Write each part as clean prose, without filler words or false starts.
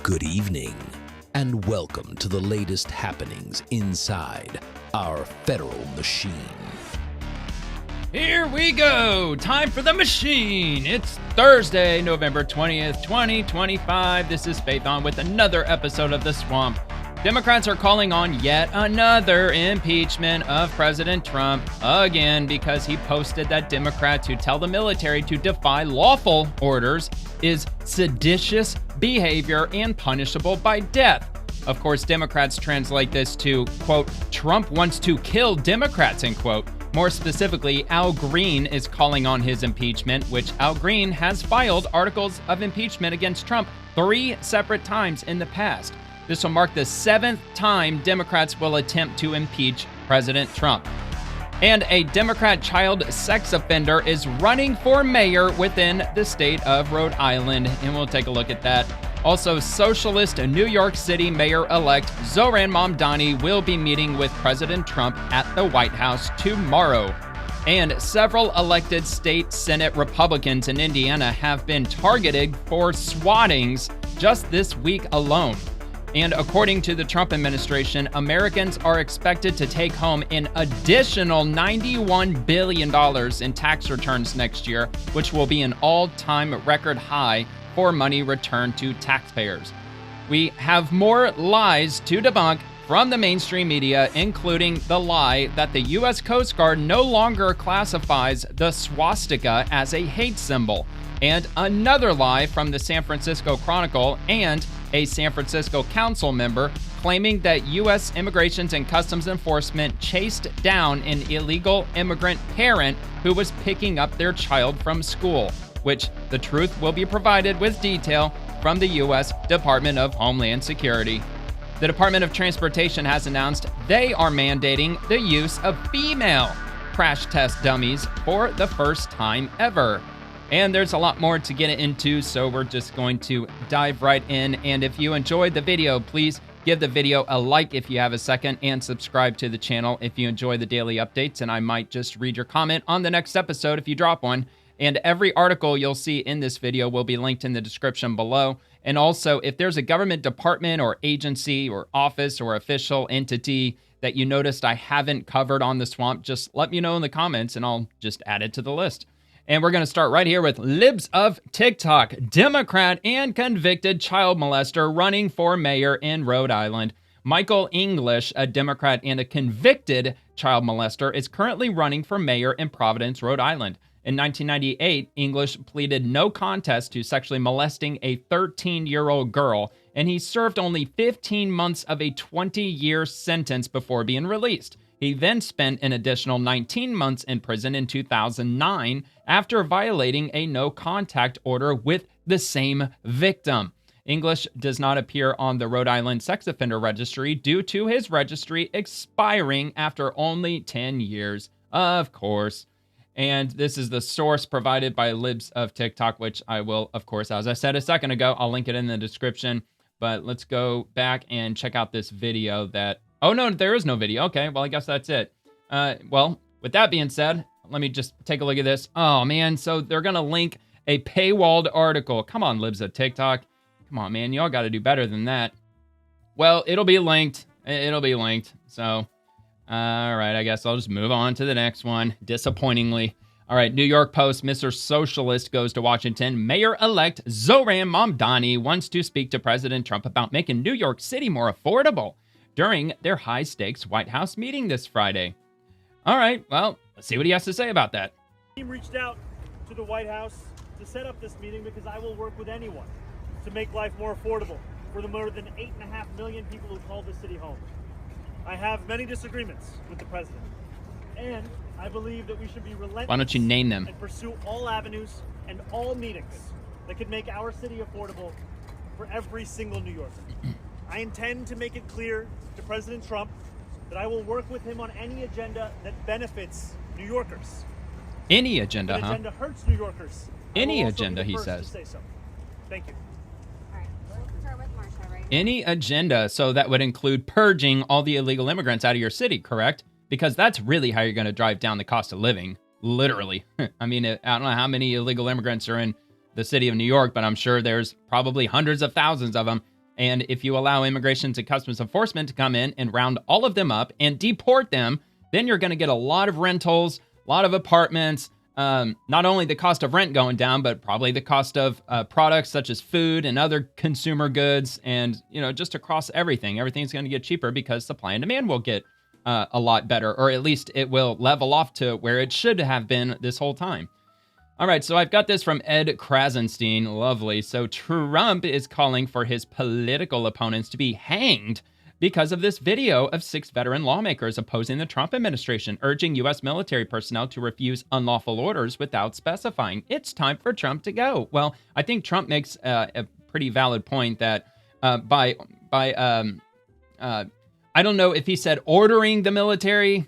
Good evening, and welcome to the latest happenings inside our federal machine. Here we go! Time for the machine! It's Thursday, November 20th, 2025. This is Faith On with another episode of The Swamp. Democrats are calling on yet another impeachment of President Trump, again because he posted that Democrats who tell the military to defy lawful orders is seditious behavior and punishable by death. Of course, Democrats translate this to, quote, Trump wants to kill Democrats, end quote. More specifically, Al Green is calling on his impeachment, which Al Green has filed articles of impeachment against Trump 3 separate times in the past. This will mark the 7th time Democrats will attempt to impeach President Trump. And a Democrat child sex offender is running for mayor within the state of Rhode Island, and we'll take a look at that. Also, Socialist New York City Mayor-elect Zohran Mamdani will be meeting with President Trump at the White House tomorrow. And several elected state Senate Republicans in Indiana have been targeted for swattings just this week alone. And according to the Trump administration, Americans are expected to take home an additional $91 billion in tax returns next year, which will be an all-time record high for money returned to taxpayers. We have more lies to debunk from the mainstream media, including the lie that the U.S. Coast Guard no longer classifies the swastika as a hate symbol, and another lie from the San Francisco Chronicle and a San Francisco council member claiming that U.S. Immigration and Customs Enforcement chased down an illegal immigrant parent who was picking up their child from school, which the truth will be provided with detail from the U.S. Department of Homeland Security. The Department of Transportation has announced they are mandating the use of female crash test dummies for the first time ever. And there's a lot more to get into, so we're just going to dive right in. And if you enjoyed the video, please give the video a like if you have a second, and subscribe to the channel if you enjoy the daily updates, and I might just read your comment on the next episode if you drop one. And every article you'll see in this video will be linked in the description below. And also, if there's a government department or agency or office or official entity that you noticed I haven't covered on The Swamp, just let me know in the comments and I'll just add it to the list. And we're going to start right here with Libs of TikTok. Democrat and convicted child molester running for mayor in Rhode Island. Michael English, a Democrat and a convicted child molester, is currently running for mayor in Providence, Rhode Island. In 1998, English pleaded no contest to sexually molesting a 13-year-old girl, and he served only 15 months of a 20-year sentence before being released. He then spent an additional 19 months in prison in 2009 after violating a no-contact order with the same victim. English does not appear on the Rhode Island Sex Offender Registry due to his registry expiring after only 10 years, of course. And this is the source provided by Libs of TikTok, which I will, of course, as I said a second ago, I'll link it in the description. But let's go back and check out this video that... Oh, no, there is no video. Okay, well, I guess that's it. Well, with that being said, let me just take a look at this. Oh, man, so they're going to link a paywalled article. Come on, Libs of TikTok. Come on, man, y'all got to do better than that. Well, it'll be linked. It'll be linked. So, all right, I guess I'll just move on to the next one, disappointingly. All right, New York Post, Mr. Socialist goes to Washington. Mayor-elect Zohran Mamdani wants to speak to President Trump about making New York City more affordable during their high-stakes White House meeting this Friday. All right, well, let's see what he has to say about that. The team reached out to the White House to set up this meeting because I will work with anyone to make life more affordable for the more than 8.5 million people who call this city home. I have many disagreements with the president, and I believe that we should be relentless. Why don't you name them? And pursue all avenues and all meetings that could make our city affordable for every single New Yorker. I intend to make it clear to President Trump that I will work with him on any agenda that benefits New Yorkers. Any agenda, If an huh? agenda hurts New Yorkers. Any I will also agenda, be the he first says. to say so. Thank you. All right, we'll start with Marsha right now. Any agenda, so that would include purging all the illegal immigrants out of your city, correct? Because that's really how you're going to drive down the cost of living, literally. I mean, I don't know how many illegal immigrants are in the city of New York, but I'm sure there's probably hundreds of thousands of them. And if you allow Immigration and Customs Enforcement to come in and round all of them up and deport them, then you're going to get a lot of rentals, a lot of apartments, not only the cost of rent going down, but probably the cost of products such as food and other consumer goods, and just across everything. Everything's going to get cheaper because supply and demand will get a lot better, or at least it will level off to where it should have been this whole time. All right, so I've got this from Ed Krasenstein. Lovely. So Trump is calling for his political opponents to be hanged because of this video of 6 veteran lawmakers opposing the Trump administration, urging U.S. military personnel to refuse unlawful orders without specifying. It's time for Trump to go. Well, I think Trump makes a pretty valid point that I don't know if he said ordering the military,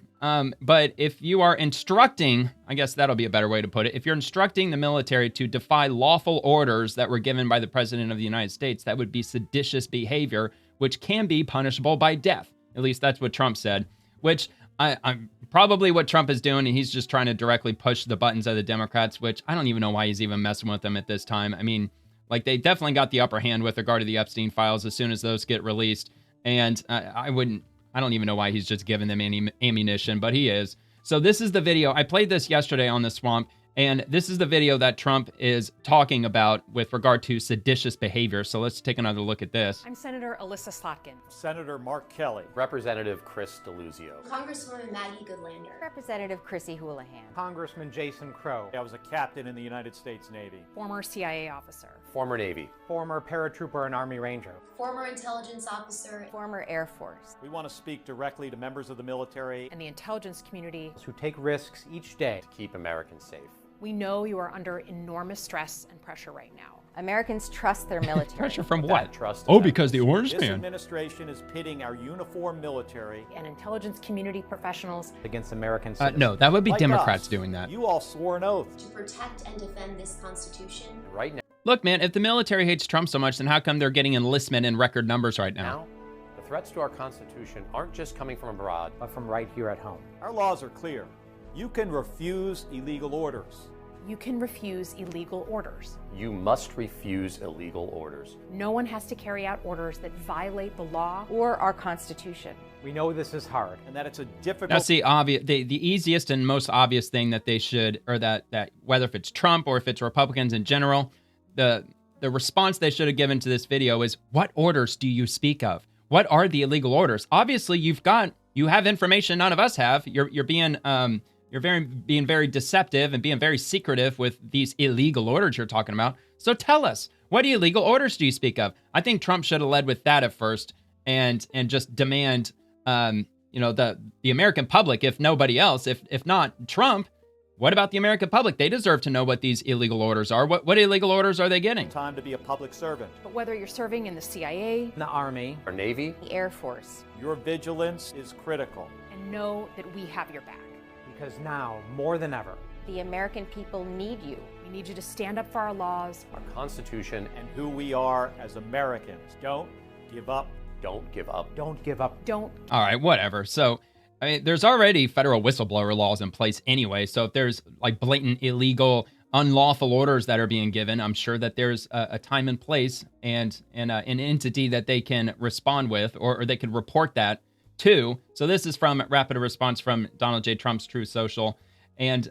but if you are instructing, I guess that'll be a better way to put it. If you're instructing the military to defy lawful orders that were given by the President of the United States, that would be seditious behavior, which can be punishable by death. At least that's what Trump said, which I'm probably what Trump is doing. And he's just trying to directly push the buttons of the Democrats, which I don't even know why he's even messing with them at this time. I mean, like, they definitely got the upper hand with regard to the Epstein files as soon as those get released. And I don't even know why he's just giving them any ammunition, but he is. So this is the video. I played this yesterday on the Swamp, and this is the video that Trump is talking about with regard to seditious behavior. So let's take another look at this. I'm Senator Alyssa Slotkin. Senator Mark Kelly. Representative Chris Deluzio. Congresswoman Maggie Goodlander. Representative Chrissy Houlihan. Congressman Jason Crow. I was a captain in the United States Navy. Former CIA officer. Former Navy. Former paratrooper and Army Ranger. Former intelligence officer. Former Air Force. We want to speak directly to members of the military And the intelligence community. Who take risks each day. To keep Americans safe. We know you are under enormous stress and pressure right now. Americans trust their military. Pressure from That what? trust Oh, is because the orders This man. administration is pitting our uniformed military And intelligence community professionals. Against American citizens. No, that would be like Democrats us. doing that. You all swore an oath. to protect and defend this Constitution. right now. Look, man, if the military hates Trump so much, then how come they're getting enlistment in record numbers right now? The threats to our Constitution aren't just coming from abroad. But from right here at home. Our laws are clear. You can refuse illegal orders. You can refuse illegal orders. You must refuse illegal orders. No one has to carry out orders that violate the law. Or our Constitution. We know this is hard. And that it's a difficult... Now, see, the easiest and most obvious thing that they should, or that whether if it's Trump or if it's Republicans in general, the response they should have given to this video is, what orders do you speak of? What are the illegal orders? Obviously, you have information none of us have. You're being very deceptive and being very secretive with these illegal orders you're talking about. So tell us, what illegal orders do you speak of? I think Trump should have led with that at first and just demand, the American public, if nobody else, if not Trump, what about the American public? They deserve to know what these illegal orders are. What illegal orders are they getting? Time to be a public servant. But whether you're serving in the CIA, The Army. Our Navy. The Air Force. Your vigilance is critical. and know that we have your back. Because now, more than ever, The American people need you. We need you to stand up for our laws. Our Constitution. And who we are as Americans. Don't give up. Don't give up. don't give up. Don't. All right, whatever. So, I mean, there's already federal whistleblower laws in place anyway. So if there's like blatant, illegal, unlawful orders that are being given, I'm sure that there's a time and place and an entity that they can respond with, or they can report that to. So this is from Rapid Response from Donald J. Trump's Truth Social. And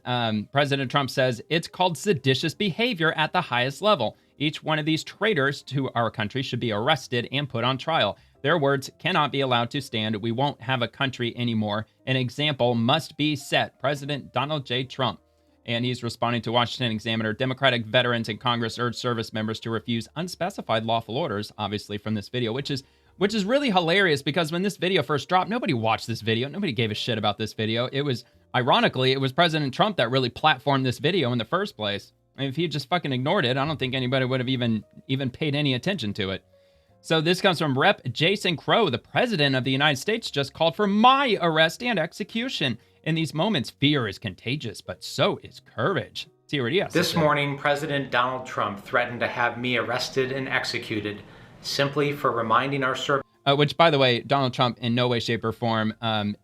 President Trump says it's called seditious behavior at the highest level. Each one of these traitors to our country should be arrested and put on trial. Their words cannot be allowed to stand. We won't have a country anymore. An example must be set. President Donald J. Trump. And he's responding to Washington Examiner. Democratic veterans in Congress urge service members to refuse unspecified lawful orders, obviously from this video, which is really hilarious because when this video first dropped, nobody watched this video. Nobody gave a shit about this video. Ironically, it was President Trump that really platformed this video in the first place. I mean, if he just fucking ignored it, I don't think anybody would have even paid any attention to it. So this comes from Rep. Jason Crow. The President of the United States just called for my arrest and execution. In these moments, fear is contagious, but so is courage. See what he has to This say. morning, President Donald Trump threatened to have me arrested and executed simply for reminding our service. Which, by the way, Donald Trump in no way, shape, or form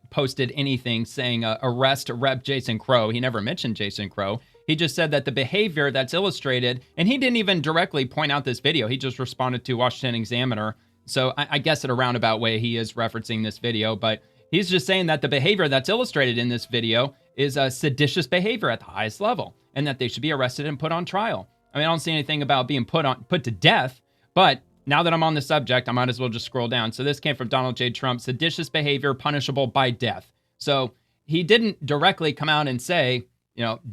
posted anything saying arrest Rep. Jason Crow. He never mentioned Jason Crow. He just said that the behavior that's illustrated, and he didn't even directly point out this video. He just responded to Washington Examiner So I guess in a roundabout way, he is referencing this video, but he's just saying that the behavior that's illustrated in this video is a seditious behavior at the highest level, and that they should be arrested and put on trial. I mean, I don't see anything about being put to death, but now that I'm on the subject, I might as well just scroll down. So this came from Donald J. Trump, seditious behavior punishable by death. So he didn't directly come out and say,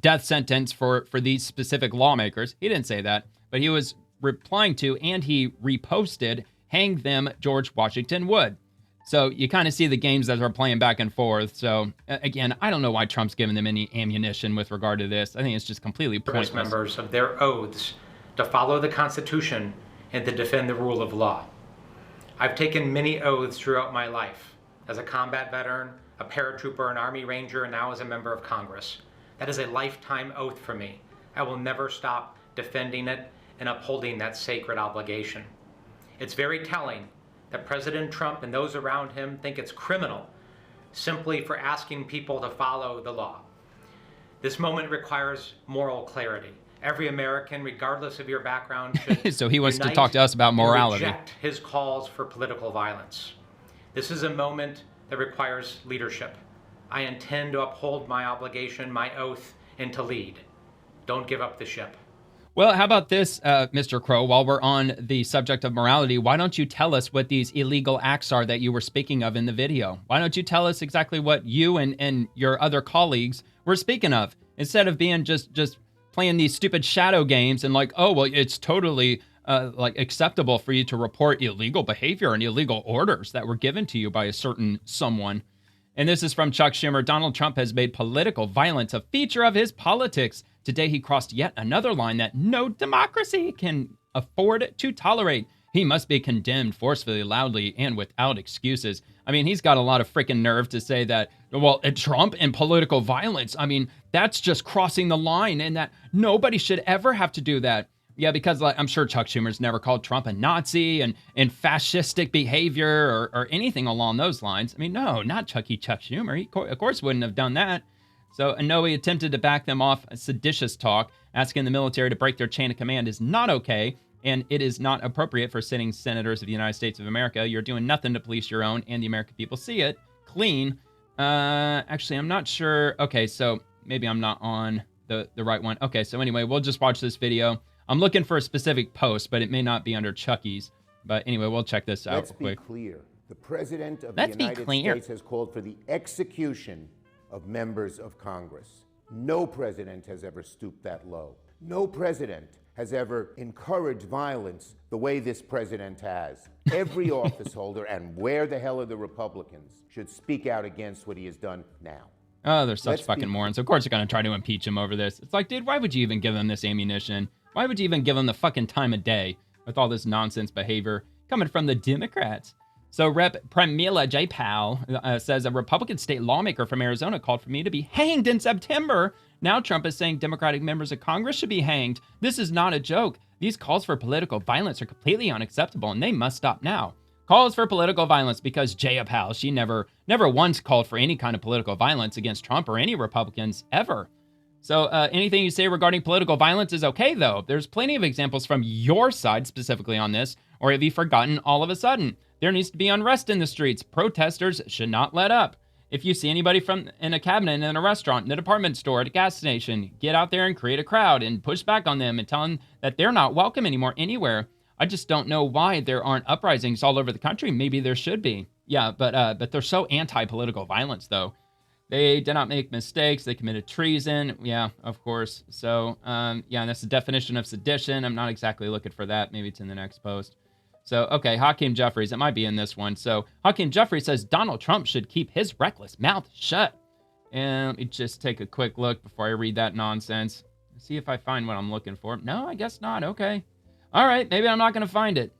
death sentence for these specific lawmakers. He didn't say that, but he was replying to, and he reposted, hang them, George Washington Wood. So you kind of see the games that are playing back and forth. So again, I don't know why Trump's giving them any ammunition with regard to this. I think it's just completely pointless. Members of their oaths to follow the Constitution and to defend the rule of law. I've taken many oaths throughout my life as a combat veteran, a paratrooper, an Army Ranger, and now as a member of Congress. That is a lifetime oath for me. I will never stop defending it and upholding that sacred obligation. It's very telling that President Trump and those around him think it's criminal simply for asking people to follow the law. This moment requires moral clarity. Every American, regardless of your background, should so he wants to talk to us about morality. Reject his calls for political violence. This is a moment that requires leadership. I intend to uphold my obligation, my oath, and to lead. Don't give up the ship. Well, how about this, Mr. Crow? While we're on the subject of morality, why don't you tell us what these illegal acts are that you were speaking of in the video? Why don't you tell us exactly what you and your other colleagues were speaking of, instead of being just playing these stupid shadow games and like, oh, well, it's totally acceptable for you to report illegal behavior and illegal orders that were given to you by a certain someone. And this is from Chuck Schumer. Donald Trump has made political violence a feature of his politics. Today, he crossed yet another line that no democracy can afford to tolerate. He must be condemned forcefully, loudly, and without excuses. I mean, he's got a lot of freaking nerve to say that, well, Trump and political violence, I mean, that's just crossing the line and that nobody should ever have to do that. Yeah, because I'm sure Chuck Schumer's never called Trump a Nazi and fascistic behavior or anything along those lines. I mean, no, not Chuck Schumer. He, of course, wouldn't have done that. So Inouye attempted to back them off seditious talk, asking the military to break their chain of command is not okay, and it is not appropriate for sitting senators of the United States of America. You're doing nothing to police your own, and the American people see it. Clean. Actually, I'm not sure. Okay, so maybe I'm not on the right one. Okay, so anyway, we'll just watch this video. I'm looking for a specific post, but it may not be under Chucky's. But anyway, we'll check this out real quick. Let's be clear. The President of the United States has called for the execution of members of Congress. No president has ever stooped that low. No president has ever encouraged violence the way this president has. Every office holder, and where the hell are the Republicans, should speak out against what he has done now. Oh, they're such fucking morons. Of course they're going to try to impeach him over this. It's like, dude, why would you even give them this ammunition? Why would you even give them the fucking time of day with all this nonsense behavior coming from the Democrats? So Rep. Pramila Jayapal says a Republican state lawmaker from Arizona called for me to be hanged in September. Now Trump is saying Democratic members of Congress should be hanged. This is not a joke. These calls for political violence are completely unacceptable, and they must stop now. Calls for political violence because Jayapal, she never once called for any kind of political violence against Trump or any Republicans ever. So anything you say regarding political violence is okay, though. There's plenty of examples from your side specifically on this, or have you forgotten all of a sudden? There needs to be unrest in the streets. Protesters should not let up. If you see anybody in a cabinet, in a restaurant, in a department store, at a gas station, get out there and create a crowd and push back on them and tell them that they're not welcome anymore anywhere. I just don't know why there aren't uprisings all over the country. Maybe there should be. Yeah, but they're so anti-political violence, though. They did not make mistakes. They committed treason. Yeah, of course. So, yeah, that's the definition of sedition. I'm not exactly looking for that. Maybe it's in the next post. So, okay, Hakeem Jeffries. It might be in this one. So, Hakeem Jeffries says Donald Trump should keep his reckless mouth shut. And let me just take a quick look before I read that nonsense. See if I find what I'm looking for. No, I guess not. Okay. All right, maybe I'm not going to find it.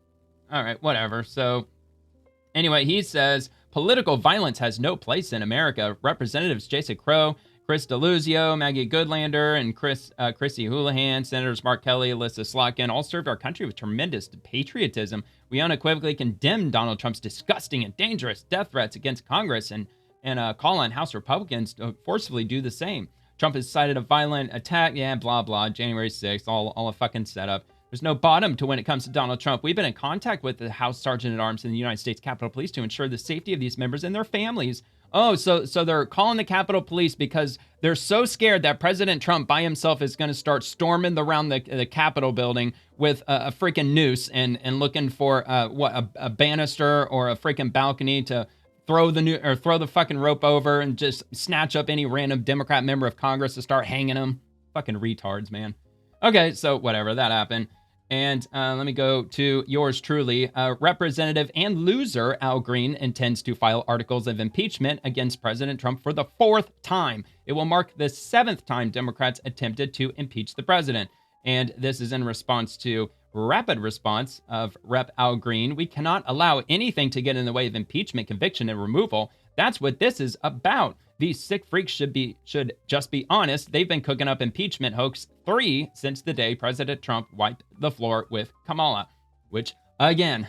All right, whatever. So, anyway, he says political violence has no place in America. Representatives Jason Crow, Chris Deluzio, Maggie Goodlander, and Chrissy Houlihan, Senators Mark Kelly, Alyssa Slotkin all served our country with tremendous patriotism. We unequivocally condemn Donald Trump's disgusting and dangerous death threats against Congress and call on House Republicans to forcefully do the same. Trump has cited a violent attack, blah, blah, January 6th, all a fucking setup. There's no bottom to when it comes to Donald Trump. We've been in contact with the House Sergeant-at-Arms in the United States Capitol Police to ensure the safety of these members and their families. Oh, so they're calling the Capitol Police because they're so scared that President Trump by himself is going to start storming around the Capitol building with a freaking noose and looking for a banister or a freaking balcony to throw the fucking rope over and just snatch up any random Democrat member of Congress to start hanging them. Fucking retards, man. Okay, so whatever, that happened. And let me go to yours truly. Representative and loser Al Green intends to file articles of impeachment against President Trump for the 4th time. It will mark the 7th time Democrats attempted to impeach the president. And this is in response to rapid response of Rep. Al Green. We cannot allow anything to get in the way of impeachment, conviction, and removal. That's what this is about. These sick freaks should just be honest. They've been cooking up impeachment hoax 3 since the day President Trump wiped the floor with Kamala, which, again,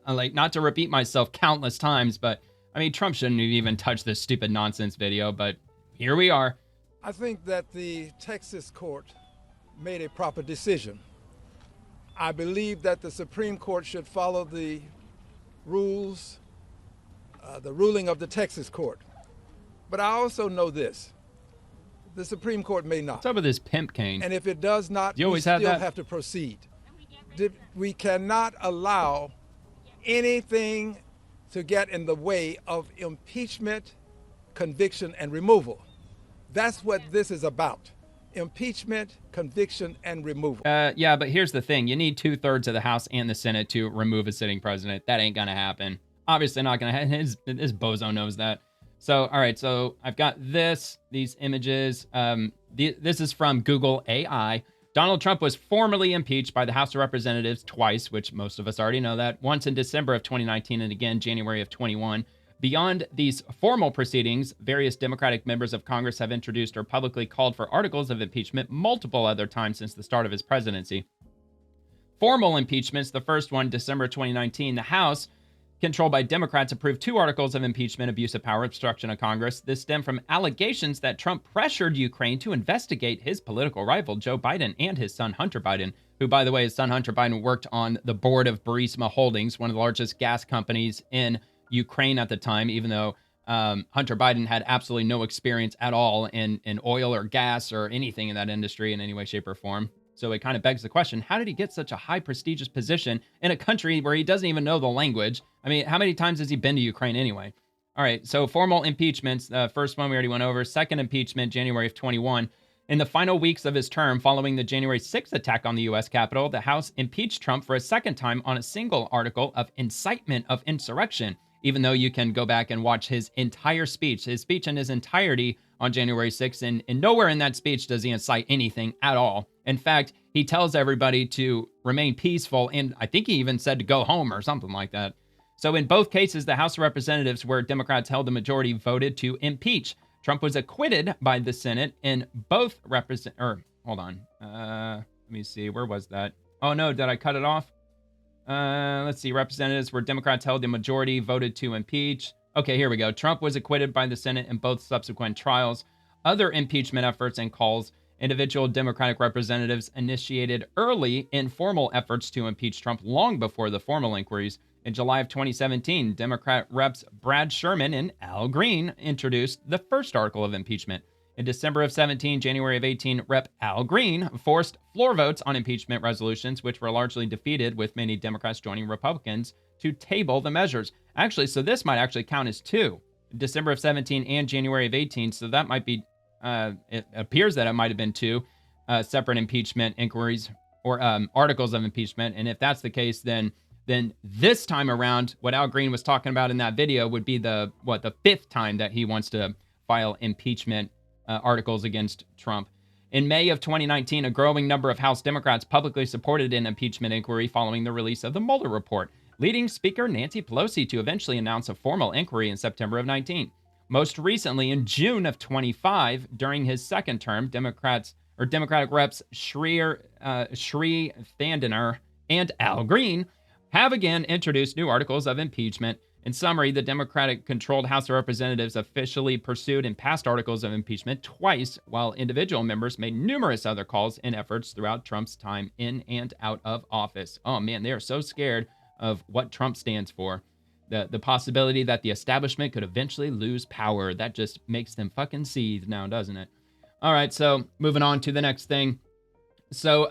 like, not to repeat myself countless times, but I mean, Trump shouldn't have even touched this stupid nonsense video, but here we are. I think that the Texas court made a proper decision. I believe that the Supreme Court should follow the rules, the ruling of the Texas court. But I also know this. The Supreme Court may not. What's up with this pimp cane? And if it does not, you we always still have, have to proceed. We cannot allow anything to get in the way of impeachment, conviction, and removal. That's what this is about. Impeachment, conviction, and removal. Yeah, but here's the thing. You need 2/3 of the House and the Senate to remove a sitting president. That ain't gonna happen. Obviously not gonna happen. His bozo knows that. So, all right, so I've got these images. This is from Google AI. Donald Trump was formally impeached by the House of Representatives twice, which most of us already know that, once in December of 2019 and again January of 21. Beyond these formal proceedings, various Democratic members of Congress have introduced or publicly called for articles of impeachment multiple other times since the start of his presidency. Formal impeachments, the first one, December 2019, the House, controlled by Democrats, approved 2 articles of impeachment, abuse of power, obstruction of Congress. This stemmed from allegations that Trump pressured Ukraine to investigate his political rival, Joe Biden, and his son, Hunter Biden, who, by the way, his son, Hunter Biden, worked on the board of Burisma Holdings, one of the largest gas companies in Ukraine at the time, even though Hunter Biden had absolutely no experience at all in oil or gas or anything in that industry in any way, shape, or form. So it kind of begs the question, how did he get such a high prestigious position in a country where he doesn't even know the language? I mean, how many times has he been to Ukraine anyway? All right, so formal impeachments. First one we already went over. Second impeachment, January of 21. In the final weeks of his term following the January 6th attack on the U.S. Capitol, the House impeached Trump for a second time on a single article of incitement of insurrection, even though you can go back and watch his entire speech. His speech in his entirety on January 6th, and nowhere in that speech does he incite anything at all. In fact, he tells everybody to remain peaceful, and I think he even said to go home or something like that. So in both cases, the House of Representatives, where Democrats held the majority, voted to impeach. Trump was acquitted by the Senate in both hold on. Let me see. Where was that? Oh, no. Did I cut it off? Let's see. Representatives, where Democrats held the majority, voted to impeach. Okay, here we go. Trump was acquitted by the Senate in both subsequent trials. Other impeachment efforts and calls, individual Democratic representatives initiated early informal efforts to impeach Trump long before the formal inquiries. In July of 2017, Democrat reps Brad Sherman and Al Green introduced the first article of impeachment. In December of 17, January of 18, Rep. Al Green forced floor votes on impeachment resolutions, which were largely defeated, with many Democrats joining Republicans to table the measures. Actually, so this might actually count as 2. December of 17 and January of 18, so that might be, it appears that it might have been 2 separate impeachment inquiries or articles of impeachment. And if that's the case, then this time around, what Al Green was talking about in that video would be the 5th time that he wants to file impeachment articles against Trump. In May of 2019, a growing number of House Democrats publicly supported an impeachment inquiry following the release of the Mueller report, leading Speaker Nancy Pelosi to eventually announce a formal inquiry in September of 19. Most recently, in June of 25, during his second term, Democratic reps Sri Thandana and Al Green have again introduced new articles of impeachment. In summary, the Democratic-controlled House of Representatives officially pursued and passed articles of impeachment twice, while individual members made numerous other calls and efforts throughout Trump's time in and out of office. Oh man, they are so scared of what Trump stands for. The possibility that the establishment could eventually lose power. That just makes them fucking seethe now, doesn't it? All right, so moving on to the next thing. So,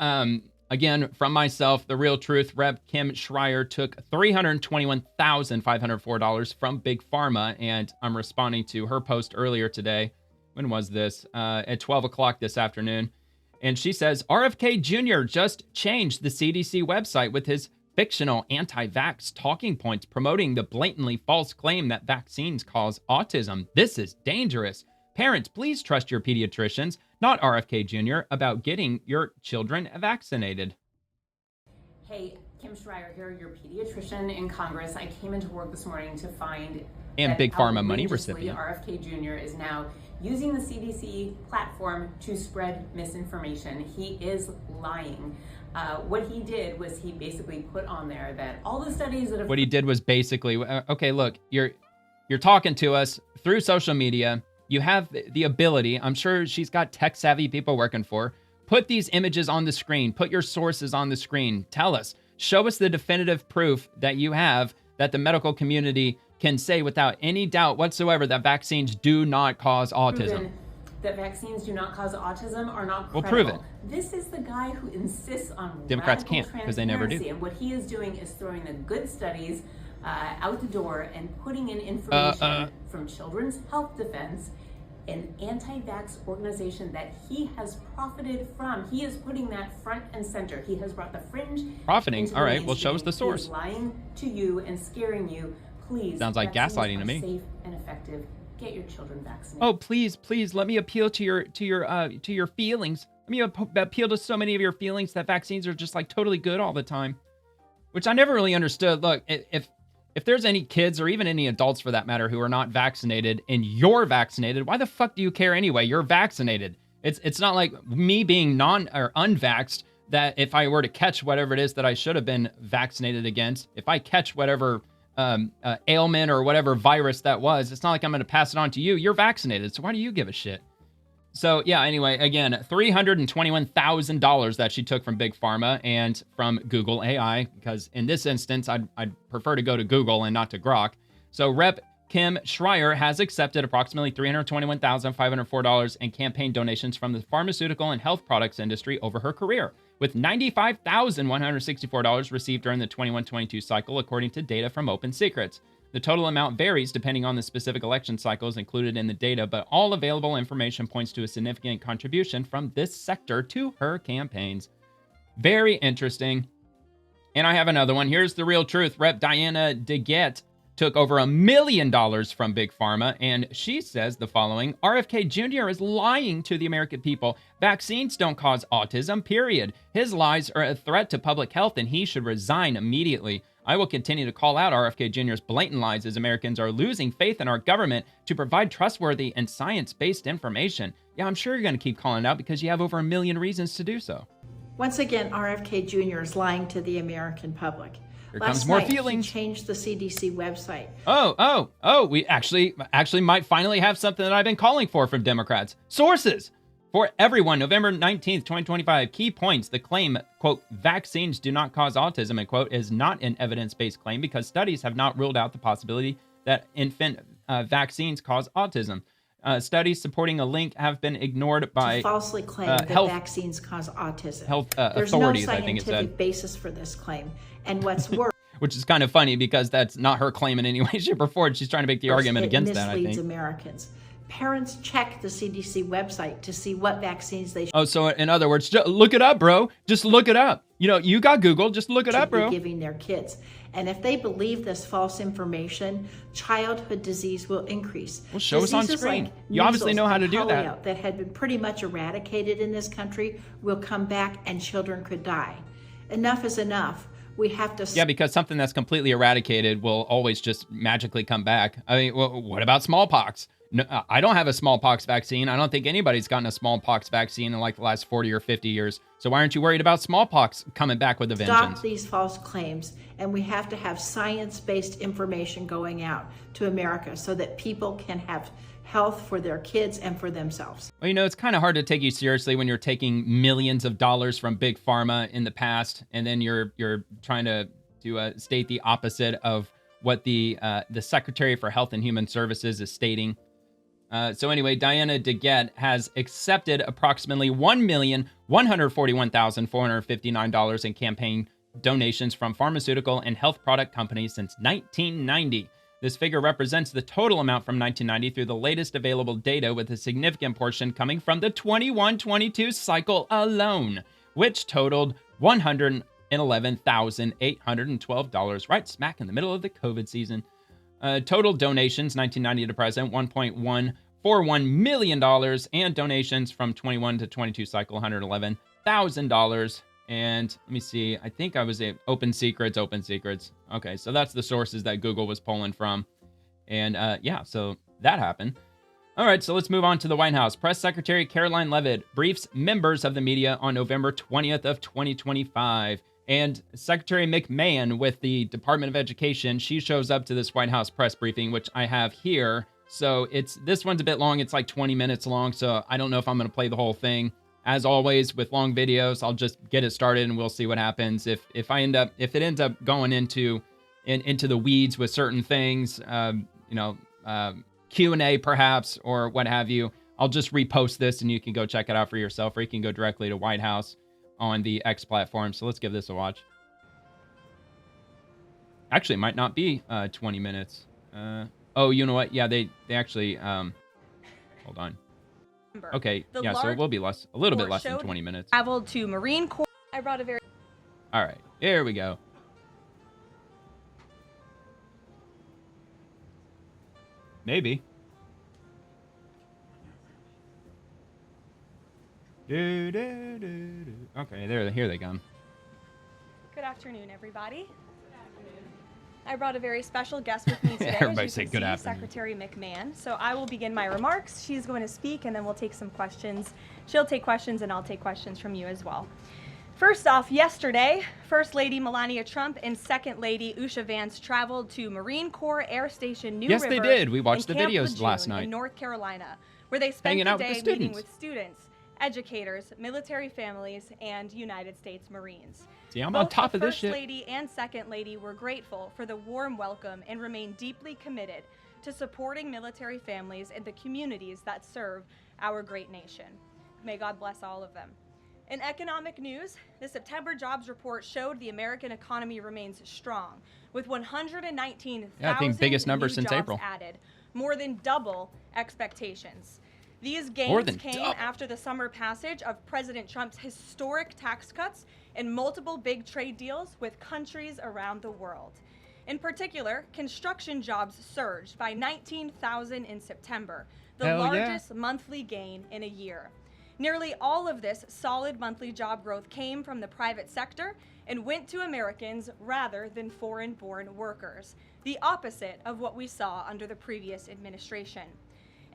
again, from myself, the real truth, Rep. Kim Schreier took $321,504 from Big Pharma, and I'm responding to her post earlier today. When was this? At 12 o'clock this afternoon. And she says, RFK Jr. just changed the CDC website with his fictional anti-vax talking points promoting the blatantly false claim that vaccines cause autism. This is dangerous. Parents, please trust your pediatricians, not RFK Jr., about getting your children vaccinated. Hey, Kim Schreier here, your pediatrician in Congress. I came into work this morning to find and Big Pharma money recipient. RFK Jr. is now using the CDC platform to spread misinformation. He is lying. What he did was he basically put on there that all the studies that have... What he did was basically, okay, look, you're talking to us through social media. You have the ability, I'm sure she's got tech-savvy people working for, put these images on the screen, put your sources on the screen, tell us, show us the definitive proof that you have that the medical community can say without any doubt whatsoever that vaccines do not cause autism. That vaccines do not cause autism are not credible. Well, prove it. This is the guy who insists on Democrats can't, because they never do. And what he is doing is throwing the good studies out the door and putting in information from Children's Health Defense, an anti-vax organization that he has profited from. He is putting that front and center. He has brought the fringe. Profiting. All right. Well, show us the source. He is lying to you and scaring you. Please. Sounds like gaslighting to me. Safe and effective. Get your children vaccinated. Oh, please, let me appeal to your feelings. Let me appeal to so many of your feelings that vaccines are just like totally good all the time, which I never really understood. Look, if there's any kids or even any adults for that matter who are not vaccinated and you're vaccinated, why the fuck do you care anyway? You're vaccinated. It's not like me being unvaxxed that if I were to catch whatever it is that I should have been vaccinated against, if I catch whatever ailment or whatever virus that was, it's not like I'm going to pass it on to you. You're vaccinated, so why do you give a shit? So yeah, anyway, again, $321,000 that she took from Big Pharma and from Google AI, because in this instance, I'd prefer to go to Google and not to Grok. So Rep. Kim Schreier has accepted approximately $321,504 in campaign donations from the pharmaceutical and health products industry over her career, with $95,164 received during the 21-22 cycle, according to data from Open Secrets. The total amount varies depending on the specific election cycles included in the data, but all available information points to a significant contribution from this sector to her campaigns. Very interesting. And I have another one. Here's the real truth. Rep. Diana DeGette took over $1 million from Big Pharma, and she says the following: RFK Jr. is lying to the American people. Vaccines don't cause autism, period. His lies are a threat to public health, and he should resign immediately. I will continue to call out RFK Jr.'s blatant lies as Americans are losing faith in our government to provide trustworthy and science-based information. Yeah, I'm sure you're going to keep calling it out because you have over 1 million reasons to do so. Once again, RFK Jr. is lying to the American public. Here comes more feelings. Last night, he changed the CDC website. We actually might finally have something that I've been calling for from Democrats. Sources. For everyone, November 19th, 2025, key points. The claim, quote, vaccines do not cause autism, end quote, is not an evidence-based claim because studies have not ruled out the possibility that infant vaccines cause autism. Studies supporting a link have been ignored by falsely claim that vaccines cause autism. Health There's authorities, no I think it said. scientific basis for this claim. And what's worse, which is kind of funny because that's not her claim in any way, shape, or form. She's trying to make the argument against that, I think. It misleads Americans. Parents check the CDC website to see what vaccines they should. Oh, so in other words, look it up, bro. Just look it up. You know, you got Google. Just look it up, bro. Giving their kids. And if they believe this false information, childhood disease will increase. Well, show us on screen. You obviously know how to do that. That had been pretty much eradicated in this country will come back and children could die. Enough is enough. We have to... Yeah, because something that's completely eradicated will always just magically come back. I mean, well, what about smallpox? No, I don't have a smallpox vaccine. I don't think anybody's gotten a smallpox vaccine in like the last 40 or 50 years. So why aren't you worried about smallpox coming back with a vengeance? Stop these false claims, and we have to have science-based information going out to America so that people can have health for their kids and for themselves. Well, you know, it's kind of hard to take you seriously when you're taking millions of dollars from big pharma in the past, and then you're trying to state the opposite of what the Secretary for Health and Human Services is stating. So anyway, Diana DeGette has accepted approximately $1,141,459 in campaign donations from pharmaceutical and health product companies since 1990. This figure represents the total amount from 1990 through the latest available data, with a significant portion coming from the 21-22 cycle alone, which totaled $111,812, right smack in the middle of the COVID season. Total donations, 1990 to present, $1.141 million, and donations from 21 to 22 cycle, $111,000. And let me see, I think I was open secrets. Okay, so that's the sources that Google was pulling from. And yeah, so that happened. All right, so let's move on to the White House. Press Secretary Caroline Leavitt briefs members of the media on November 20th of 2025. And Secretary McMahon with the Department of Education, she shows up to this White House press briefing, which I have here. So this one's a bit long. It's like 20 minutes long, so I don't know if I'm going to play the whole thing. As always, with long videos, I'll just get it started and we'll see what happens. If it ends up going into the weeds with certain things, Q&A perhaps, or what have you, I'll just repost this and you can go check it out for yourself, or you can go directly to White House on the X platform. So let's give this a watch. Actually, it might not be 20 minutes. Oh, you know what? Yeah, they actually, hold on. Okay, yeah, so it will be a little bit less than 20 minutes. Traveled to Marine Corps. I brought a very... All right, here we go. Maybe. Okay, here they come. Good afternoon, everybody. I brought a very special guest with me today. Everybody say good afternoon. Secretary McMahon. So I will begin my remarks. She's going to speak, and then we'll take some questions. She'll take questions, and I'll take questions from you as well. First off, yesterday, First Lady Melania Trump and Second Lady Usha Vance traveled to Marine Corps Air Station New River. Yes, they did. We watched the videos last night in North Carolina, where they spent the day meeting with students, educators, military families, and United States Marines. See, I'm on top of this shit. First Lady and Second Lady were grateful for the warm welcome and remain deeply committed to supporting military families and the communities that serve our great nation. May God bless all of them. In economic news, the September jobs report showed the American economy remains strong, with 119,000 I think biggest number new since jobs April. added, more than double expectations. These gains came after the summer passage of President Trump's historic tax cuts and multiple big trade deals with countries around the world. In particular, construction jobs surged by 19,000 in September, the largest monthly gain in a year. Nearly all of this solid monthly job growth came from the private sector and went to Americans rather than foreign-born workers, the opposite of what we saw under the previous administration.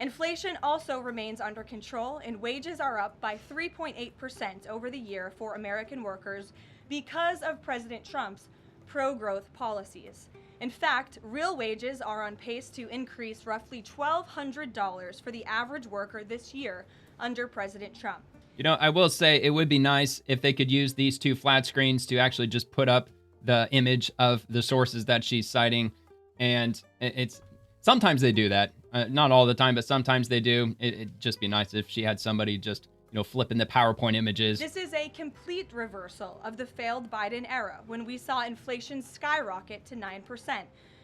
Inflation also remains under control, and wages are up by 3.8% over the year for American workers because of President Trump's pro-growth policies. In fact, real wages are on pace to increase roughly $1,200 for the average worker this year under President Trump. You know, I will say it would be nice if they could use these two flat screens to actually just put up the image of the sources that she's citing. And it's sometimes they do that. Not all the time, but sometimes they do. It'd just be nice if she had somebody just, flipping the PowerPoint images. This is a complete reversal of the failed Biden era, when we saw inflation skyrocket to 9%,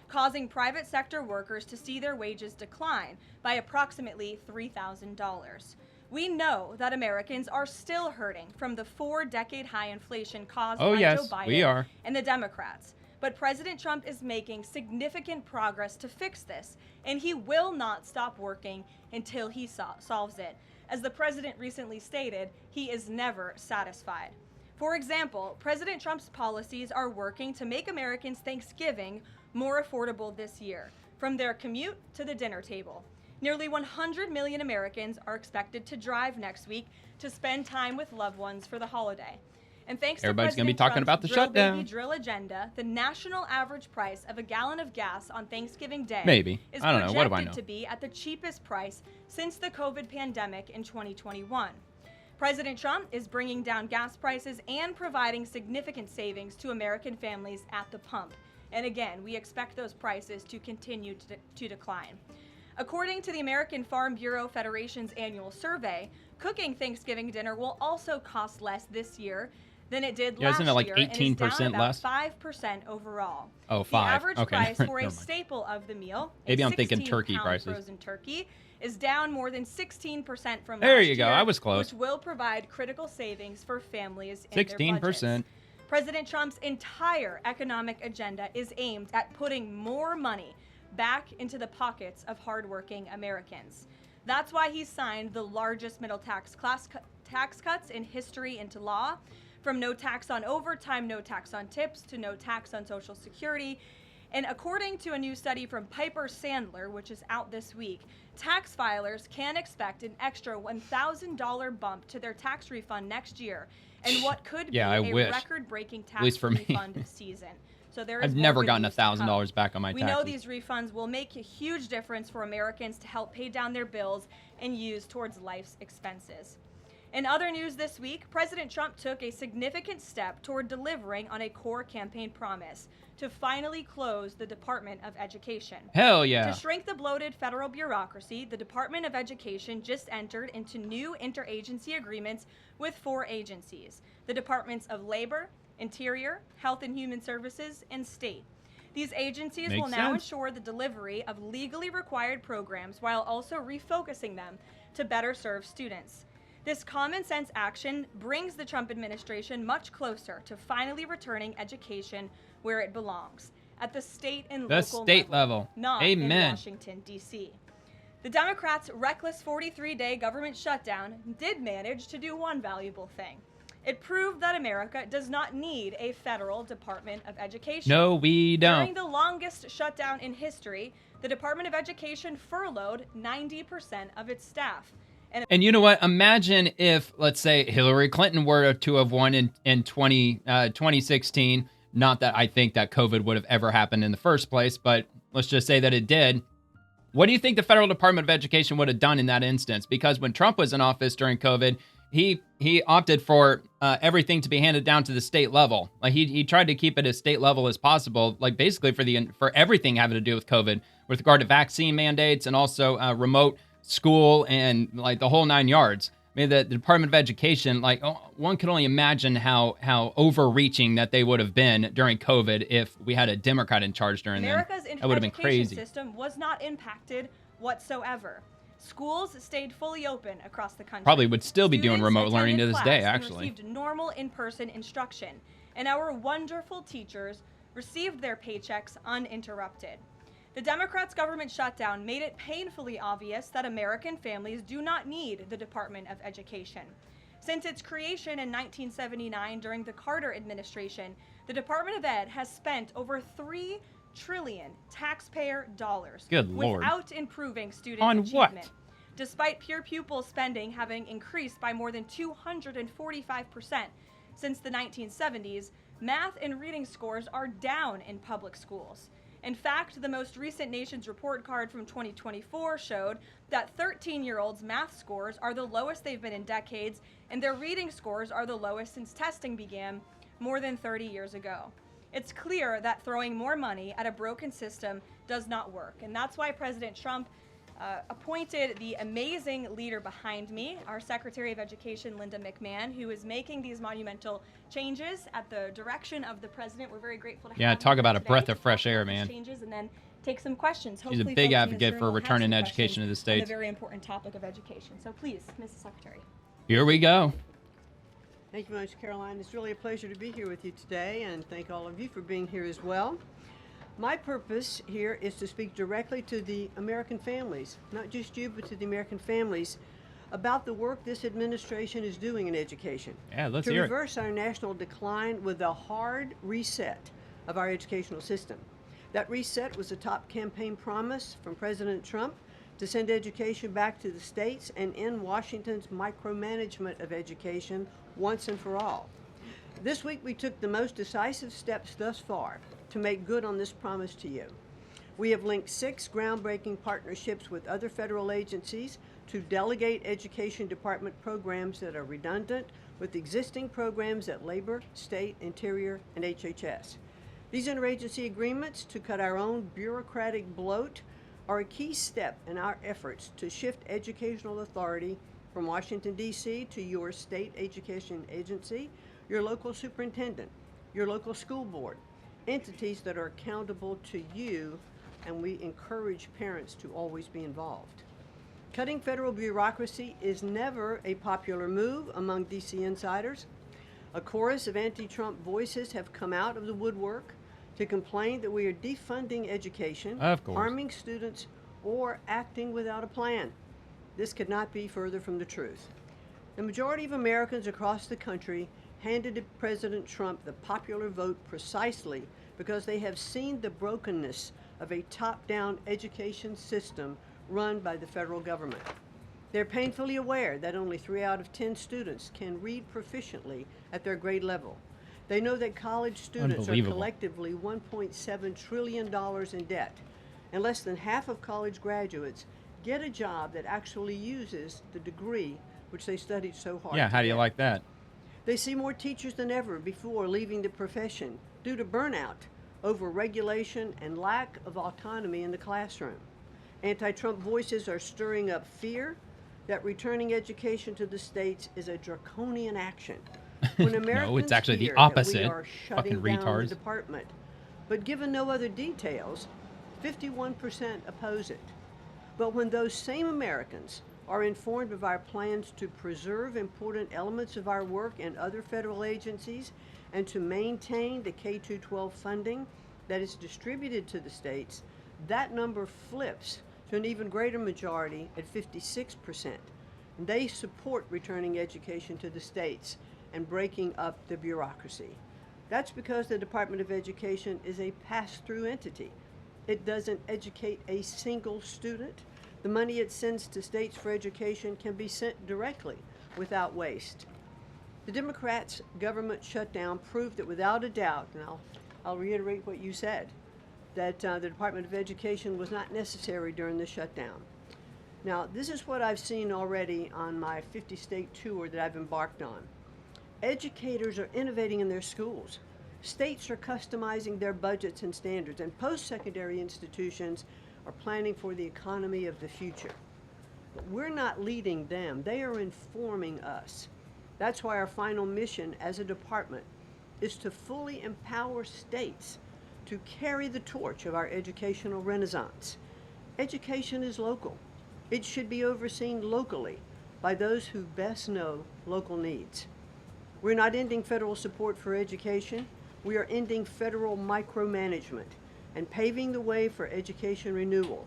causing private sector workers to see their wages decline by approximately $3,000. We know that Americans are still hurting from the 4-decade high inflation caused by Joe Biden and the Democrats. But President Trump is making significant progress to fix this, and he will not stop working until he solves it. As the president recently stated, he is never satisfied. For example, President Trump's policies are working to make Americans' Thanksgiving more affordable this year, from their commute to the dinner table. Nearly 100 million Americans are expected to drive next week to spend time with loved ones for the holiday. And thanks Everybody's to going to be President talking Trump's about the drill shutdown. baby drill agenda, the national average price of a gallon of gas on Thanksgiving Day Maybe. is I don't know. What do I projected know? to be at the cheapest price since the COVID pandemic in 2021. President Trump is bringing down gas prices and providing significant savings to American families at the pump. And again, we expect those prices to continue to decline. According to the American Farm Bureau Federation's annual survey, cooking Thanksgiving dinner will also cost less this year than it did last isn't it like year, and is 18% down about less? 5% overall. Oh, The 5. average Okay, price for a never mind. staple of the meal, Maybe a I'm thinking turkey 16-pound prices. frozen turkey, is down more than 16% from There last you go. year, I was close. which will provide critical savings for families in their 16%. budgets. President Trump's entire economic agenda is aimed at putting more money back into the pockets of hardworking Americans. That's why he signed the largest middle tax cuts in history into law, from no tax on overtime, no tax on tips, to no tax on Social Security. And according to a new study from Piper Sandler, which is out this week, tax filers can expect an extra $1,000 bump to their tax refund next year, and what could be a record-breaking tax least for me. refund season. So there is I've more never good gotten news to come. $1,000 back on my We taxes. know these refunds will make a huge difference for Americans to help pay down their bills and use towards life's expenses. In other news this week, President Trump took a significant step toward delivering on a core campaign promise to finally close the Department of Education. Hell yeah. To shrink the bloated federal bureaucracy, the Department of Education just entered into new interagency agreements with 4 agencies: the Departments of Labor, Interior, Health and Human Services, and State. These agencies will now ensure the delivery of legally required programs while also refocusing them to better serve students. This common sense action brings the Trump administration much closer to finally returning education where it belongs, at the state and local level. not Amen. in Washington, D.C. The Democrats' reckless 43-day government shutdown did manage to do one valuable thing. It proved that America does not need a federal Department of Education. No, we don't. During the longest shutdown in history, the Department of Education furloughed 90% of its staff. And you know what? Imagine if, let's say, Hillary Clinton were to have won in 2016. Not that I think that COVID would have ever happened in the first place, but let's just say that it did. What do you think the Federal Department of Education would have done in that instance? Because when Trump was in office during COVID, he opted for everything to be handed down to the state level. Like he tried to keep it as state level as possible, like basically for everything having to do with COVID, with regard to vaccine mandates and also remote school and like the whole 9 yards. I mean, the Department of Education, like one can only imagine how overreaching that they would have been during COVID if we had a Democrat in charge during America's then. That would have been education crazy. system was not impacted whatsoever. Schools stayed fully open across the country. Probably would still be doing Students remote learning to attended this day, class and actually. received normal in-person instruction, and our wonderful teachers received their paychecks uninterrupted. The Democrats' government shutdown made it painfully obvious that American families do not need the Department of Education. Since its creation in 1979 during the Carter administration, the Department of Ed has spent over $3 trillion taxpayer dollars Good Lord. without improving student On achievement. what? Despite pure pupil spending having increased by more than 245% since the 1970s, math and reading scores are down in public schools. In fact, the most recent Nation's Report Card from 2024 showed that 13-year-olds' math scores are the lowest they've been in decades, and their reading scores are the lowest since testing began more than 30 years ago. It's clear that throwing more money at a broken system does not work, and that's why President Trump appointed the amazing leader behind me, our Secretary of Education, Linda McMahon, who is making these monumental changes at the direction of the president. We're very grateful to have him talk here about a today breath to of fresh talk air, about these man. Changes and then take some questions. He's a Hopefully big folks in this advocate room for will have returning some education to the questions states. on the very important topic of education. So please, Mrs. Secretary. Here we go. Thank you very much, Caroline. It's really a pleasure to be here with you today, and thank all of you for being here as well. My purpose here is to speak directly to the American families, not just you, but to the American families about the work this administration is doing in education. Yeah, let's to hear reverse our national decline with a hard reset of our educational system. That reset was a top campaign promise from President Trump to send education back to the states and end Washington's micromanagement of education once and for all. This week we took the most decisive steps thus far to make good on this promise to you. We have linked 6 groundbreaking partnerships with other federal agencies to delegate education department programs that are redundant with existing programs at Labor, State, Interior, and HHS. These interagency agreements to cut our own bureaucratic bloat are a key step in our efforts to shift educational authority from Washington, D.C. to your state education agency, your local superintendent, your local school board, entities that are accountable to you, and we encourage parents to always be involved. Cutting federal bureaucracy is never a popular move among D.C. insiders. A chorus of anti-Trump voices have come out of the woodwork to complain that we are defunding education, harming students, or acting without a plan. This could not be further from the truth. The majority of Americans across the country handed to President Trump the popular vote precisely because they have seen the brokenness of a top-down education system run by the federal government. They're painfully aware that only 3 out of 10 students can read proficiently at their grade level. They know that college students are collectively $1.7 trillion in debt, and less than half of college graduates get a job that actually uses the degree which they studied so hard. Yeah, how do you like that? They see more teachers than ever before leaving the profession due to burnout, over-regulation, and lack of autonomy in the classroom. Anti-Trump voices are stirring up fear that returning education to the states is a draconian action. When Americans no, it's actually the hear opposite. that we are shutting Fucking down retards. the department, but given no other details, 51% oppose it. But when those same Americans are informed of our plans to preserve important elements of our work in other federal agencies and to maintain the K-12 funding that is distributed to the states, that number flips to an even greater majority at 56%. And they support returning education to the states and breaking up the bureaucracy. That's because the Department of Education is a pass-through entity. It doesn't educate a single student. The money it sends to states for education can be sent directly without waste. The Democrats' government shutdown proved that without a doubt, and I'll reiterate what you said, that the Department of Education was not necessary during the shutdown. Now, this is what I've seen already on my 50-state tour that I've embarked on. Educators are innovating in their schools. States are customizing their budgets and standards, and post-secondary institutions are planning for the economy of the future. We're not leading them. They are informing us. That's why our final mission as a department is to fully empower states to carry the torch of our educational renaissance. Education is local. It should be overseen locally by those who best know local needs. We're not ending federal support for education. We are ending federal micromanagement and paving the way for education renewal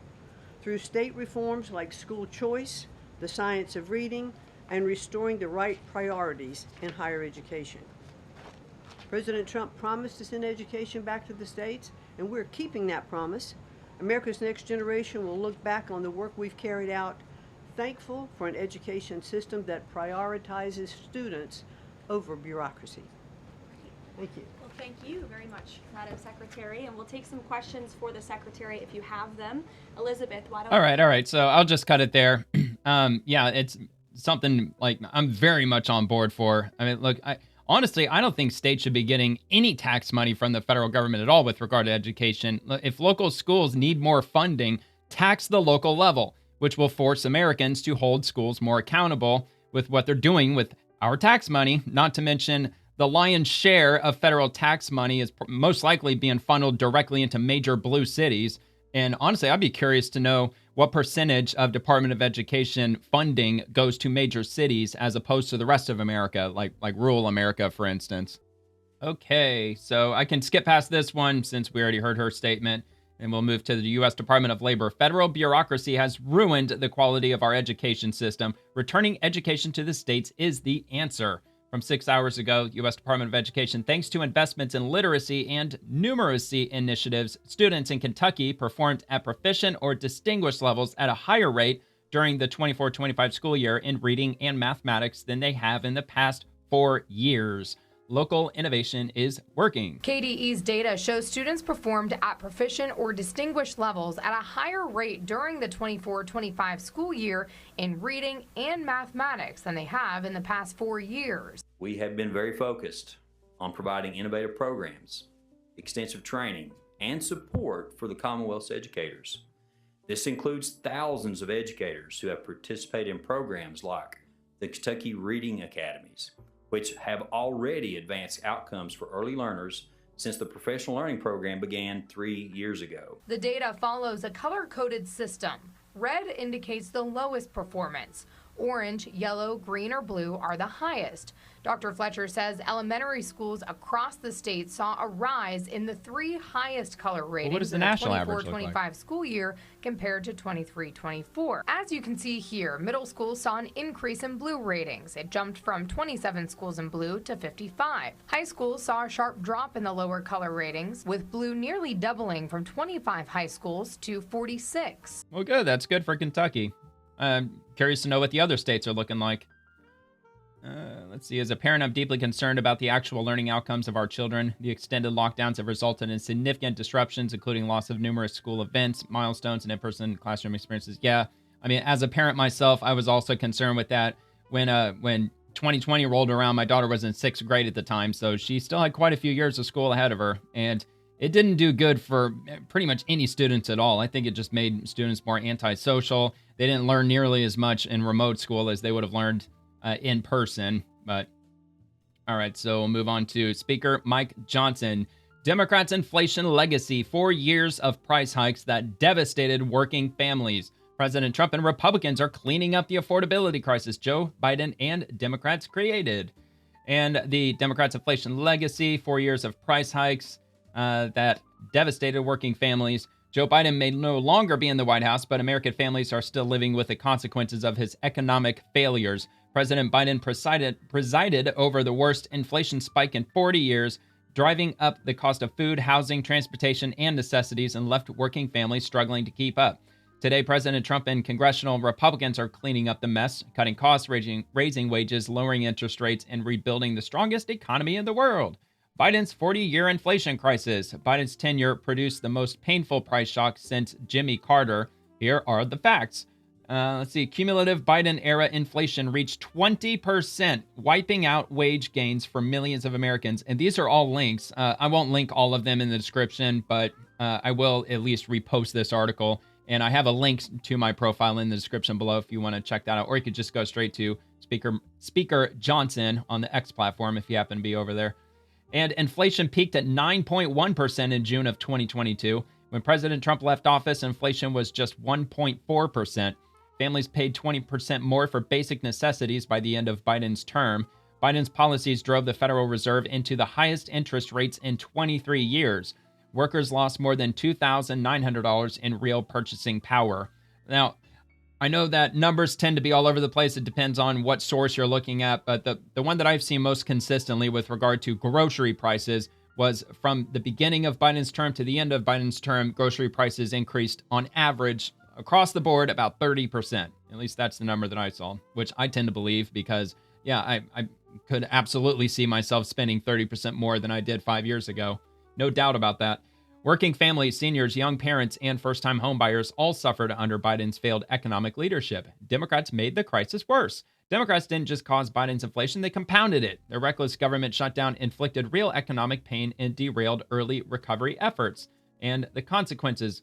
through state reforms like school choice, the science of reading, and restoring the right priorities in higher education. President Trump promised to send education back to the states, and we're keeping that promise. America's next generation will look back on the work we've carried out, thankful for an education system that prioritizes students over bureaucracy. Thank you. Well, thank you very much, Madam Secretary, and we'll take some questions for the Secretary if you have them. Elizabeth, why don't All right. So I'll just cut it there. Yeah, it's something like I'm very much on board for. I mean, look, honestly, I don't think states should be getting any tax money from the federal government at all with regard to education. If local schools need more funding, tax the local level, which will force Americans to hold schools more accountable with what they're doing with our tax money, not to mention the lion's share of federal tax money is most likely being funneled directly into major blue cities. And honestly, I'd be curious to know what percentage of Department of Education funding goes to major cities as opposed to the rest of America, like rural America, for instance. Okay, so I can skip past this one since we already heard her statement. And we'll move to the U.S. Department of Labor. Federal bureaucracy has ruined the quality of our education system. Returning education to the states is the answer. From 6 hours ago, U.S. Department of Education, thanks to investments in literacy and numeracy initiatives, students in Kentucky performed at proficient or distinguished levels at a higher rate during the 24-25 school year in reading and mathematics than they have in the past 4 years. Local innovation is working. KDE's data shows students performed at proficient or distinguished levels at a higher rate during the 24-25 school year in reading and mathematics than they have in the past 4 years. We have been very focused on providing innovative programs, extensive training, and support for the Commonwealth's educators. This includes thousands of educators who have participated in programs like the Kentucky Reading Academies, which have already advanced outcomes for early learners since the professional learning program began 3 years ago. The data follows a color-coded system. Red indicates the lowest performance. Orange, yellow, green, or blue are the highest. Dr. Fletcher says elementary schools across the state saw a rise in the 3 highest color ratings in the 24-25 school year compared to 23-24. As you can see here, middle schools saw an increase in blue ratings. It jumped from 27 schools in blue to 55. High schools saw a sharp drop in the lower color ratings, with blue nearly doubling from 25 high schools to 46. Well, good. That's good for Kentucky. Curious to know what the other states are looking like. Let's see. As a parent, I'm deeply concerned about the actual learning outcomes of our children. The extended lockdowns have resulted in significant disruptions, including loss of numerous school events, milestones, and in-person classroom experiences. Yeah, I mean, as a parent myself, I was also concerned with that. When 2020 rolled around, my daughter was in 6th grade at the time, so she still had quite a few years of school ahead of her, and it didn't do good for pretty much any students at all. I think it just made students more antisocial. They didn't learn nearly as much in remote school as they would have learned in person. But all right, so we'll move on to Speaker Mike Johnson. Democrats' inflation legacy: 4 years of price hikes that devastated working families. President Trump and Republicans are cleaning up the affordability crisis Joe Biden and Democrats created. And the Democrats' inflation legacy: 4 years of price hikes that devastated working families. Joe Biden may no longer be in the White House, but American families are still living with the consequences of his economic failures. President Biden presided over the worst inflation spike in 40 years, driving up the cost of food, housing, transportation, and necessities, and left working families struggling to keep up. Today, President Trump and congressional Republicans are cleaning up the mess, cutting costs, raising wages, lowering interest rates, and rebuilding the strongest economy in the world. Biden's 40-year inflation crisis. Biden's tenure produced the most painful price shock since Jimmy Carter. Here are the facts. Let's see. Cumulative Biden-era inflation reached 20%, wiping out wage gains for millions of Americans. And these are all links. I won't link all of them in the description, but I will at least repost this article. And I have a link to my profile in the description below if you want to check that out. Or you could just go straight to Speaker Johnson on the X platform if you happen to be over there. And inflation peaked at 9.1% in June of 2022. When President Trump left office, inflation was just 1.4%. Families paid 20% more for basic necessities by the end of Biden's term. Biden's policies drove the Federal Reserve into the highest interest rates in 23 years. Workers lost more than $2,900 in real purchasing power. Now, I know that numbers tend to be all over the place. It depends on what source you're looking at. But the one that I've seen most consistently with regard to grocery prices was from the beginning of Biden's term to the end of Biden's term, grocery prices increased on average across the board about 30%. At least that's the number that I saw, which I tend to believe because, yeah, I could absolutely see myself spending 30% more than I did 5 years ago. No doubt about that. Working families, seniors, young parents, and first-time homebuyers all suffered under Biden's failed economic leadership. Democrats made the crisis worse. Democrats didn't just cause Biden's inflation, they compounded it. Their reckless government shutdown inflicted real economic pain and derailed early recovery efforts. And the consequences.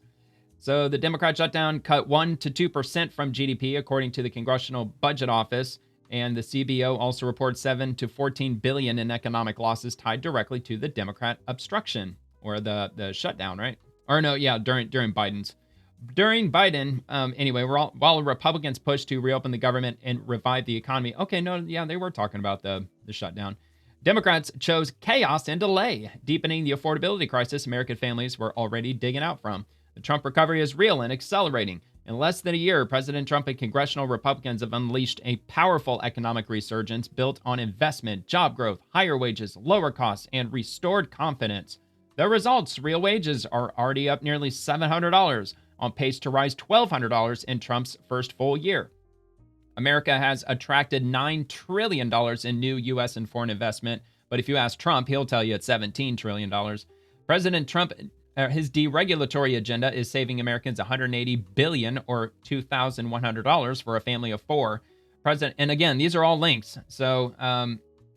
So the Democrat shutdown cut 1 to 2% from GDP, according to the Congressional Budget Office. And the CBO also reports $7 to $14 billion in economic losses tied directly to the Democrat obstruction. Or the shutdown, right? Or no, yeah, during Biden's. During Biden, anyway, while Republicans pushed to reopen the government and revive the economy. Okay, no, yeah, they were talking about the shutdown. Democrats chose chaos and delay, deepening the affordability crisis American families were already digging out from. The Trump recovery is real and accelerating. In less than a year, President Trump and congressional Republicans have unleashed a powerful economic resurgence built on investment, job growth, higher wages, lower costs, and restored confidence. The results, real wages are already up nearly $700, on pace to rise $1,200 in Trump's first full year. America has attracted $9 trillion in new U.S. and foreign investment, but if you ask Trump, he'll tell you it's $17 trillion. President Trump, his deregulatory agenda is saving Americans $180 billion or $2,100 for a family of four. And again, these are all links. So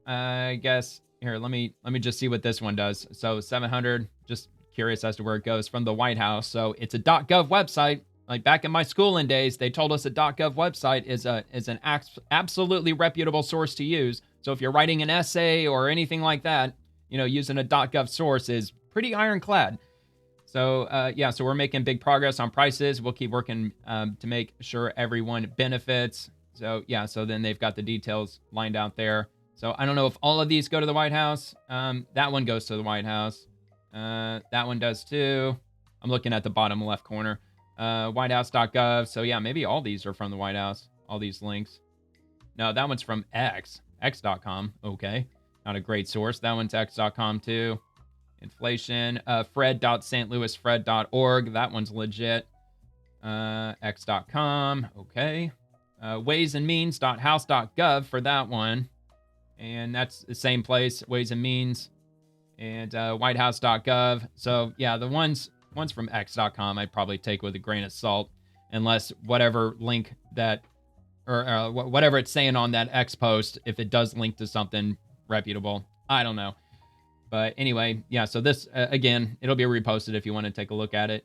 I guess here, let me just see what this one does. So 700, just curious as to where it goes from the White House. So it's a .gov website. Like back in my schooling days, they told us a .gov website is an absolutely reputable source to use. So if you're writing an essay or anything like that, using a .gov source is pretty ironclad. So, so we're making big progress on prices. We'll keep working to make sure everyone benefits. So, so then they've got the details lined out there. So I don't know if all of these go to the White House. That one goes to the White House. That one does too. I'm looking at the bottom left corner. Whitehouse.gov. So, maybe all these are from the White House. All these links. No, that one's from X. X.com. Okay. Not a great source. That one's X.com too. Inflation, fred.stlouisfred.org. That one's legit. X.com. Okay. Waysandmeans.house.gov for that one. And that's the same place, Ways and Means. And whitehouse.gov. So, the ones from X.com I'd probably take with a grain of salt. Unless whatever link that, or whatever it's saying on that X post, if it does link to something reputable. I don't know. But anyway, so this, again, it'll be reposted if you want to take a look at it.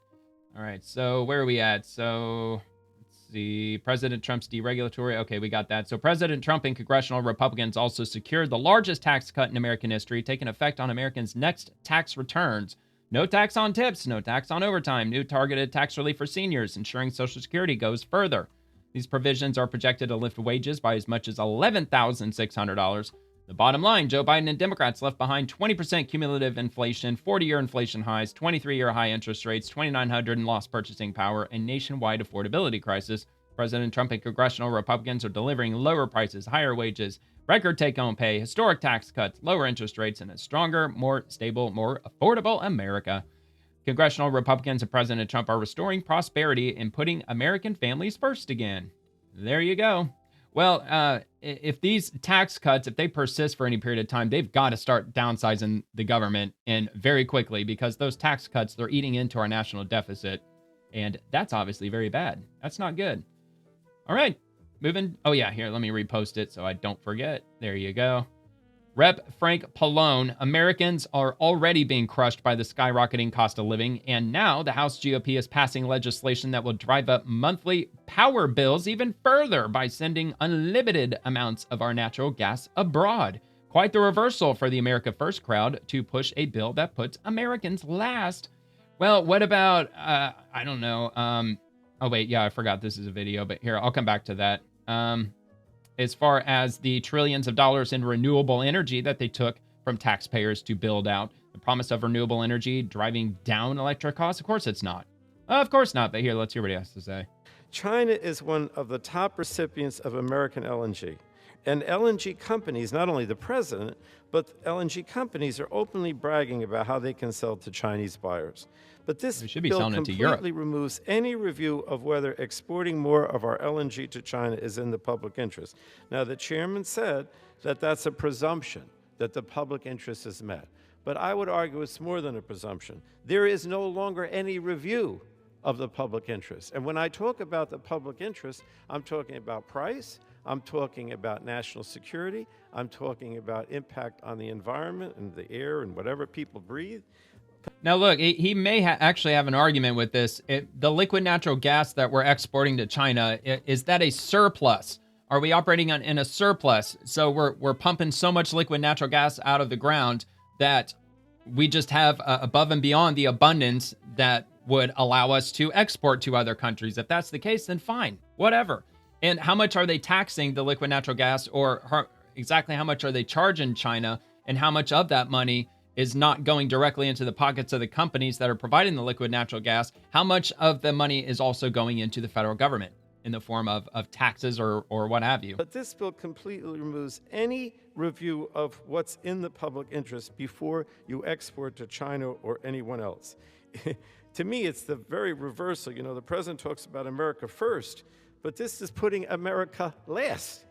All right, so where are we at? So, let's see. President Trump's deregulatory. Okay, we got that. So President Trump and congressional Republicans also secured the largest tax cut in American history, taking effect on Americans' next tax returns. No tax on tips, no tax on overtime, new targeted tax relief for seniors, ensuring Social Security goes further. These provisions are projected to lift wages by as much as $11,600. The bottom line, Joe Biden and Democrats left behind 20% cumulative inflation, 40-year inflation highs, 23-year high interest rates, $2,900 in lost purchasing power, and nationwide affordability crisis. President Trump and congressional Republicans are delivering lower prices, higher wages, record take-home pay, historic tax cuts, lower interest rates, and a stronger, more stable, more affordable America. Congressional Republicans and President Trump are restoring prosperity and putting American families first again. There you go. Well, if these tax cuts, if they persist for any period of time, they've got to start downsizing the government and very quickly, because those tax cuts, they're eating into our national deficit. And that's obviously very bad. That's not good. All right, moving. Oh, yeah, here, let me repost it so I don't forget. There you go. Rep. Frank Pallone, Americans are already being crushed by the skyrocketing cost of living, and now the House GOP is passing legislation that will drive up monthly power bills even further by sending unlimited amounts of our natural gas abroad. Quite the reversal for the America First crowd to push a bill that puts Americans last. Well, what about, I don't know. Oh, wait, I forgot this is a video, but here, I'll come back to that. As far as the trillions of dollars in renewable energy that they took from taxpayers to build out. The promise of renewable energy driving down electric costs? Of course it's not. Of course not, but here, let's hear what he has to say. China is one of the top recipients of American LNG. And LNG companies, not only the president, but LNG companies are openly bragging about how they can sell to Chinese buyers. But this bill completely removes any review of whether exporting more of our LNG to China is in the public interest. Now, the chairman said that that's a presumption that the public interest is met. But I would argue it's more than a presumption. There is no longer any review of the public interest. And when I talk about the public interest, I'm talking about price, I'm talking about national security, I'm talking about impact on the environment and the air and whatever people breathe. Now, look, he may actually have an argument with this. The liquid natural gas that we're exporting to China, is that a surplus? Are we operating in a surplus? So we're pumping so much liquid natural gas out of the ground that we just have above and beyond the abundance that would allow us to export to other countries. If that's the case, then fine, whatever. And how much are they taxing the liquid natural gas, or exactly how much are they charging China, and how much of that money is not going directly into the pockets of the companies that are providing the liquid natural gas, how much of the money is also going into the federal government in the form of taxes or what have you? But this bill completely removes any review of what's in the public interest before you export to China or anyone else. To me, it's the very reversal. You know, the president talks about America first, but this is putting America last.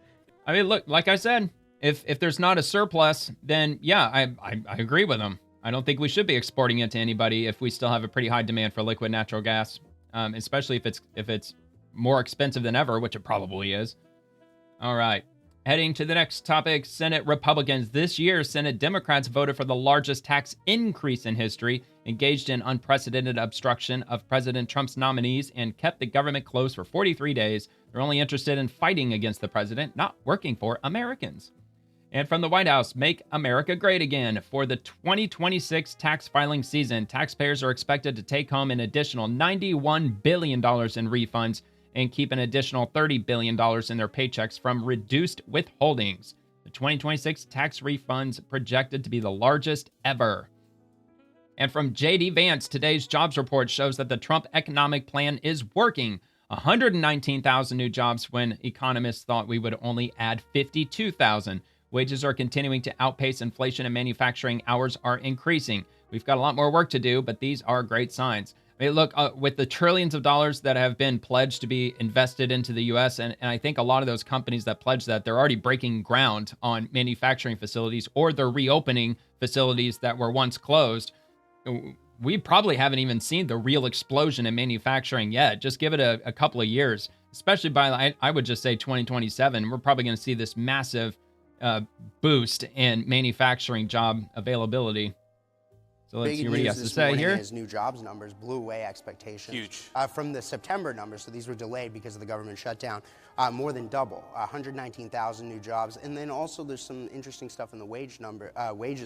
I mean, look, like I said, if there's not a surplus, then yeah, I agree with him. I don't think we should be exporting it to anybody if we still have a pretty high demand for liquid natural gas, especially if it's more expensive than ever, which it probably is. All right. Heading to the next topic, Senate Republicans. This year, Senate Democrats voted for the largest tax increase in history, engaged in unprecedented obstruction of President Trump's nominees, and kept the government closed for 43 days. They're only interested in fighting against the president, not working for Americans. And from the White House, make America great again. For the 2026 tax filing season, taxpayers are expected to take home an additional $91 billion in refunds and keep an additional $30 billion in their paychecks from reduced withholdings. The 2026 tax refunds projected to be the largest ever. And from J.D. Vance, today's jobs report shows that the Trump economic plan is working. 119,000 new jobs when economists thought we would only add 52,000. Wages are continuing to outpace inflation and manufacturing hours are increasing. We've got a lot more work to do, but these are great signs. I mean, look, with the trillions of dollars that have been pledged to be invested into the U.S., and I think a lot of those companies that pledge that, they're already breaking ground on manufacturing facilities, or they're reopening facilities that were once closed. We probably haven't even seen the real explosion in manufacturing yet. Just give it a couple of years, especially by, I would just say 2027. We're probably going to see this massive boost in manufacturing job availability. So let's see what he has to say here. His new jobs numbers blew away expectations. Huge. From the September numbers, so these were delayed because of the government shutdown, more than double, 119,000 new jobs. And then also there's some interesting stuff in the wages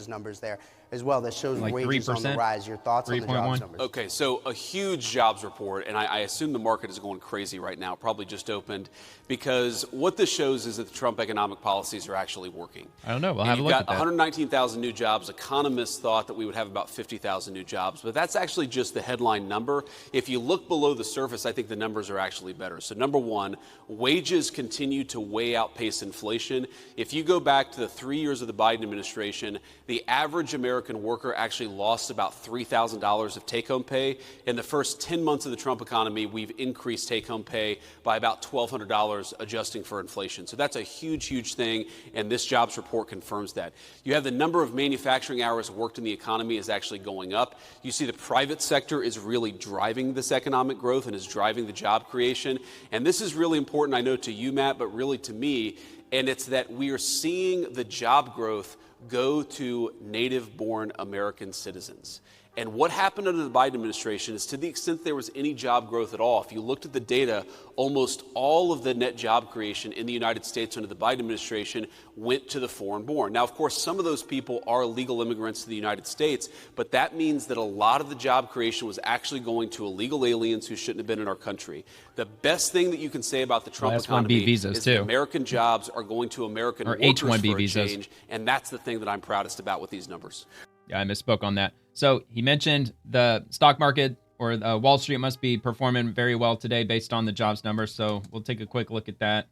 numbers there as well that shows like wages 3%, on the rise. Your thoughts on the jobs numbers? Okay, so a huge jobs report, and I assume the market is going crazy right now, probably just opened, because what this shows is that the Trump economic policies are actually working. I don't know. We'll have a look at that. 119,000 new jobs. Economists thought that we would have about 50,000 new jobs, but that's actually just the headline number. If you look below the surface, I think the numbers are actually better. So number one, wages continue to way outpace inflation. If you go back to the 3 years of the Biden administration, the average American worker actually lost about $3,000 of take-home pay. In the first 10 months of the Trump economy, we've increased take-home pay by about $1,200, adjusting for inflation. So that's a huge, huge thing, and this jobs report confirms that. You have the number of manufacturing hours worked in the economy is actually going up. You see the private sector is really driving this economic growth and is driving the job creation. And this is really important, I know, to you, Matt, but really to me, and it's that we are seeing the job growth go to native-born American citizens. And what happened under the Biden administration is, to the extent there was any job growth at all, if you looked at the data, almost all of the net job creation in the United States under the Biden administration went to the foreign-born. Now, of course, some of those people are legal immigrants to the United States, but that means that a lot of the job creation was actually going to illegal aliens who shouldn't have been in our country. The best thing that you can say about the Trump economy is that American jobs are going to American workers H-1B for a visas. change, and that's the thing that I'm proudest about with these numbers. Yeah, I misspoke on that. So he mentioned the stock market or Wall Street must be performing very well today based on the jobs numbers. So we'll take a quick look at that.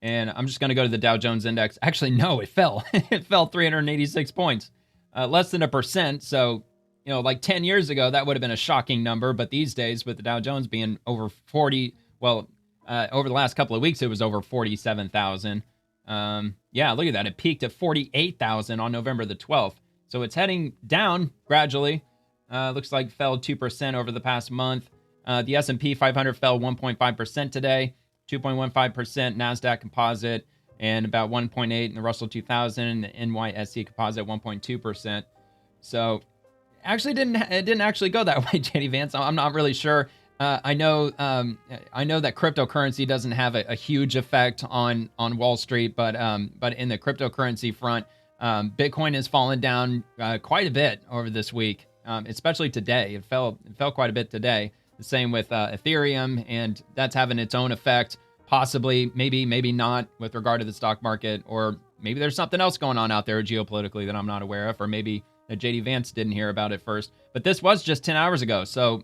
And I'm just going to go to the Dow Jones Index. Actually, no, it fell. It fell 386 points, less than 1%. So, you know, like 10 years ago, that would have been a shocking number. But these days, with the Dow Jones being over 40, well, over the last couple of weeks, it was over 47,000. Yeah, look at that. It peaked at 48,000 on November the 12th. So it's heading down gradually. Looks like fell 2% over the past month. The S&P 500 fell 1.5% today, 2.15% NASDAQ composite, and about 1.8% in the Russell 2000, and the NYSE composite 1.2%. So actually it didn't actually go that way, JD Vance. I'm not really sure. I know that cryptocurrency doesn't have a huge effect on Wall Street, but in the cryptocurrency front, Bitcoin has fallen down quite a bit over this week, especially today. It fell quite a bit today. The same with Ethereum, and that's having its own effect, possibly, maybe not, with regard to the stock market, or maybe there's something else going on out there geopolitically that I'm not aware of, or maybe that J.D. Vance didn't hear about it first. But this was just 10 hours ago. So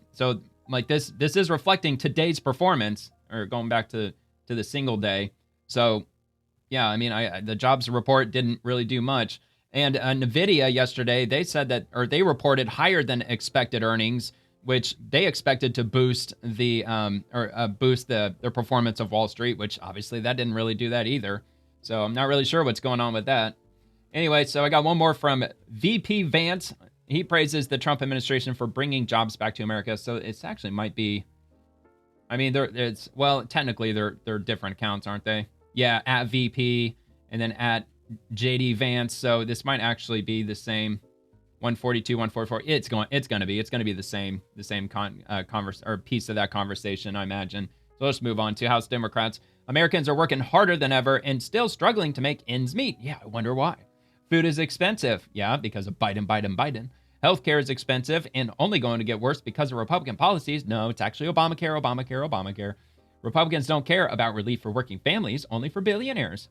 like this is reflecting today's performance, or going back to the single day. So, yeah, I mean, the jobs report didn't really do much. And NVIDIA yesterday, they said that, or they reported higher than expected earnings, which they expected to boost their performance of Wall Street, which obviously that didn't really do that either. So I'm not really sure what's going on with that. Anyway, so I got one more from VP Vance. He praises the Trump administration for bringing jobs back to America. So it's actually might be, I mean, technically they're different accounts, aren't they? Yeah, at VP and then at JD Vance. So this might actually be the same 142, 144. It's going to be the same piece of that conversation, I imagine. So let's move on to House Democrats. Americans are working harder than ever and still struggling to make ends meet. Yeah, I wonder why. Food is expensive. Yeah, because of Biden. Healthcare is expensive and only going to get worse because of Republican policies. No, it's actually Obamacare. Republicans don't care about relief for working families, only for billionaires.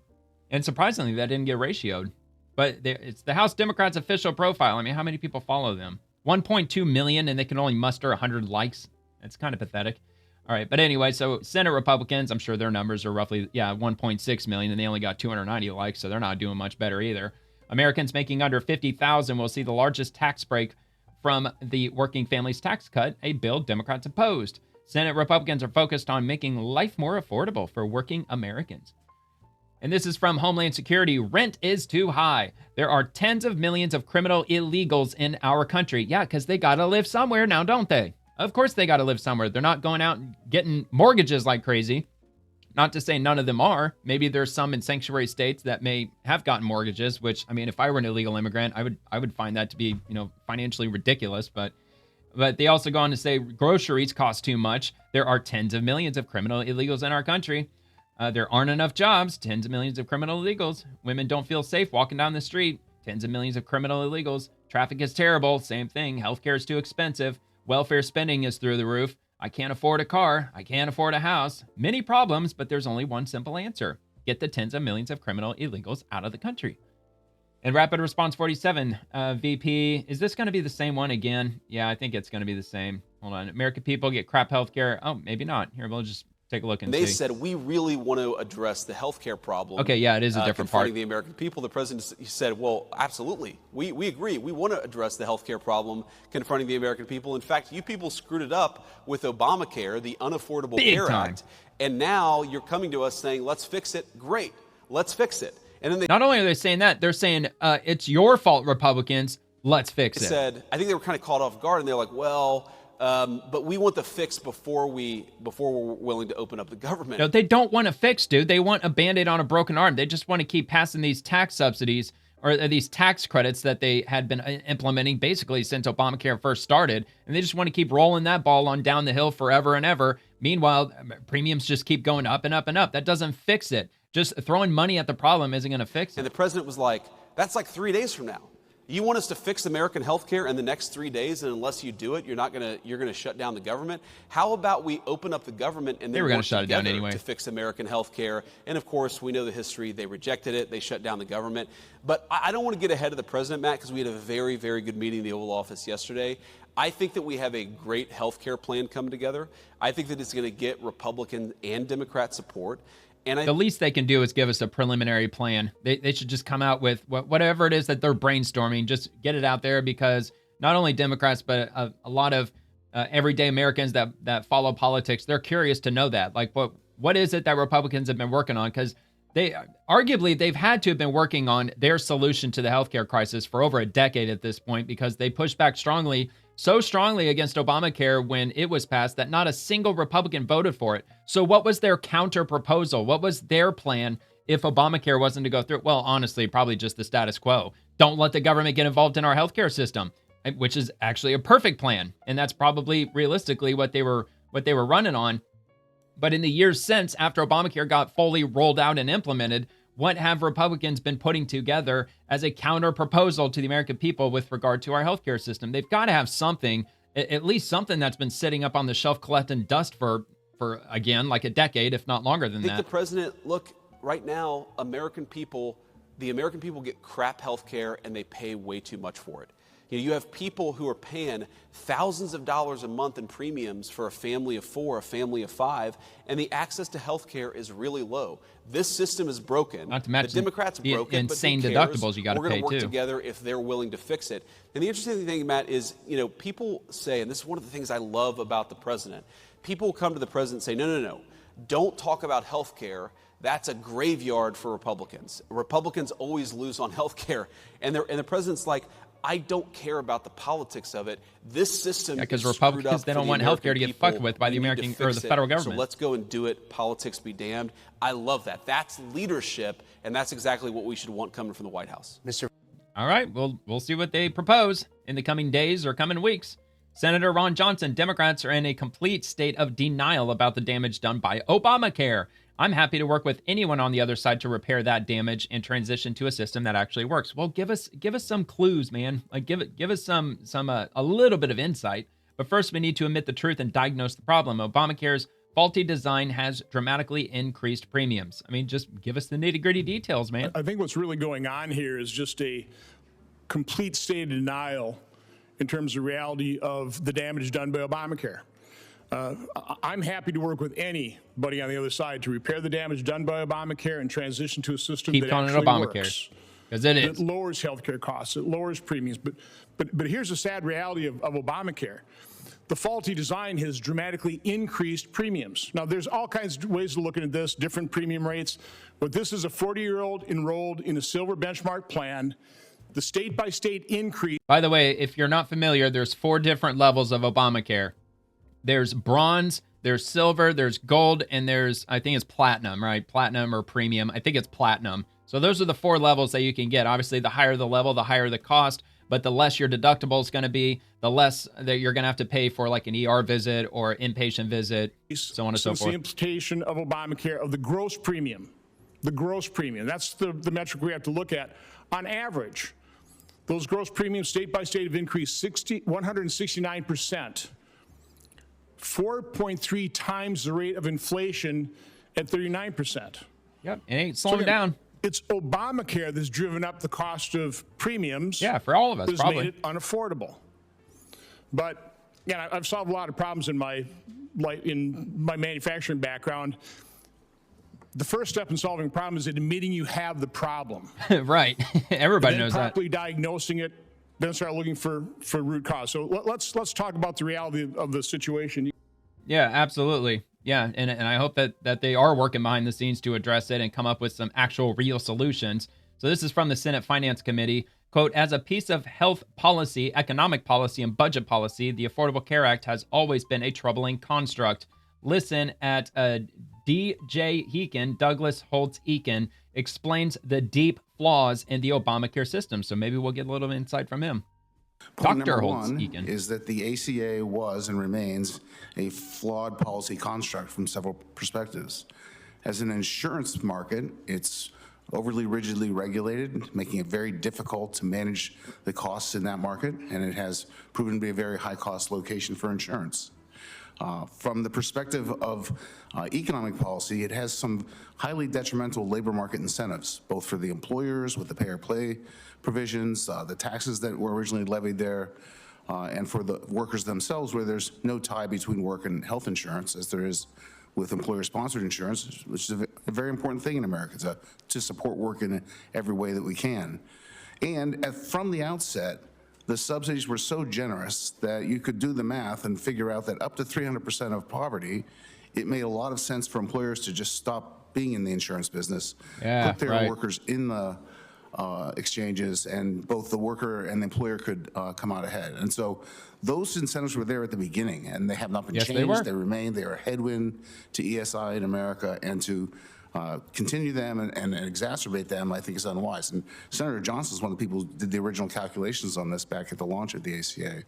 And surprisingly, that didn't get ratioed. But it's the House Democrats' official profile. I mean, how many people follow them? 1.2 million, and they can only muster 100 likes. That's kind of pathetic. All right, but anyway, so Senate Republicans, I'm sure their numbers are roughly, 1.6 million, and they only got 290 likes, so they're not doing much better either. Americans making under $50,000 will see the largest tax break from the Working Families Tax Cut, a bill Democrats opposed. Senate Republicans are focused on making life more affordable for working Americans. And this is from Homeland Security. Rent is too high. There are tens of millions of criminal illegals in our country. Yeah, because they got to live somewhere now, don't they? Of course they got to live somewhere. They're not going out and getting mortgages like crazy. Not to say none of them are. Maybe there's some in sanctuary states that may have gotten mortgages, which, I mean, if I were an illegal immigrant, I would find that to be, financially ridiculous. But they also go on to say groceries cost too much. There are tens of millions of criminal illegals in our country. There aren't enough jobs. Tens of millions of criminal illegals. Women don't feel safe walking down the street. Tens of millions of criminal illegals. Traffic is terrible. Same thing. Healthcare is too expensive. Welfare spending is through the roof. I can't afford a car. I can't afford a house. Many problems, but there's only one simple answer. Get the tens of millions of criminal illegals out of the country. And Rapid Response 47, VP, is this going to be the same one again? Yeah, I think it's going to be the same. Hold on. American people get crap health care. Oh, maybe not. Here, we'll just take a look and see. They said, we really want to address the health care problem. Okay, yeah, it is a different part. The American people. The president said, well, absolutely. We agree. We want to address the health care problem confronting the American people. In fact, you people screwed it up with Obamacare, the Unaffordable Care Act. And now you're coming to us saying, let's fix it. Great. Let's fix it. And then not only are they saying that, they're saying it's your fault, Republicans. Let's fix it. Said, I think they were kind of caught off guard, and they're like, well, but we want the fix before we're willing to open up the government. No, they don't want a fix, dude. They want a Band-Aid on a broken arm. They just want to keep passing these tax subsidies or these tax credits that they had been implementing basically since Obamacare first started. And they just want to keep rolling that ball on down the hill forever and ever. Meanwhile, premiums just keep going up and up and up. That doesn't fix it. Just throwing money at the problem isn't going to fix it. And the president was like, that's like 3 days from now. You want us to fix American health care in the next 3 days, and unless you do it, you're going to shut down the government? How about we open up the government and then work shut it down anyway to fix American health care? And of course, we know the history. They rejected it. They shut down the government. But I don't want to get ahead of the president, Matt, because we had a very, very good meeting in the Oval Office yesterday. I think that we have a great health care plan coming together. I think that it's going to get Republican and Democrat support. And the least they can do is give us a preliminary plan. They should just come out with whatever it is that they're brainstorming. Just get it out there, because not only Democrats, but a lot of everyday Americans that follow politics, they're curious to know that. Like, what is it that Republicans have been working on? Because they've had to have been working on their solution to the healthcare crisis for over a decade at this point, because they pushed back so strongly against Obamacare when it was passed that not a single Republican voted for it. So what was their counter proposal? What was their plan if Obamacare wasn't to go through? Well, honestly, probably just the status quo. Don't let the government get involved in our healthcare system, which is actually a perfect plan. And that's probably realistically what they were running on. But in the years since, after Obamacare got fully rolled out and implemented, what have Republicans been putting together as a counter proposal to the American people with regard to our healthcare system? They've got to have something, at least something that's been sitting up on the shelf collecting dust for again, like a decade, if not longer than that. I think the president, look, right now, the American people get crap health care and they pay way too much for it. You have people who are paying thousands of dollars a month in premiums for a family of 4, a family of 5, and the access to health care is really low. This system is broken. Not to mention the Democrats the broke it, insane but who cares? deductibles you got to We're pay, going to work too. together if they're willing to fix it. And the interesting thing, Matt, is, people say, and this is one of the things I love about the president, people will come to the president and say, no, don't talk about health care. That's a graveyard for Republicans. Republicans always lose on health care. And the president's like, I don't care about the politics of it. This system because is Republicans, screwed up they don't for the want health care to American get fucked people. with by the We need to American or fix the it. federal government. So let's go and do it. Politics be damned. I love that. That's leadership, and that's exactly what we should want coming from the White House. All right, we'll see what they propose in the coming days or coming weeks. Senator Ron Johnson, Democrats are in a complete state of denial about the damage done by Obamacare. I'm happy to work with anyone on the other side to repair that damage and transition to a system that actually works. Well, give us some clues, man. Like give us some a little bit of insight. But first, we need to admit the truth and diagnose the problem. Obamacare's faulty design has dramatically increased premiums. I mean, just give us the nitty-gritty details, man. I think what's really going on here is just a complete state of denial in terms of reality of the damage done by Obamacare. I'm happy to work with anybody on the other side to repair the damage done by Obamacare and transition to a system that actually works. Because it is. It lowers healthcare costs. It lowers premiums. But here's the sad reality of Obamacare. The faulty design has dramatically increased premiums. Now, there's all kinds of ways of looking at this, different premium rates. But this is a 40-year-old enrolled in a silver benchmark plan. The state-by-state increase. By the way, if you're not familiar, there's 4 different levels of Obamacare. There's bronze, there's silver, there's gold, and there's, I think it's platinum, right? Platinum or premium. I think it's platinum. So those are the 4 levels that you can get. Obviously, the higher the level, the higher the cost, but the less your deductible is going to be, the less that you're going to have to pay for like an ER visit or inpatient visit, so on and so Since forth. the implication of Obamacare of the gross premium. The gross premium. That's the metric we have to look at. On average, those gross premiums state by state have increased 169%. 4.3 times the rate of inflation at 39%. Yep, it ain't slowing down. It's Obamacare that's driven up the cost of premiums. Yeah, for all of us, that's probably. made it unaffordable. But yeah, I've solved a lot of problems in my manufacturing background. The first step in solving a problem is admitting you have the problem. Right, everybody knows that. Properly diagnosing it, then start looking for root cause. So let's talk about the reality of the situation. Yeah, absolutely. Yeah, and I hope that they are working behind the scenes to address it and come up with some actual real solutions. So this is from the Senate Finance Committee. Quote, as a piece of health policy, economic policy, and budget policy, the Affordable Care Act has always been a troubling construct. Listen at D.J. Heekin, Douglas Holtz-Eakin, explains the deep flaws in the Obamacare system. So maybe we'll get a little insight from him. Point Dr. number Holtz-Eakin. one is that the ACA was and remains a flawed policy construct from several perspectives. As an insurance market, it's overly rigidly regulated, making it very difficult to manage the costs in that market, and it has proven to be a very high-cost location for insurance. From the perspective of economic policy, it has some highly detrimental labor market incentives, both for the employers with the pay-or-play provisions, the taxes that were originally levied there, and for the workers themselves, where there's no tie between work and health insurance, as there is with employer-sponsored insurance, which is a very important thing in America, to support work in every way that we can. And from the outset, the subsidies were so generous that you could do the math and figure out that up to 300% of poverty, it made a lot of sense for employers to just stop being in the insurance business, put their workers in the exchanges, and both the worker and the employer could come out ahead. And so those incentives were there at the beginning, and they have not been changed. They remain. They are a headwind to ESI in America, and to continue them and exacerbate them, I think, is unwise. And Senator Johnson is one of the people who did the original calculations on this back at the launch of the ACA.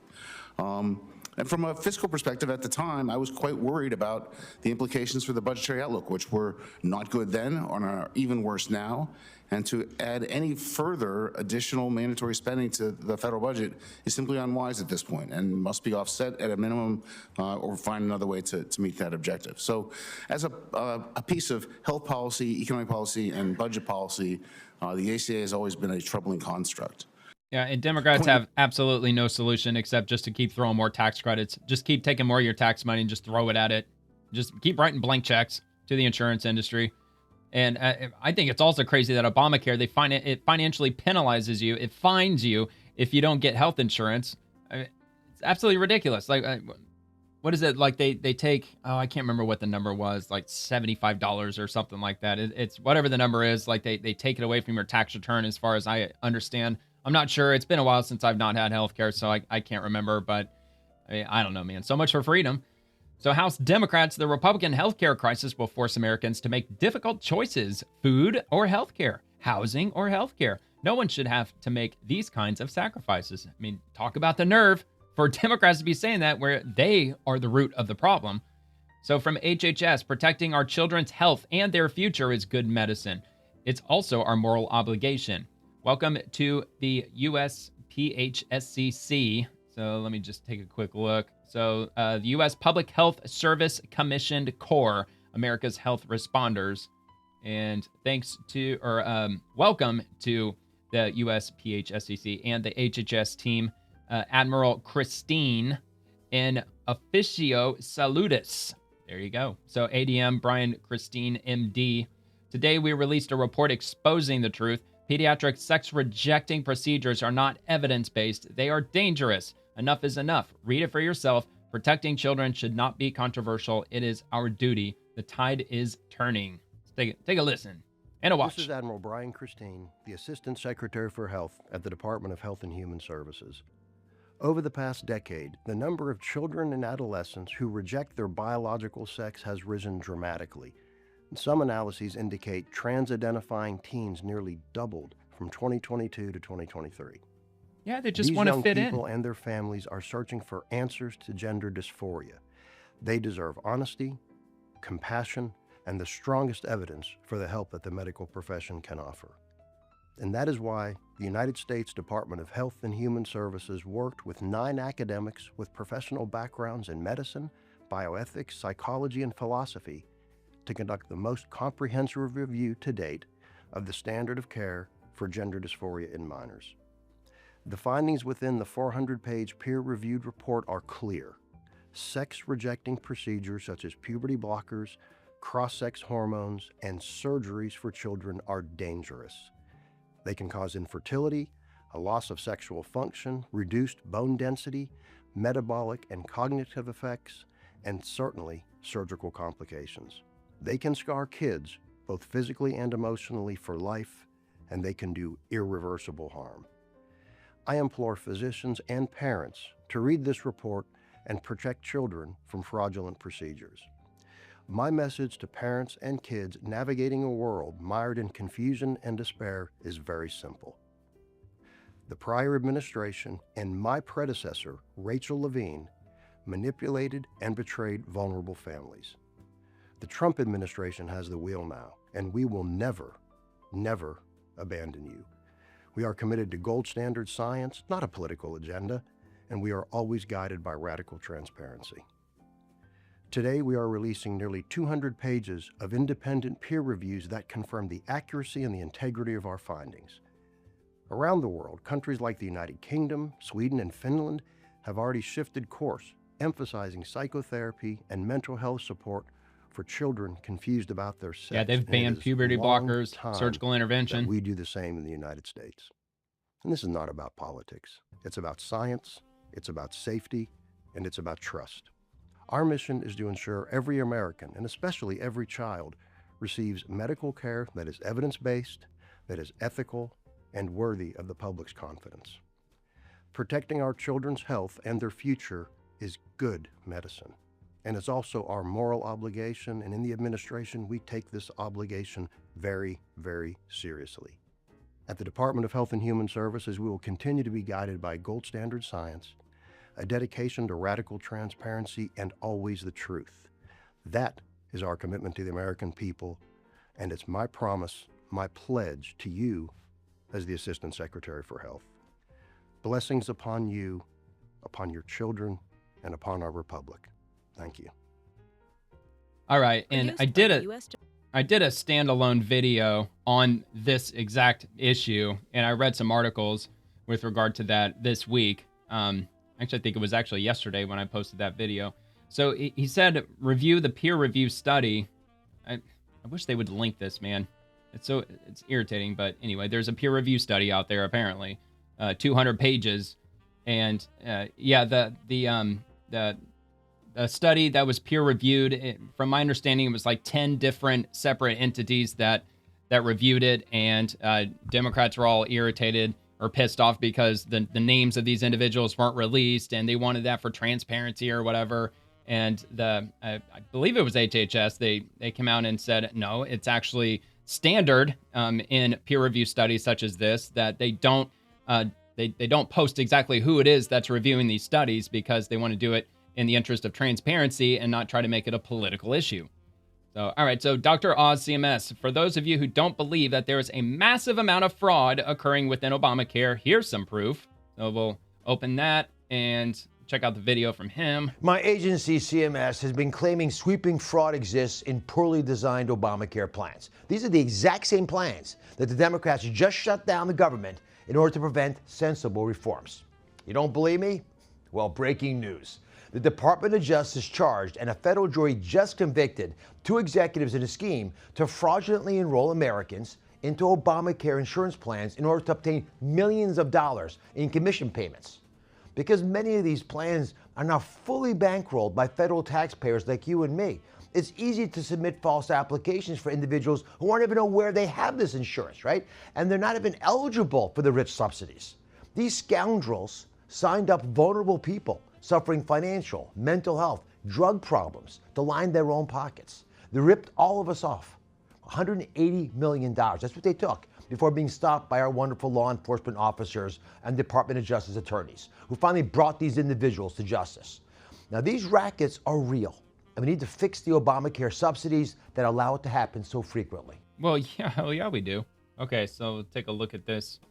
And from a fiscal perspective at the time, I was quite worried about the implications for the budgetary outlook, which were not good then and are even worse now. And to add any further additional mandatory spending to the federal budget is simply unwise at this point and must be offset at a minimum or find another way to meet that objective. So as a piece of health policy, economic policy, and budget policy, the ACA has always been a troubling construct. Yeah, and Democrats have absolutely no solution except just to keep throwing more tax credits. Just keep taking more of your tax money and just throw it at it. Just keep writing blank checks to the insurance industry. And I think it's also crazy that Obamacare, it financially penalizes you. It fines you if you don't get health insurance. I mean, it's absolutely ridiculous. Like, what is it? Like they take, I can't remember what the number was, like $75 or something like that. It's whatever the number is. Like they take it away from your tax return as far as I understand. I'm not sure. It's been a while since I've not had healthcare, so I can't remember. But I don't know, man. So much for freedom. So House Democrats, the Republican healthcare crisis will force Americans to make difficult choices: food or healthcare, housing or healthcare. No one should have to make these kinds of sacrifices. I mean, talk about the nerve for Democrats to be saying that, where they are the root of the problem. So from HHS, protecting our children's health and their future is good medicine. It's also our moral obligation. Welcome to the USPHSCC. So let me just take a quick look. So the U.S. Public Health Service Commissioned Corps, America's health responders. And welcome to the USPHSCC and the HHS team, Admiral Christine in Officio Salutis. There you go. So ADM Brian Christine, MD. Today we released a report exposing the truth. Pediatric sex-rejecting procedures are not evidence-based. They are dangerous. Enough is enough. Read it for yourself. Protecting children should not be controversial. It is our duty. The tide is turning. Let's take a listen and a watch. This is Admiral Brian Christine, the Assistant Secretary for Health at the Department of Health and Human Services. Over the past decade, the number of children and adolescents who reject their biological sex has risen dramatically. Some analyses indicate trans-identifying teens nearly doubled from 2022 to 2023. Yeah, they just want to fit in. These young people and their families are searching for answers to gender dysphoria. They deserve honesty, compassion, and the strongest evidence for the help that the medical profession can offer. And that is why the United States Department of Health and Human Services worked with 9 academics with professional backgrounds in medicine, bioethics, psychology, and philosophy to conduct the most comprehensive review to date of the standard of care for gender dysphoria in minors. The findings within the 400-page peer-reviewed report are clear. Sex-rejecting procedures such as puberty blockers, cross-sex hormones, and surgeries for children are dangerous. They can cause infertility, a loss of sexual function, reduced bone density, metabolic and cognitive effects, and certainly surgical complications. They can scar kids, both physically and emotionally, for life, and they can do irreversible harm. I implore physicians and parents to read this report and protect children from fraudulent procedures. My message to parents and kids navigating a world mired in confusion and despair is very simple. The prior administration and my predecessor, Rachel Levine, manipulated and betrayed vulnerable families. The Trump administration has the wheel now, and we will never, never abandon you. We are committed to gold standard science, not a political agenda, and we are always guided by radical transparency. Today, we are releasing nearly 200 pages of independent peer reviews that confirm the accuracy and the integrity of our findings. Around the world, countries like the United Kingdom, Sweden, and Finland have already shifted course, emphasizing psychotherapy and mental health support for children confused about their sex. Yeah, they've banned puberty blockers, surgical intervention. We do the same in the United States. And this is not about politics. It's about science, it's about safety, and it's about trust. Our mission is to ensure every American, and especially every child, receives medical care that is evidence-based, that is ethical, and worthy of the public's confidence. Protecting our children's health and their future is good medicine. And it's also our moral obligation, and in the administration, we take this obligation very, very seriously. At the Department of Health and Human Services, we will continue to be guided by gold standard science, a dedication to radical transparency, and always the truth. That is our commitment to the American people, and it's my promise, my pledge to you as the Assistant Secretary for Health. Blessings upon you, upon your children, and upon our republic. Thank you. All right, and I did a standalone video on this exact issue, and I read some articles. with regard to that this week. Actually, I think it was actually yesterday when I posted that video. So he said, review the peer review study. I wish they would link this, man. It's irritating, but anyway, there's a peer review study out there apparently, 200 pages, and the study that was peer reviewed, from my understanding, it was like 10 different separate entities that reviewed it, and Democrats were all irritated or pissed off because the names of these individuals weren't released, and they wanted that for transparency or whatever. And I believe it was HHS. They came out and said, no, it's actually standard in peer review studies such as this that they don't post exactly who it is that's reviewing these studies, because they want to do it in the interest of transparency and not try to make it a political issue. So, all right. So Dr. Oz, CMS, for those of you who don't believe that there is a massive amount of fraud occurring within Obamacare, here's some proof. So we'll open that and check out the video from him. My agency, CMS, has been claiming sweeping fraud exists in poorly designed Obamacare plans. These are the exact same plans that the Democrats just shut down the government in order to prevent sensible reforms. You don't believe me? Well, breaking news. The Department of Justice charged and a federal jury just convicted 2 executives in a scheme to fraudulently enroll Americans into Obamacare insurance plans in order to obtain millions of dollars in commission payments. Because many of these plans are now fully bankrolled by federal taxpayers like you and me, it's easy to submit false applications for individuals who aren't even aware they have this insurance, right? And they're not even eligible for the rich subsidies. These scoundrels signed up vulnerable people suffering financial, mental health, drug problems to line their own pockets. They ripped all of us off. $180 million, that's what they took, before being stopped by our wonderful law enforcement officers and Department of Justice attorneys, who finally brought these individuals to justice. Now, these rackets are real, and we need to fix the Obamacare subsidies that allow it to happen so frequently. Well, yeah, we do. Okay, so take a look at this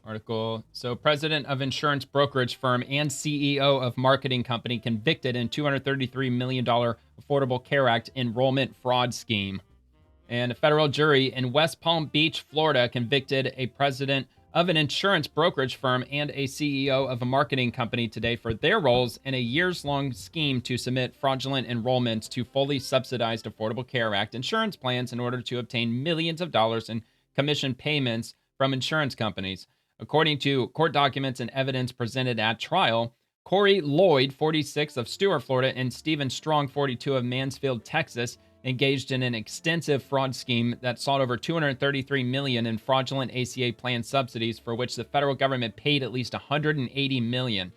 article. So, president of insurance brokerage firm and CEO of marketing company convicted in $233 million Affordable Care Act enrollment fraud scheme. And a federal jury in West Palm Beach, Florida, convicted a president of an insurance brokerage firm and a CEO of a marketing company today for their roles in a years-long scheme to submit fraudulent enrollments to fully subsidized Affordable Care Act insurance plans in order to obtain millions of dollars in commission payments from insurance companies. According to court documents and evidence presented at trial, Corey Lloyd, 46, of Stuart, Florida, and Stephen Strong, 42, of Mansfield, Texas, engaged in an extensive fraud scheme that sought over $233 million in fraudulent ACA plan subsidies, for which the federal government paid at least $180 million.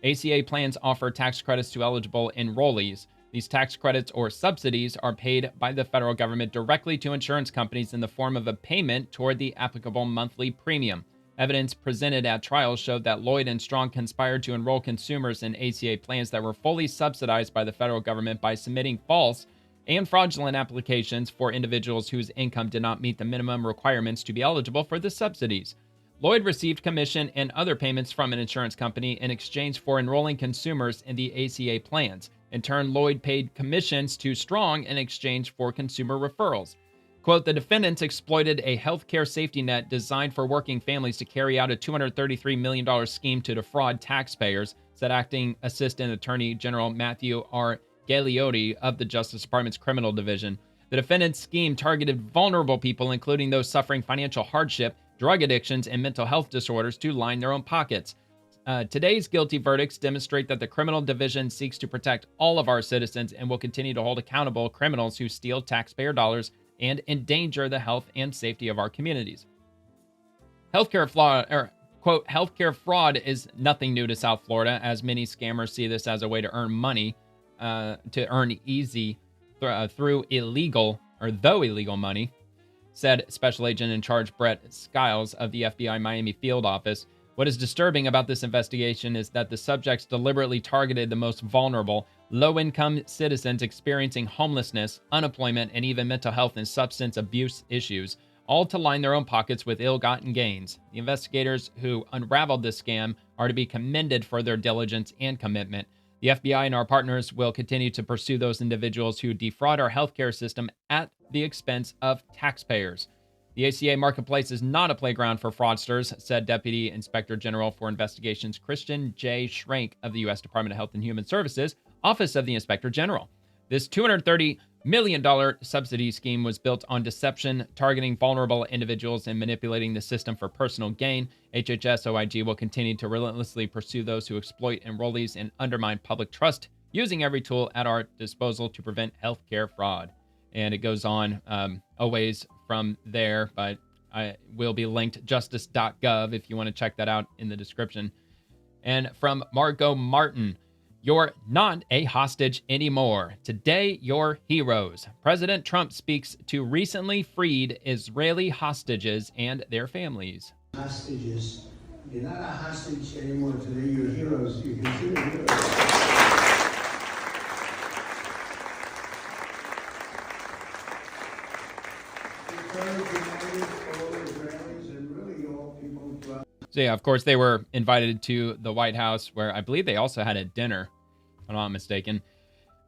ACA plans offer tax credits to eligible enrollees. These tax credits or subsidies are paid by the federal government directly to insurance companies in the form of a payment toward the applicable monthly premium. Evidence presented at trial showed that Lloyd and Strong conspired to enroll consumers in ACA plans that were fully subsidized by the federal government by submitting false and fraudulent applications for individuals whose income did not meet the minimum requirements to be eligible for the subsidies. Lloyd received commission and other payments from an insurance company in exchange for enrolling consumers in the ACA plans. In turn, Lloyd paid commissions to Strong in exchange for consumer referrals. Quote, the defendants exploited a healthcare safety net designed for working families to carry out a $233 million scheme to defraud taxpayers, said Acting Assistant Attorney General Matthew R. Gagliotti of the Justice Department's Criminal Division. The defendant's scheme targeted vulnerable people, including those suffering financial hardship, drug addictions, and mental health disorders, to line their own pockets. Today's guilty verdicts demonstrate that the Criminal Division seeks to protect all of our citizens and will continue to hold accountable criminals who steal taxpayer dollars and endanger the health and safety of our communities. Healthcare fraud is nothing new to South Florida, as many scammers see this as a way to earn money, through illegal money, said Special Agent in Charge Brett Skiles of the FBI Miami Field Office. What is disturbing about this investigation is that the subjects deliberately targeted the most vulnerable, low-income citizens experiencing homelessness, unemployment, and even mental health and substance abuse issues, all to line their own pockets with ill-gotten gains. The investigators who unraveled this scam are to be commended for their diligence and commitment. The FBI and our partners will continue to pursue those individuals who defraud our healthcare system at the expense of taxpayers. The ACA marketplace is not a playground for fraudsters, said Deputy Inspector General for Investigations Christian J. Schrank of the U.S. Department of Health and Human Services, Office of the Inspector General. This $230 million subsidy scheme was built on deception, targeting vulnerable individuals and manipulating the system for personal gain. HHS OIG will continue to relentlessly pursue those who exploit enrollees and undermine public trust, using every tool at our disposal to prevent healthcare fraud. And it goes on a ways from there, but I will be linked justice.gov if you want to check that out in the description. And from Margot Martin, you're not a hostage anymore. Today, you're heroes. President Trump speaks to recently freed Israeli hostages and their families. Hostages, you're not a hostage anymore. Today, you're heroes. You're considered heroes. So yeah, of course, they were invited to the White House, where I believe they also had a dinner, if I'm not mistaken.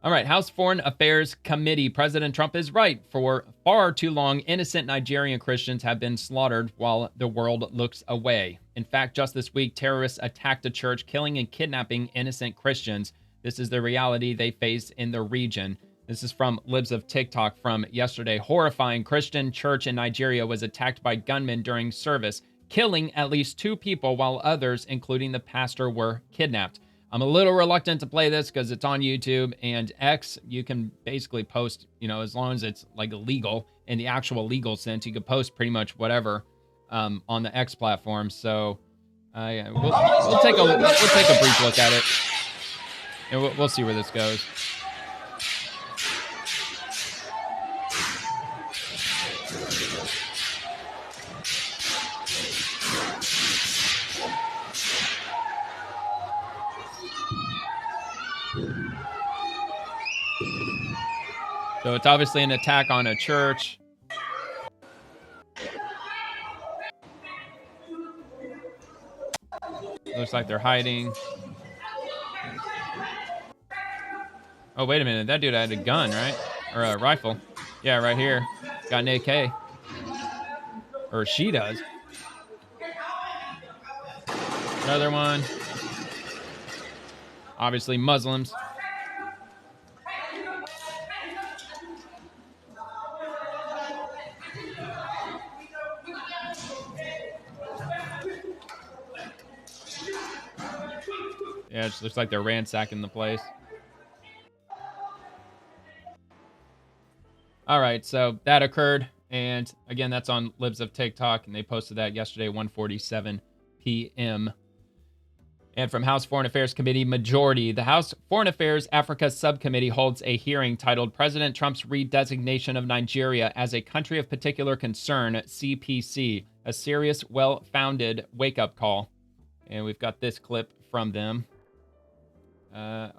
All right, House Foreign Affairs Committee. President Trump is right. For far too long, innocent Nigerian Christians have been slaughtered while the world looks away. In fact, just this week, terrorists attacked a church, killing and kidnapping innocent Christians. This is the reality they face in the region. This is from Libs of TikTok from yesterday. Horrifying Christian church in Nigeria was attacked by gunmen during service, killing at least 2 people while others, including the pastor, were kidnapped. I'm a little reluctant to play this because it's on YouTube and X. You can basically post, as long as it's like legal in the actual legal sense, you can post pretty much whatever on the X platform. So we'll take a brief look at it, and we'll see where this goes. So it's obviously an attack on a church. Looks like they're hiding. Oh, wait a minute. That dude had a gun, right? Or a rifle. Yeah, right here. Got an AK. Or she does. Another one. Obviously Muslims. Yeah, it just looks like they're ransacking the place. All right, so that occurred. And again, that's on Libs of TikTok, and they posted that yesterday, 1:47 p.m. And from House Foreign Affairs Committee Majority, the House Foreign Affairs Africa Subcommittee holds a hearing titled President Trump's Redesignation of Nigeria as a Country of Particular Concern, CPC, a serious, well-founded wake-up call. And we've got this clip from them.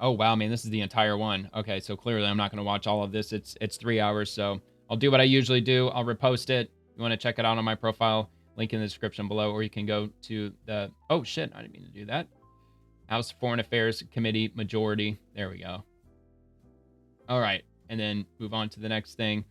Oh, wow, man, this is the entire one. Okay, so clearly I'm not going to watch all of this. It's 3 hours, so I'll do what I usually do. I'll repost it. You want to check it out on my profile, link in the description below, or you can go to the... Oh, shit, I didn't mean to do that. House Foreign Affairs Committee Majority. There we go. All right, and then move on to the next thing.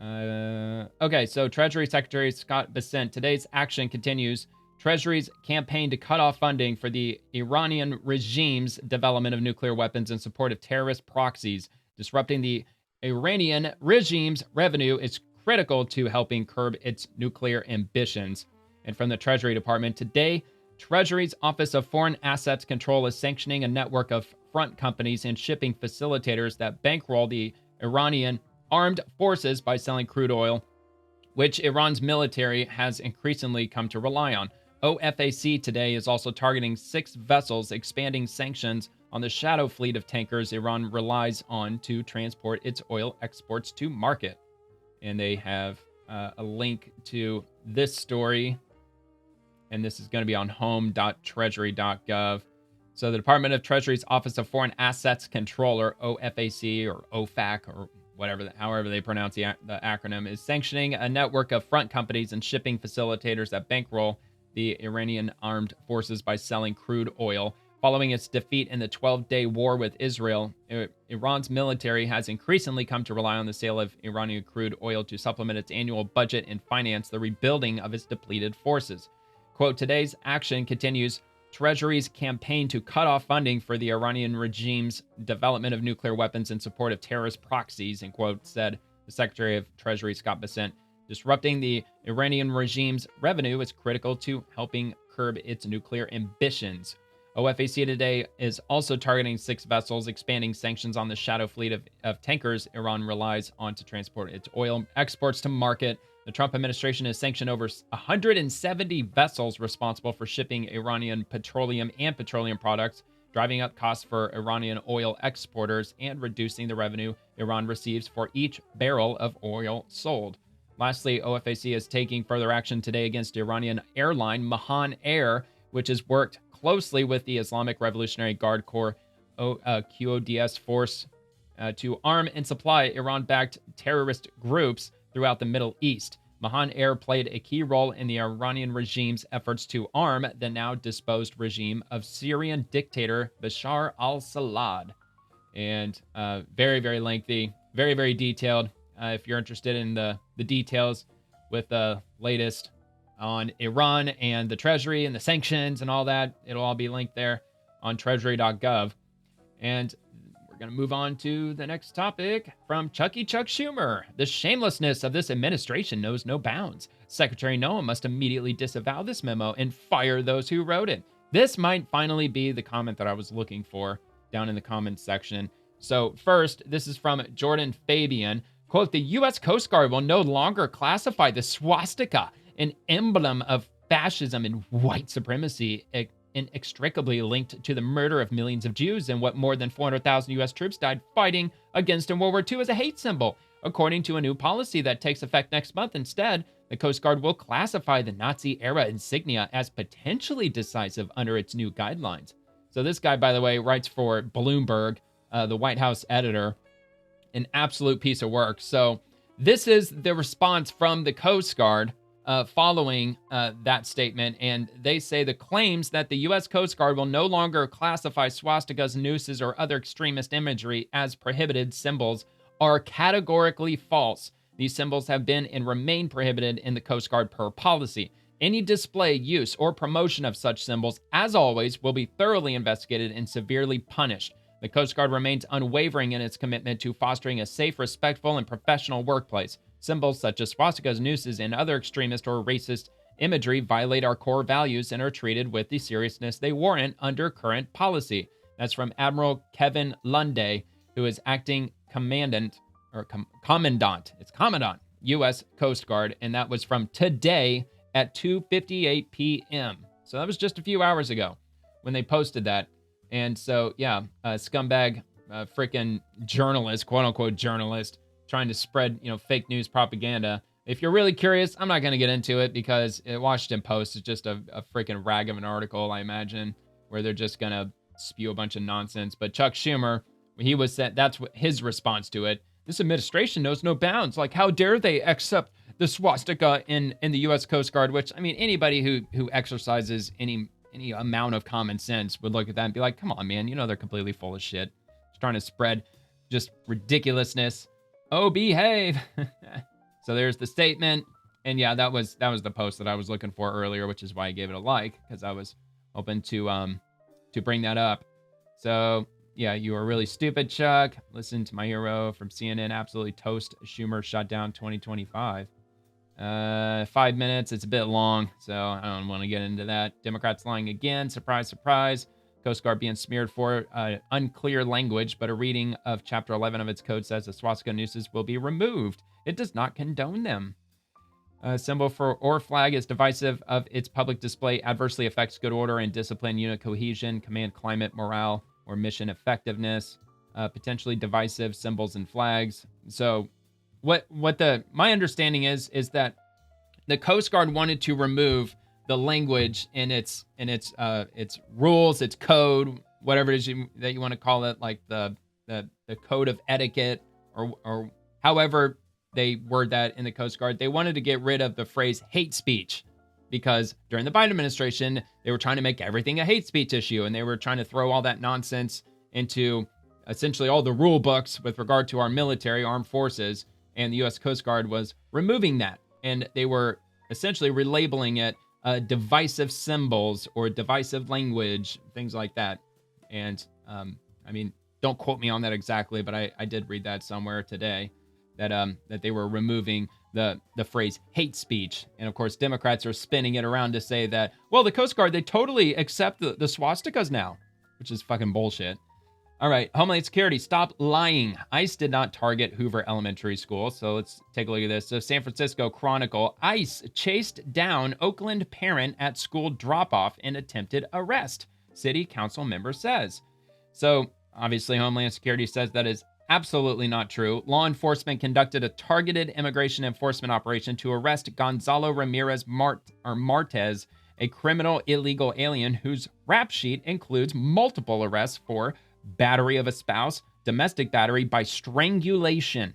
Okay, so Treasury Secretary Scott Bessent. Today's action continues Treasury's campaign to cut off funding for the Iranian regime's development of nuclear weapons in support of terrorist proxies. Disrupting the Iranian regime's revenue is critical to helping curb its nuclear ambitions. And from the Treasury Department, today, Treasury's Office of Foreign Assets Control is sanctioning a network of front companies and shipping facilitators that bankroll the Iranian armed forces by selling crude oil, which Iran's military has increasingly come to rely on. OFAC today is also targeting 6 vessels, expanding sanctions on the shadow fleet of tankers Iran relies on to transport its oil exports to market. And they have a link to this story, and this is going to be on home.treasury.gov. So the Department of Treasury's Office of Foreign Assets Controller, OFAC or OFAC, or whatever, however they pronounce the acronym, is sanctioning a network of front companies and shipping facilitators that bankroll the Iranian armed forces by selling crude oil, Following its defeat in the 12-day war with Israel, Iran's military has increasingly come to rely on the sale of Iranian crude oil to supplement its annual budget and finance the rebuilding of its depleted forces. Quote, today's action continues Treasury's campaign to cut off funding for the Iranian regime's development of nuclear weapons in support of terrorist proxies, end quote, said the Secretary of Treasury, Scott Bessent. Disrupting the Iranian regime's revenue is critical to helping curb its nuclear ambitions. OFAC today is also targeting 6 vessels, expanding sanctions on the shadow fleet of tankers Iran relies on to transport its oil exports to market. The Trump administration has sanctioned over 170 vessels responsible for shipping Iranian petroleum and petroleum products, driving up costs for Iranian oil exporters and reducing the revenue Iran receives for each barrel of oil sold. Lastly, OFAC is taking further action today against Iranian airline Mahan Air, which has worked closely with the Islamic Revolutionary Guard Corps QODS force to arm and supply Iran-backed terrorist groups throughout the Middle East. Mahan Air played a key role in the Iranian regime's efforts to arm the now disposed regime of Syrian dictator Bashar al-Assad. And very, very lengthy, very, very detailed. If you're interested in the details with the latest on Iran and the Treasury and the sanctions and all that, it'll all be linked there on treasury.gov. And we're going to move on to the next topic from Chuck Schumer. The shamelessness of this administration knows no bounds. Secretary Noem must immediately disavow this memo and fire those who wrote it. This might finally be the comment that I was looking for down in the comments section. So first, this is from Jordan Fabian. Quote, the U.S. Coast Guard will no longer classify the swastika, an emblem of fascism and white supremacy, inextricably linked to the murder of millions of Jews and what more than 400,000 U.S. troops died fighting against in World War II, as a hate symbol. According to a new policy that takes effect next month, instead, the Coast Guard will classify the Nazi-era insignia as potentially decisive under its new guidelines. So this guy, by the way, writes for Bloomberg, the White House editor, an absolute piece of work. So this is the response from the Coast Guard following that statement, and they say the claims that the U.S. Coast Guard will no longer classify swastikas, nooses, or other extremist imagery as prohibited symbols are categorically false. These symbols have been and remain prohibited in the Coast Guard per policy. Any display, use, or promotion of such symbols, as always, will be thoroughly investigated and severely punished. The Coast Guard remains unwavering in its commitment to fostering a safe, respectful, and professional workplace. Symbols such as swastikas, nooses, and other extremist or racist imagery violate our core values and are treated with the seriousness they warrant under current policy. That's from Admiral Kevin Lunde, who is acting commandant, U.S. Coast Guard, and that was from today at 2:58 p.m. So that was just a few hours ago when they posted that. And so, yeah, scumbag, freaking journalist, quote-unquote journalist, trying to spread, fake news propaganda. If you're really curious, I'm not going to get into it because Washington Post is just a freaking rag of an article, I imagine, where they're just going to spew a bunch of nonsense. But Chuck Schumer, he was said, that's what his response to it. This administration knows no bounds. Like, how dare they accept the swastika in the U.S. Coast Guard, which, I mean, anybody who exercises any amount of common sense would look at that and be like, come on, man, they're completely full of shit. Just trying to spread just ridiculousness. Oh, behave. So there's the statement. And yeah, that was the post that I was looking for earlier, which is why I gave it a like, because I was hoping to bring that up. So yeah, you were really stupid, Chuck. Listen to my hero from CNN, absolutely toast Schumer shut down 2025. 5 minutes, it's a bit long, so I don't want to get into that. Democrats lying again, surprise, surprise. Coast Guard being smeared for unclear language, but a reading of Chapter 11 of its code says the swastika nooses will be removed. It does not condone them. Symbol for or flag is divisive of its public display, adversely affects good order and discipline, unit cohesion, command climate, morale, or mission effectiveness. Potentially divisive symbols and flags. So my understanding is that the Coast Guard wanted to remove the language in its rules, its code, whatever it is that you want to call it, like the code of etiquette or however they word that in the Coast Guard. They wanted to get rid of the phrase hate speech because during the Biden administration, they were trying to make everything a hate speech issue, and they were trying to throw all that nonsense into essentially all the rule books with regard to our military, armed forces, and the U.S. Coast Guard was removing that. And they were essentially relabeling it divisive symbols or divisive language, things like that. And, I mean, don't quote me on that exactly, but I did read that somewhere today, that they were removing the phrase hate speech. And of course, Democrats are spinning it around to say that, well, the Coast Guard, they totally accept the swastikas now, which is fucking bullshit. All right, Homeland Security, stop lying. ICE did not target Hoover Elementary School. So let's take a look at this. So San Francisco Chronicle, ICE chased down Oakland parent at school drop-off and attempted arrest, city council member says. So obviously Homeland Security says that is absolutely not true. Law enforcement conducted a targeted immigration enforcement operation to arrest Gonzalo Ramirez Martez, a criminal illegal alien whose rap sheet includes multiple arrests for battery of a spouse, domestic battery by strangulation,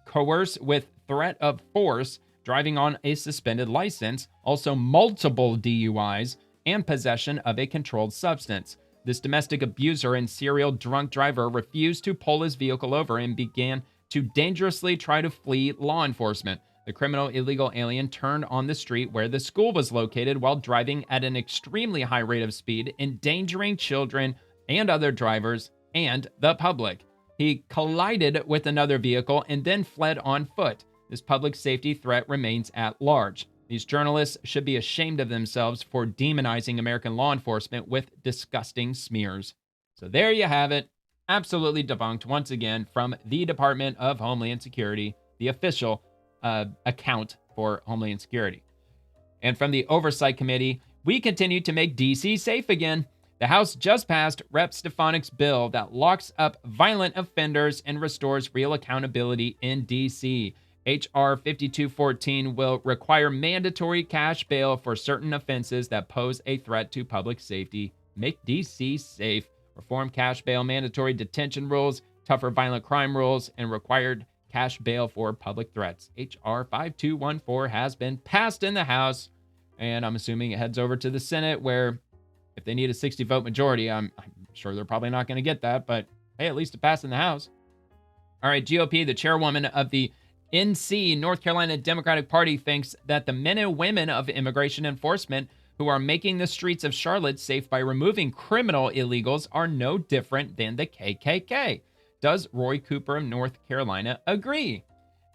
coerce with threat of force, driving on a suspended license, also multiple DUIs, and possession of a controlled substance. This domestic abuser and serial drunk driver refused to pull his vehicle over and began to dangerously try to flee law enforcement. The criminal illegal alien turned on the street where the school was located while driving at an extremely high rate of speed, endangering children and other drivers and the public. He collided with another vehicle and then fled on foot. This public safety threat remains at large. These journalists should be ashamed of themselves for demonizing American law enforcement with disgusting smears. So there you have it. Absolutely debunked once again from the Department of Homeland Security, the official account for Homeland Security. And from the Oversight Committee, we continue to make D.C. safe again. The House just passed Rep. Stefanik's bill that locks up violent offenders and restores real accountability in D.C. H.R. 5214 will require mandatory cash bail for certain offenses that pose a threat to public safety, make D.C. safe, reform cash bail mandatory detention rules, tougher violent crime rules, and required cash bail for public threats. H.R. 5214 has been passed in the House, and I'm assuming it heads over to the Senate, where if they need a 60-vote majority, I'm sure they're probably not going to get that, but hey, at least it passed in the House. All right, GOP, the chairwoman of the NC, North Carolina Democratic Party, thinks that the men and women of immigration enforcement who are making the streets of Charlotte safe by removing criminal illegals are no different than the KKK. Does Roy Cooper of North Carolina agree?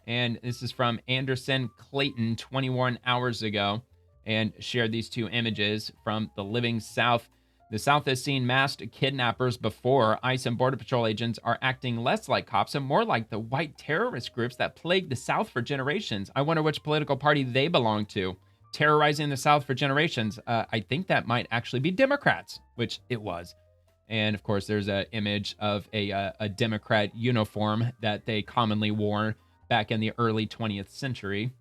And this is from Anderson Clayton 21 hours ago, and shared these two images from the Living South. The South has seen masked kidnappers before. ICE and Border Patrol agents are acting less like cops and more like the white terrorist groups that plagued the South for generations. I wonder which political party they belong to. Terrorizing the South for generations. I think that might actually be Democrats, which it was. And of course, there's an image of a Democrat uniform that they commonly wore back in the early 20th century.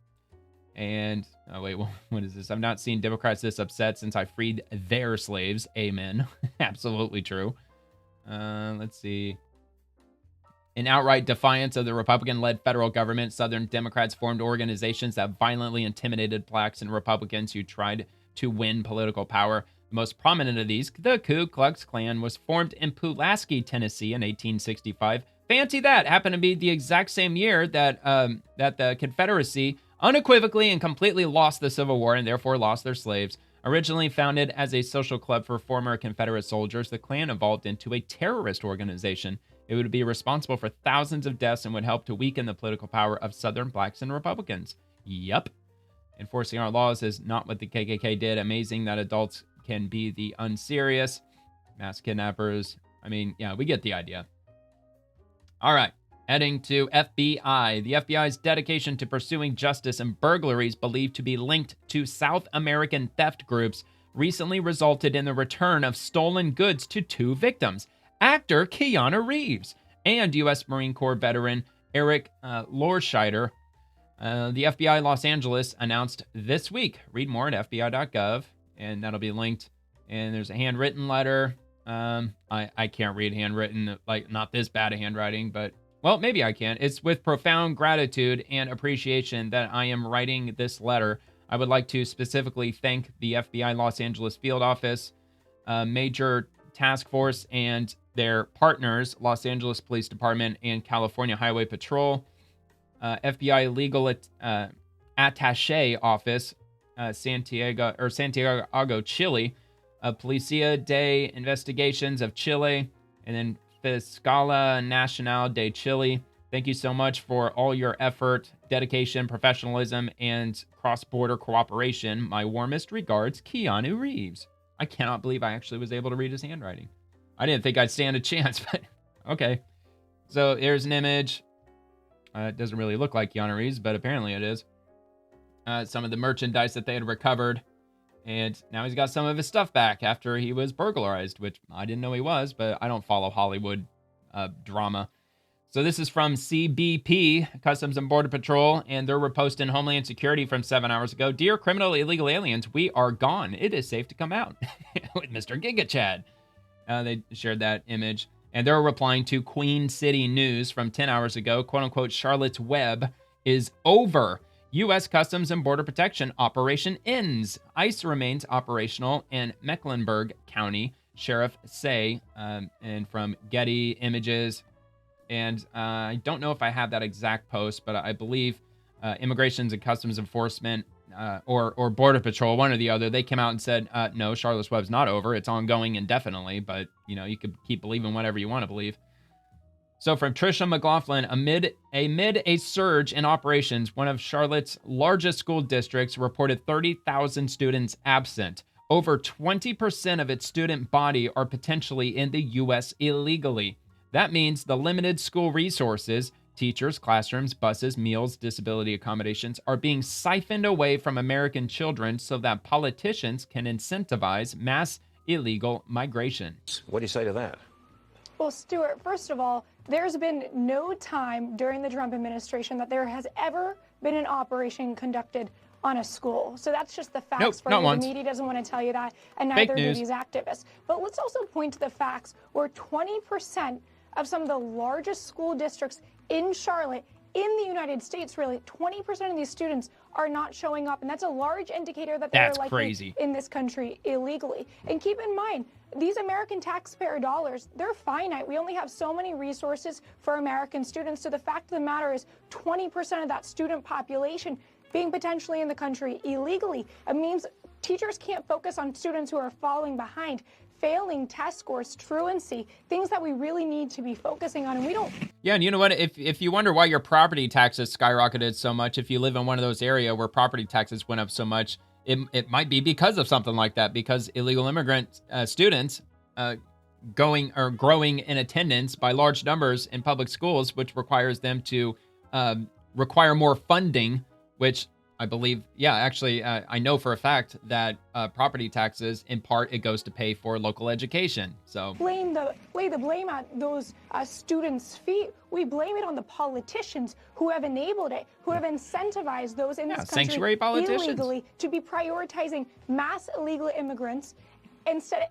And, oh wait, what is this? I've not seen Democrats this upset since I freed their slaves. Amen. Absolutely true. Let's see. In outright defiance of the Republican-led federal government, Southern Democrats formed organizations that violently intimidated blacks and Republicans who tried to win political power. The most prominent of these, the Ku Klux Klan, was formed in Pulaski, Tennessee in 1865. Fancy that! Happened to be the exact same year that the Confederacy unequivocally and completely lost the Civil War and therefore lost their slaves. Originally founded as a social club for former Confederate soldiers, the Klan evolved into a terrorist organization. It would be responsible for thousands of deaths and would help to weaken the political power of Southern blacks and Republicans. Yup. Enforcing our laws is not what the KKK did. Amazing that adults can be the unserious. Mass kidnappers. I mean, yeah, we get the idea. All right. Heading to FBI. The FBI's dedication to pursuing justice in burglaries believed to be linked to South American theft groups recently resulted in the return of stolen goods to two victims, actor Keanu Reeves and U.S. Marine Corps veteran Eric Lorscheider. The FBI Los Angeles announced this week. Read more at fbi.gov, and that'll be linked. And there's a handwritten letter. I can't read handwritten, like not this bad of handwriting, but well, maybe I can. It's with profound gratitude and appreciation that I am writing this letter. I would like to specifically thank the FBI Los Angeles Field Office, Major Task Force, and their partners, Los Angeles Police Department and California Highway Patrol, FBI Legal Attaché Office, Santiago, Chile, Policía de Investigations of Chile, and then Fiscalía Nacional de Chile. Thank you so much for all your effort, dedication, professionalism, and cross-border cooperation. My warmest regards, Keanu Reeves. I cannot believe I actually was able to read his handwriting. I didn't think I'd stand a chance, but okay. So here's an image. It doesn't really look like Keanu Reeves, but apparently it is. Some of the merchandise that they had recovered. And now he's got some of his stuff back after he was burglarized, which I didn't know he was, but I don't follow Hollywood drama. So this is from CBP, Customs and Border Patrol, and they're reposting Homeland Security from 7 hours ago. Dear criminal illegal aliens, we are gone. It is safe to come out with Mr. Giga Chad. They shared that image. And they're replying to Queen City News from 10 hours ago. Quote unquote, Charlotte's Web is over. U.S. Customs and Border Protection operation ends. ICE remains operational, and Mecklenburg County Sheriff say, and from Getty Images. And I don't know if I have that exact post, but I believe Immigrations and Customs Enforcement or Border Patrol, one or the other, they came out and said, no, Charlotte's Web's not over. It's ongoing indefinitely, but, you know, you could keep believing whatever you want to believe. So from Tricia McLaughlin, amid a surge in operations, one of Charlotte's largest school districts reported 30,000 students absent. Over 20% of its student body are potentially in the U.S. illegally. That means the limited school resources, teachers, classrooms, buses, meals, disability accommodations, are being siphoned away from American children so that politicians can incentivize mass illegal migration. What do you say to that? Well, Stuart, first of all, there's been no time during the Trump administration that there has ever been an operation conducted on a school. So that's just the facts for you. The media doesn't want to tell you that, and neither do these activists. But let's also point to the facts where 20% of some of the largest school districts in Charlotte, in the United States, really, 20% of these students are not showing up. And that's a large indicator that they're likely in this country illegally. And keep in mind, these American taxpayer dollars, they're finite. We only have so many resources for American students. So the fact of the matter is 20% of that student population being potentially in the country illegally. It means teachers can't focus on students who are falling behind, failing test scores, truancy, things that we really need to be focusing on, and we don't. Yeah, and you know what? If you wonder why your property taxes skyrocketed so much, if you live in one of those areas where property taxes went up so much, it might be because of something like that, because illegal immigrant students growing in attendance by large numbers in public schools, which requires them to require more funding, which I believe, I know for a fact that property taxes, in part, it goes to pay for local education. So lay the blame at those students' feet. We blame it on the politicians who have enabled it, who have incentivized those in this country illegally to be prioritizing mass illegal immigrants instead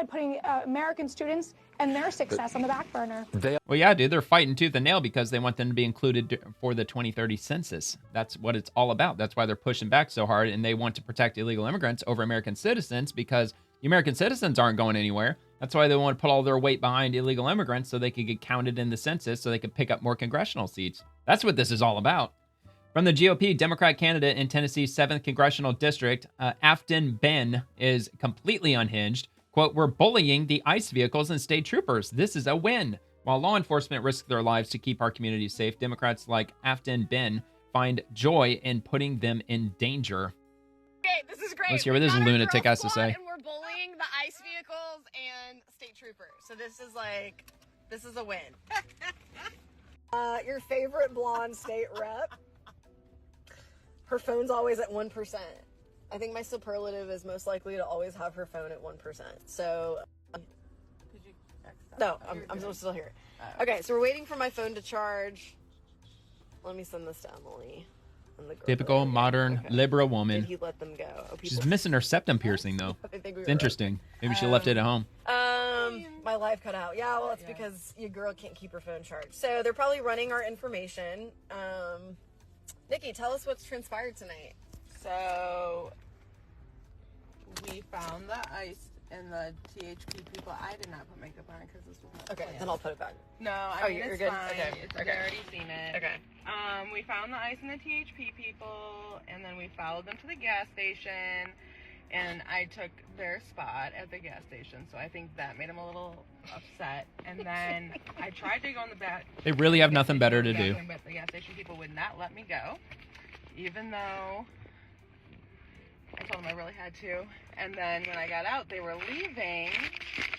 putting American students and their success on the back burner. Well, yeah, dude, they're fighting tooth and nail because they want them to be included for the 2030 census. That's what it's all about. That's why they're pushing back so hard, and they want to protect illegal immigrants over American citizens because the American citizens aren't going anywhere. That's why they want to put all their weight behind illegal immigrants so they could get counted in the census so they could pick up more congressional seats. That's what this is all about. From the GOP, Democrat candidate in Tennessee's 7th Congressional District, Afton Ben, is completely unhinged. Quote, we're bullying the ICE vehicles and state troopers. This is a win. While law enforcement risks their lives to keep our communities safe, Democrats like Afton Ben find joy in putting them in danger. Okay, this is great. Let's hear what this lunatic has to say. And we're bullying the ICE vehicles and state troopers. So this is a win. Your favorite blonde state rep. Her phone's always at 1%. I think my superlative is most likely to always have her phone at 1%. So, no, I'm still here. Okay, so we're waiting for my phone to charge. Let me send this to Emily. Typical modern liberal woman. Did he let them go? Oh, she's missing her septum piercing though. It's interesting. Maybe she left it at home. My life cut out. Yeah, well, it's because your girl can't keep her phone charged. So they're probably running our information. Nikki, tell us what's transpired tonight. So we found the ice and the THP people. I did not put makeup on because this was not Okay, planned. then I'll put it back. No, I mean, you're it's good. fine. Okay. It's, Okay. I've already seen it. Okay. We found the ice and the THP people, and then we followed them to the gas station, and I took their spot at the gas station, so I think that made them a little upset. And then I tried to go in the back. They really have nothing better to do. But the gas station people would not let me go, even though I told them I really had to. And then when I got out, they were leaving,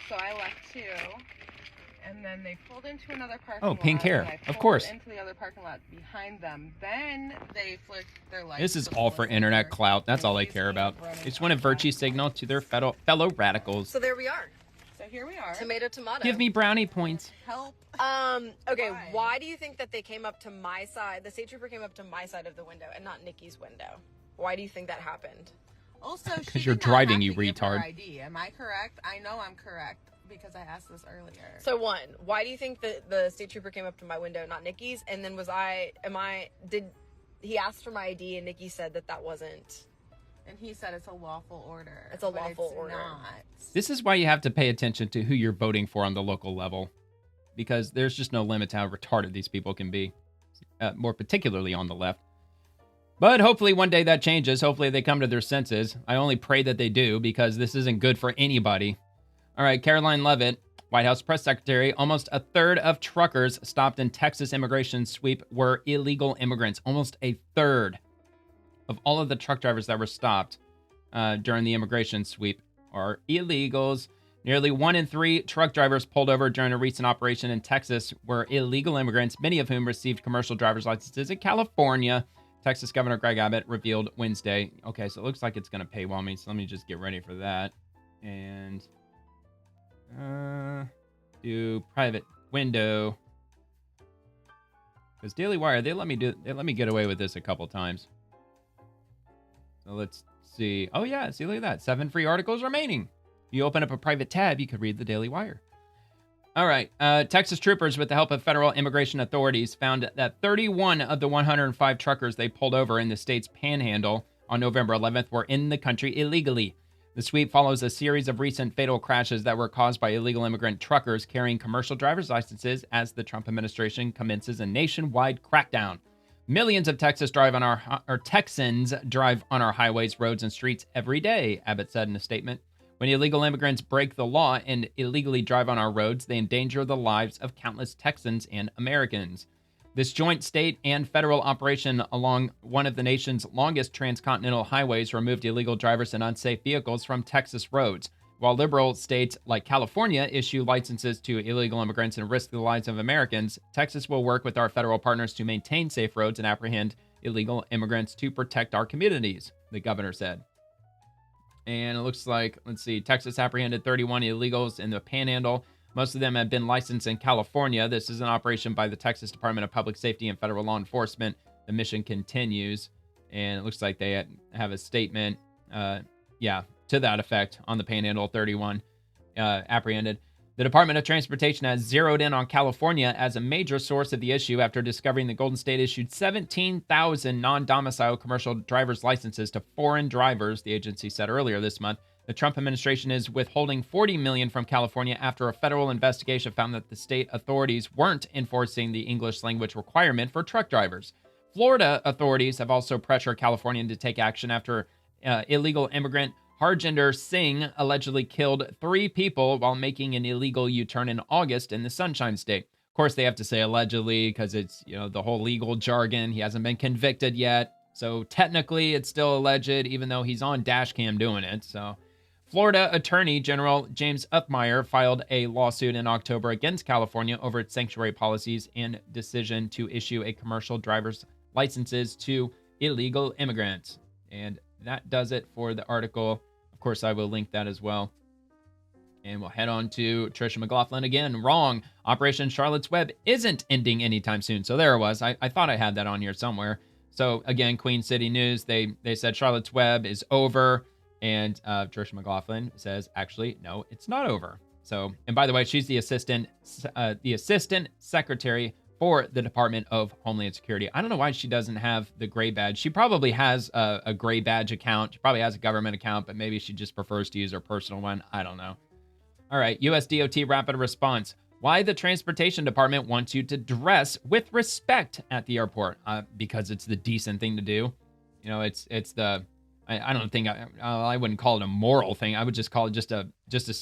so I left too. And then they pulled into another parking lot. Oh, pink hair. And I Of pulled course. into the other parking lot behind them. Then they flicked their lights. This is all for internet clout. That's all they care about. They just want a virtue signal to their fellow radicals. So there we are. So here we are. Tomato, tomato. Give me brownie points. Help. Okay, why do you think that they came up to my side? The state trooper came up to my side of the window and not Nikki's window. Why do you think that happened? Also, Because you're driving, you retard. ID. Am I correct? I know I'm correct because I asked this earlier. So one, why do you think that the state trooper came up to my window, not Nikki's? And then did he ask for my ID and Nikki said that wasn't? And he said it's a lawful order. It's a lawful order. Not. This is why you have to pay attention to who you're voting for on the local level, because there's just no limit to how retarded these people can be, more particularly on the left. But hopefully one day that changes. Hopefully they come to their senses. I only pray that they do, because this isn't good for anybody. All right, Caroline Leavitt, White House press secretary. Almost a third of truckers stopped in Texas immigration sweep were illegal immigrants. Almost a third of all of the truck drivers that were stopped during the immigration sweep are illegals. Nearly 1 in 3 truck drivers pulled over during a recent operation in Texas were illegal immigrants, many of whom received commercial driver's licenses in California. Texas Governor Greg Abbott revealed Wednesday. Okay, so it looks like it's going to paywall me, so let me just get ready for that. And do private window. Because Daily Wire, they let me get away with this a couple times. So let's see. Oh yeah, see, look at that. 7 free articles remaining. If you open up a private tab, you could read the Daily Wire. All right. Texas troopers, with the help of federal immigration authorities, found that 31 of the 105 truckers they pulled over in the state's panhandle on November 11th were in the country illegally. The sweep follows a series of recent fatal crashes that were caused by illegal immigrant truckers carrying commercial driver's licenses as the Trump administration commences a nationwide crackdown. Millions of Texans drive on our highways, roads, and streets every day, Abbott said in a statement. When illegal immigrants break the law and illegally drive on our roads, they endanger the lives of countless Texans and Americans. This joint state and federal operation along one of the nation's longest transcontinental highways removed illegal drivers and unsafe vehicles from Texas roads. While liberal states like California issue licenses to illegal immigrants and risk the lives of Americans, Texas will work with our federal partners to maintain safe roads and apprehend illegal immigrants to protect our communities, the governor said. And it looks like, let's see, Texas apprehended 31 illegals in the panhandle. Most of them have been licensed in California. This is an operation by the Texas Department of Public Safety and Federal Law Enforcement. The mission continues, and it looks like they have a statement, to that effect on the panhandle. 31 apprehended. The Department of Transportation has zeroed in on California as a major source of the issue after discovering the Golden State issued 17,000 non-domicile commercial driver's licenses to foreign drivers, the agency said earlier this month. The Trump administration is withholding $40 million from California after a federal investigation found that the state authorities weren't enforcing the English language requirement for truck drivers. Florida authorities have also pressured California to take action after illegal immigrant Harjinder Singh allegedly killed 3 people while making an illegal U-turn in August in the Sunshine State. Of course, they have to say allegedly because it's, the whole legal jargon. He hasn't been convicted yet. So technically, it's still alleged, even though he's on dash cam doing it. So Florida Attorney General James Upmeyer filed a lawsuit in October against California over its sanctuary policies and decision to issue a commercial driver's licenses to illegal immigrants. And that does it for the article. Of course, I will link that as well. And we'll head on to Tricia McLaughlin again. Wrong. Operation Charlotte's Web isn't ending anytime soon. So there it was. I thought I had that on here somewhere. So again, Queen City News, they said Charlotte's Web is over. And Tricia McLaughlin says, actually, no, it's not over. So, and by the way, she's the assistant secretary for the Department of Homeland Security. I don't know why she doesn't have the gray badge. She probably has a gray badge account. She probably has a government account, but maybe she just prefers to use her personal one. I don't know. All right, US DOT rapid response. Why the Transportation Department wants you to dress with respect at the airport. Because it's the decent thing to do. You know, it's the, I don't think, I wouldn't call it a moral thing. I would just call it just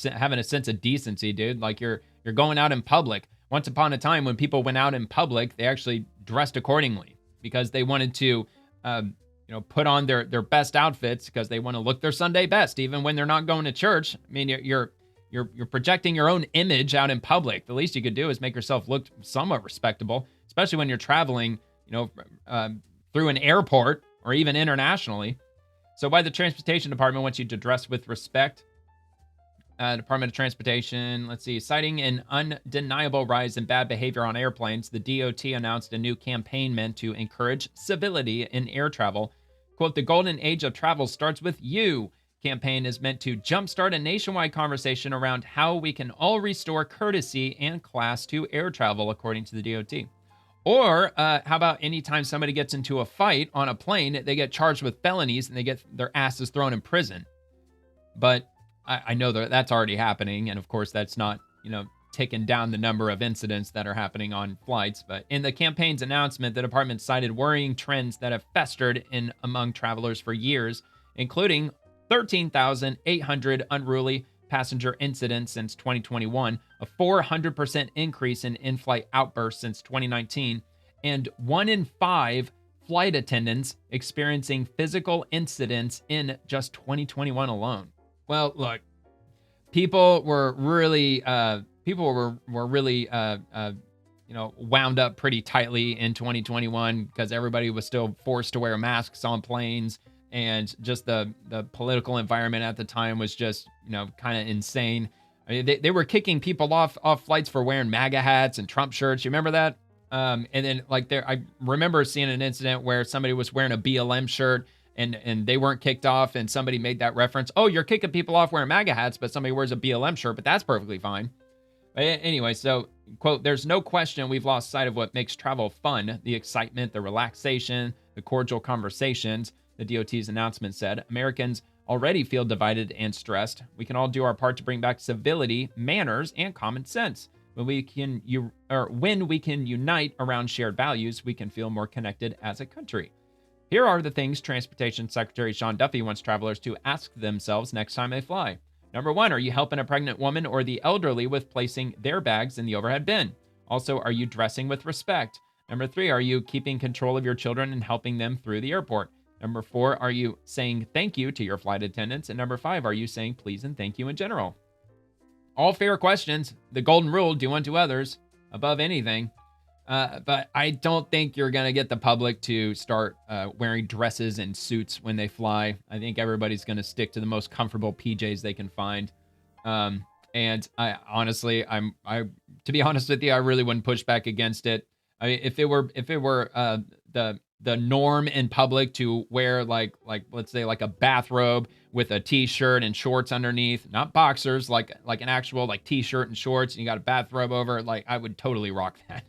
having a sense of decency, dude. Like you're going out in public. Once upon a time, when people went out in public, they actually dressed accordingly because they wanted to, put on their best outfits because they want to look their Sunday best, even when they're not going to church. I mean, you're projecting your own image out in public. The least you could do is make yourself look somewhat respectable, especially when you're traveling, through an airport or even internationally. So why the Transportation Department wants you to dress with respect? Department of Transportation, let's see, citing an undeniable rise in bad behavior on airplanes, the DOT announced a new campaign meant to encourage civility in air travel. Quote, the golden age of travel starts with you. Campaign is meant to jumpstart a nationwide conversation around how we can all restore courtesy and class to air travel, according to the DOT. Or how about anytime somebody gets into a fight on a plane, they get charged with felonies and they get their asses thrown in prison. But I know that's already happening. And of course, that's not, taking down the number of incidents that are happening on flights. But in the campaign's announcement, the department cited worrying trends that have festered among travelers for years, including 13,800 unruly passenger incidents since 2021, a 400% increase in in-flight outbursts since 2019, and 1 in 5 flight attendants experiencing physical incidents in just 2021 alone. Well, look, people were really wound up pretty tightly in 2021 because everybody was still forced to wear masks on planes. And just the political environment at the time was just, kind of insane. I mean, they were kicking people off flights for wearing MAGA hats and Trump shirts. You remember that? And then I remember seeing an incident where somebody was wearing a BLM shirt and they weren't kicked off. And somebody made that reference. Oh, you're kicking people off wearing MAGA hats, but somebody wears a BLM shirt, but that's perfectly fine. But anyway, so, quote, there's no question we've lost sight of what makes travel fun, the excitement, the relaxation, the cordial conversations. The DOT's announcement said, Americans already feel divided and stressed. We can all do our part to bring back civility, manners, and common sense. When we can unite around shared values, we can feel more connected as a country. Here are the things Transportation Secretary Sean Duffy wants travelers to ask themselves next time they fly. Number 1, are you helping a pregnant woman or the elderly with placing their bags in the overhead bin? Also, are you dressing with respect? Number 3, are you keeping control of your children and helping them through the airport? Number 4, are you saying thank you to your flight attendants? And number 5, are you saying please and thank you in general? All fair questions. The golden rule, do unto others above anything. But I don't think you're going to get the public to start wearing dresses and suits when they fly. I think everybody's going to stick to the most comfortable PJs they can find. And I honestly, to be honest with you, I really wouldn't push back against it. I mean, if it were the norm in public to wear like let's say like a bathrobe with a t-shirt and shorts underneath, not boxers, like an actual like t-shirt and shorts, and you got a bathrobe over, like I would totally rock that.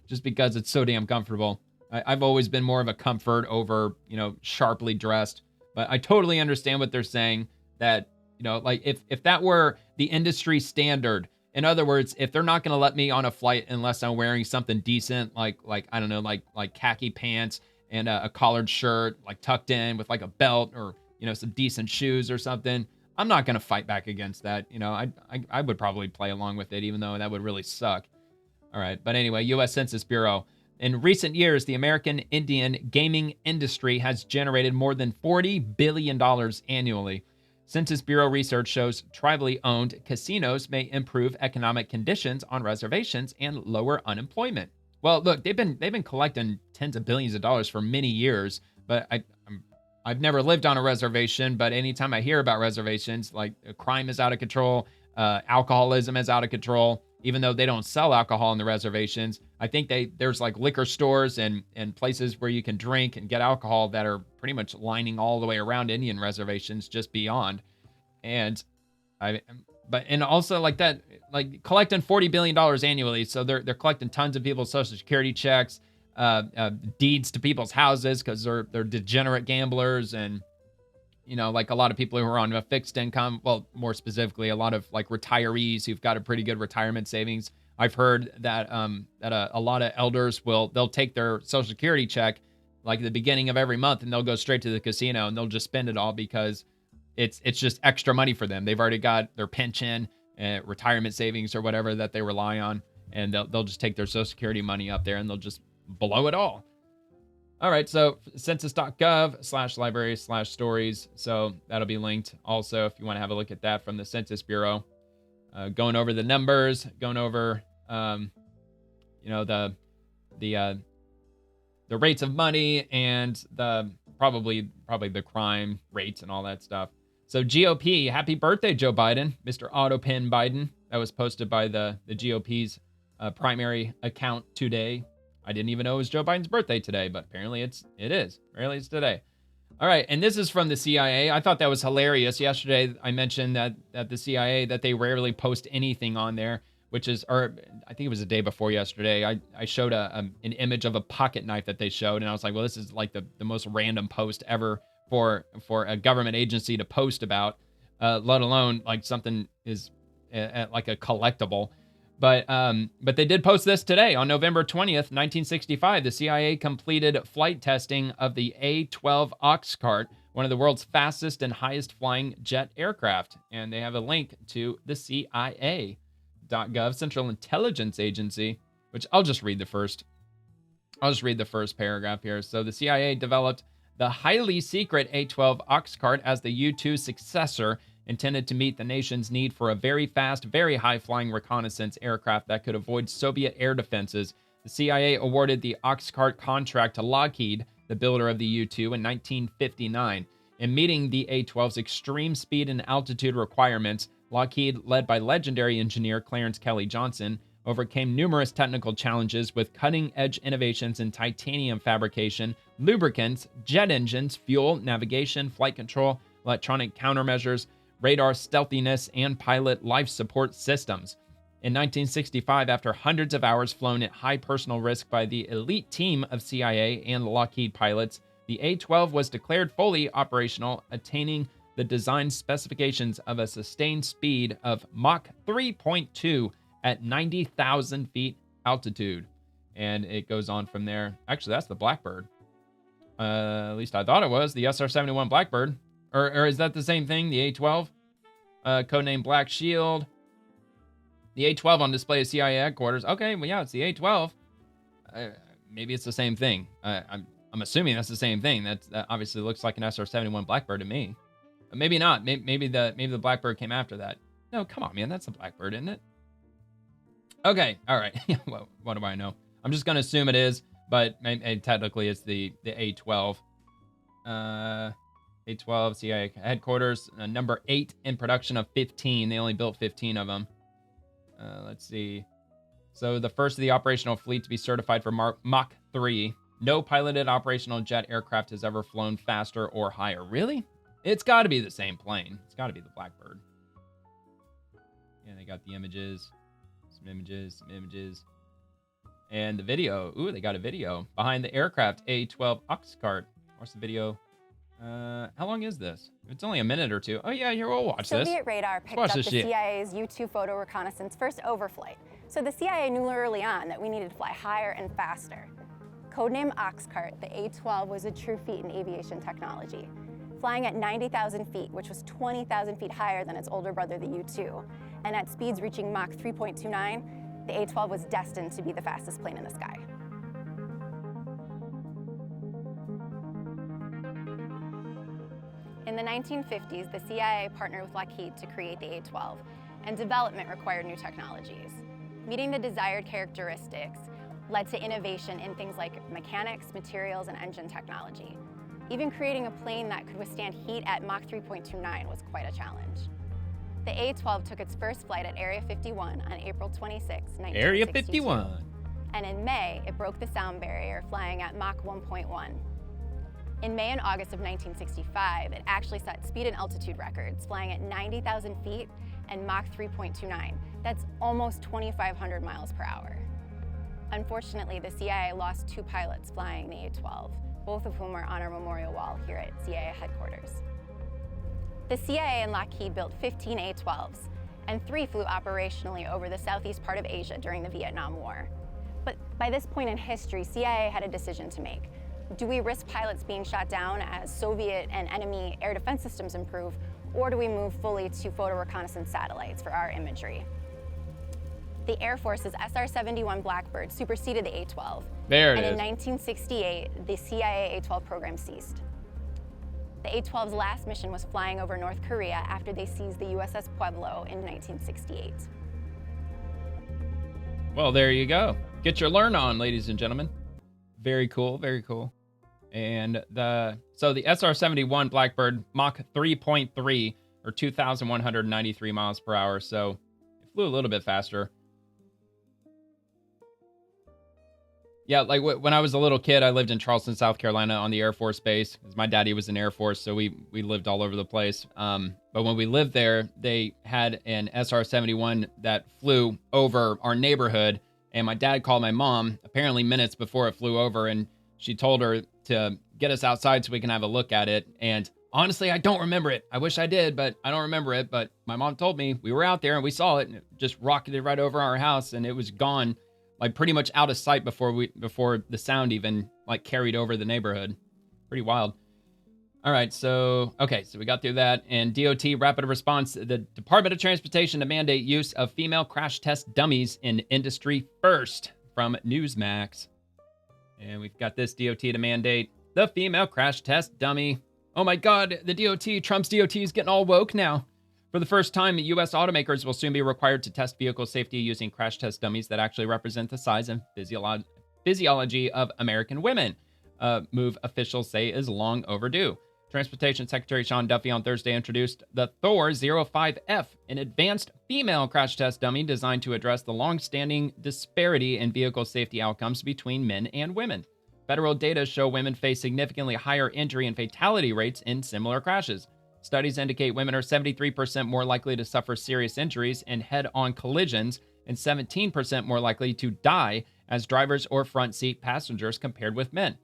Just because it's so damn comfortable. I've always been more of a comfort over, sharply dressed. But I totally understand what they're saying, that, like if that were the industry standard, in other words, if they're not going to let me on a flight unless I'm wearing something decent, like I don't know, like khaki pants and a collared shirt, like tucked in with like a belt or, some decent shoes or something, I'm not going to fight back against that. I would probably play along with it, even though that would really suck. All right. But anyway, U.S. Census Bureau. In recent years, the American Indian gaming industry has generated more than $40 billion annually. Census Bureau research shows tribally owned casinos may improve economic conditions on reservations and lower unemployment. Well, look, they've been collecting tens of billions of dollars for many years, but I've never lived on a reservation, but anytime I hear about reservations, like crime is out of control, alcoholism is out of control. Even though they don't sell alcohol on the reservations, I think there's like liquor stores and places where you can drink and get alcohol that are pretty much lining all the way around Indian reservations just beyond. And and also like that, like collecting $40 billion annually. So they're collecting tons of people's Social Security checks, deeds to people's houses because they're degenerate gamblers, and like a lot of people who are on a fixed income. Well, more specifically, a lot of like retirees who've got a pretty good retirement savings. I've heard that a lot of elders they'll take their Social Security check like at the beginning of every month, and they'll go straight to the casino and they'll just spend it all because it's just extra money for them. They've already got their pension, retirement savings or whatever that they rely on, and they'll just take their Social Security money up there and they'll just blow it all. All right, so census.gov/library/stories. So that'll be linked also if you want to have a look at that from the Census Bureau. Going over the numbers, going over the rates of money and the probably the crime rates and all that stuff. So GOP, happy birthday, Joe Biden, Mr. Autopin Biden. That was posted by the GOP's primary account today. I didn't even know it was Joe Biden's birthday today, but apparently it is. Apparently it's today. All right, and this is from the CIA. I thought that was hilarious. Yesterday, I mentioned that the CIA, that they rarely post anything on there, or I think it was the day before yesterday. I showed an image of a pocket knife that they showed, and I was like, well, this is like the most random post ever for a government agency to post about, let alone like something is like a collectible. But they did post this today. On November 20th, 1965, the CIA completed flight testing of the A-12 Ox Cart, one of the world's fastest and highest flying jet aircraft. And they have a link to the CIA.gov, Central Intelligence Agency, which I'll just read the first paragraph here. So the CIA developed the highly secret A-12 Ox Cart as the U-2 successor, intended to meet the nation's need for a very fast, very high-flying reconnaissance aircraft that could avoid Soviet air defenses. The CIA awarded the Ox Cart contract to Lockheed, the builder of the U-2, in 1959. In meeting the A-12's extreme speed and altitude requirements, Lockheed, led by legendary engineer Clarence Kelly Johnson, overcame numerous technical challenges with cutting-edge innovations in titanium fabrication, lubricants, jet engines, fuel, navigation, flight control, electronic countermeasures, radar stealthiness, and pilot life support systems. In 1965, after hundreds of hours flown at high personal risk by the elite team of CIA and Lockheed pilots, the A-12 was declared fully operational, attaining the design specifications of a sustained speed of Mach 3.2 at 90,000 feet altitude. And it goes on from there. Actually, that's the Blackbird. At least I thought it was. The SR-71 Blackbird. Or is that the same thing? The A-12? Codename Black Shield. The A-12 on display at CIA headquarters. Okay, well, yeah, it's the A-12. Maybe it's the same thing. I'm assuming that's the same thing. That obviously looks like an SR-71 Blackbird to me. But maybe not. Maybe the Blackbird came after that. No, come on, man. That's a Blackbird, isn't it? Okay, all right. Well, what do I know? I'm just going to assume it is, but technically it's the A-12. A-12 CIA headquarters, number 8 in production of 15. They only built 15 of them. Let's see. So the first of the operational fleet to be certified for Mach 3. No piloted operational jet aircraft has ever flown faster or higher. Really? It's got to be the same plane. It's got to be the Blackbird. Yeah, they got the images. Some images. And the video. Ooh, they got a video. Behind the aircraft A-12 Ox Cart. Watch the video. How long is this? It's only a minute or two. Oh yeah, here, we'll watch this. Soviet radar picked up the CIA's U-2 photo reconnaissance first overflight. So the CIA knew early on that we needed to fly higher and faster. Codename Ox Cart, the A-12 was a true feat in aviation technology. Flying at 90,000 feet, which was 20,000 feet higher than its older brother, the U-2, and at speeds reaching Mach 3.29, the A-12 was destined to be the fastest plane in the sky. In the 1950s, the CIA partnered with Lockheed to create the A-12, and development required new technologies. Meeting the desired characteristics led to innovation in things like mechanics, materials, and engine technology. Even creating a plane that could withstand heat at Mach 3.29 was quite a challenge. The A-12 took its first flight at Area 51 on April 26, 1962. Area 51. And in May, it broke the sound barrier, flying at Mach 1.1. In May and August of 1965, it actually set speed and altitude records, flying at 90,000 feet and Mach 3.29. That's almost 2,500 miles per hour. Unfortunately, the CIA lost 2 pilots flying the A-12, both of whom are on our memorial wall here at CIA headquarters. The CIA and Lockheed built 15 A-12s, and 3 flew operationally over the southeast part of Asia during the Vietnam War. But by this point in history, CIA had a decision to make. Do we risk pilots being shot down as Soviet and enemy air defense systems improve, or do we move fully to photo reconnaissance satellites for our imagery? The Air Force's SR-71 Blackbird superseded the A-12. There it and is. in 1968, the CIA A-12 program ceased. The A-12's last mission was flying over North Korea after they seized the USS Pueblo in 1968. Well, there you go. Get your learn on, ladies and gentlemen. Very cool, very cool. And the SR-71 Blackbird Mach 3.3 or 2,193 miles per hour. So it flew a little bit faster. Yeah, like when I was a little kid, I lived in Charleston, South Carolina on the Air Force Base. My daddy was in Air Force, so we lived all over the place. But when we lived there, they had an SR-71 that flew over our neighborhood. And my dad called my mom, apparently minutes before it flew over, and she told her to get us outside so we can have a look at it. And honestly, I don't remember it. I wish I did, but I don't remember it. But my mom told me we were out there and we saw it, and it just rocketed right over our house, and it was gone, like pretty much out of sight before the sound even like carried over the neighborhood. Pretty wild. All right, so we got through that. And DOT rapid response, the Department of Transportation to mandate use of female crash test dummies in industry first, from Newsmax. And we've got this DOT to mandate the female crash test dummy. Oh my God, the DOT, Trump's DOT is getting all woke now. For the first time, U.S. automakers will soon be required to test vehicle safety using crash test dummies that actually represent the size and physiology of American women. Move officials say is long overdue. Transportation Secretary Sean Duffy on Thursday introduced the Thor 05F, an advanced female crash test dummy designed to address the long-standing disparity in vehicle safety outcomes between men and women. Federal data show women face significantly higher injury and fatality rates in similar crashes. Studies indicate women are 73% more likely to suffer serious injuries in head-on collisions and 17% more likely to die as drivers or front seat passengers compared with men.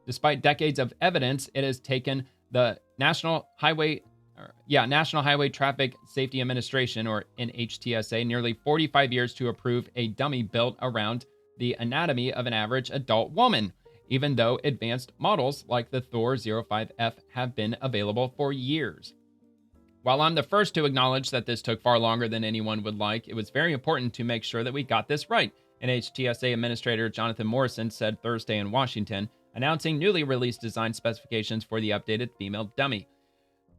Despite decades of evidence, it has taken the National Highway Traffic Safety Administration, or NHTSA, nearly 45 years to approve a dummy built around the anatomy of an average adult woman, even though advanced models like the Thor 05F have been available for years. While I'm the first to acknowledge that this took far longer than anyone would like, it was very important to make sure that we got this right, NHTSA Administrator Jonathan Morrison said Thursday in Washington, announcing newly released design specifications for the updated female dummy.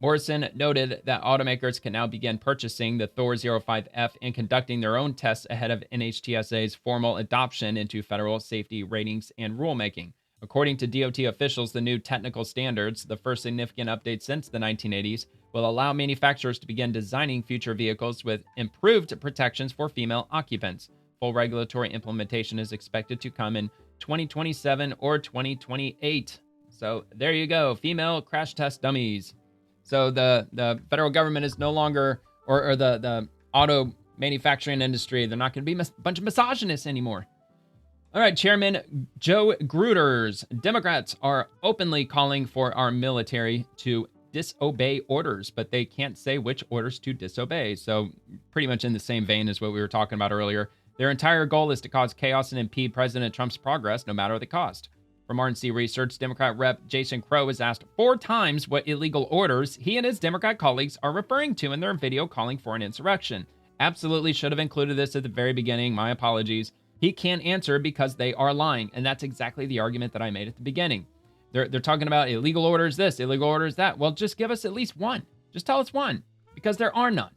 Morrison noted that automakers can now begin purchasing the Thor 05F and conducting their own tests ahead of NHTSA's formal adoption into federal safety ratings and rulemaking. According to DOT officials, the new technical standards, the first significant update since the 1980s, will allow manufacturers to begin designing future vehicles with improved protections for female occupants. Full regulatory implementation is expected to come in 2027 or 2028. So there you go, female crash test dummies. So the federal government is no longer, or the auto manufacturing industry, they're not going to be a bunch of misogynists anymore. All right, Chairman Joe Gruters, Democrats are openly calling for our military to disobey orders, but they can't say which orders to disobey. So pretty much in the same vein as what we were talking about earlier. Their entire goal is to cause chaos and impede President Trump's progress, no matter the cost. From RNC Research, Democrat Rep. Jason Crow was asked 4 times what illegal orders he and his Democrat colleagues are referring to in their video calling for an insurrection. Absolutely should have included this at the very beginning. My apologies. He can't answer because they are lying, and that's exactly the argument that I made at the beginning. They're talking about illegal orders this, illegal orders that. Well, just give us at least one. Just tell us one, because there are none.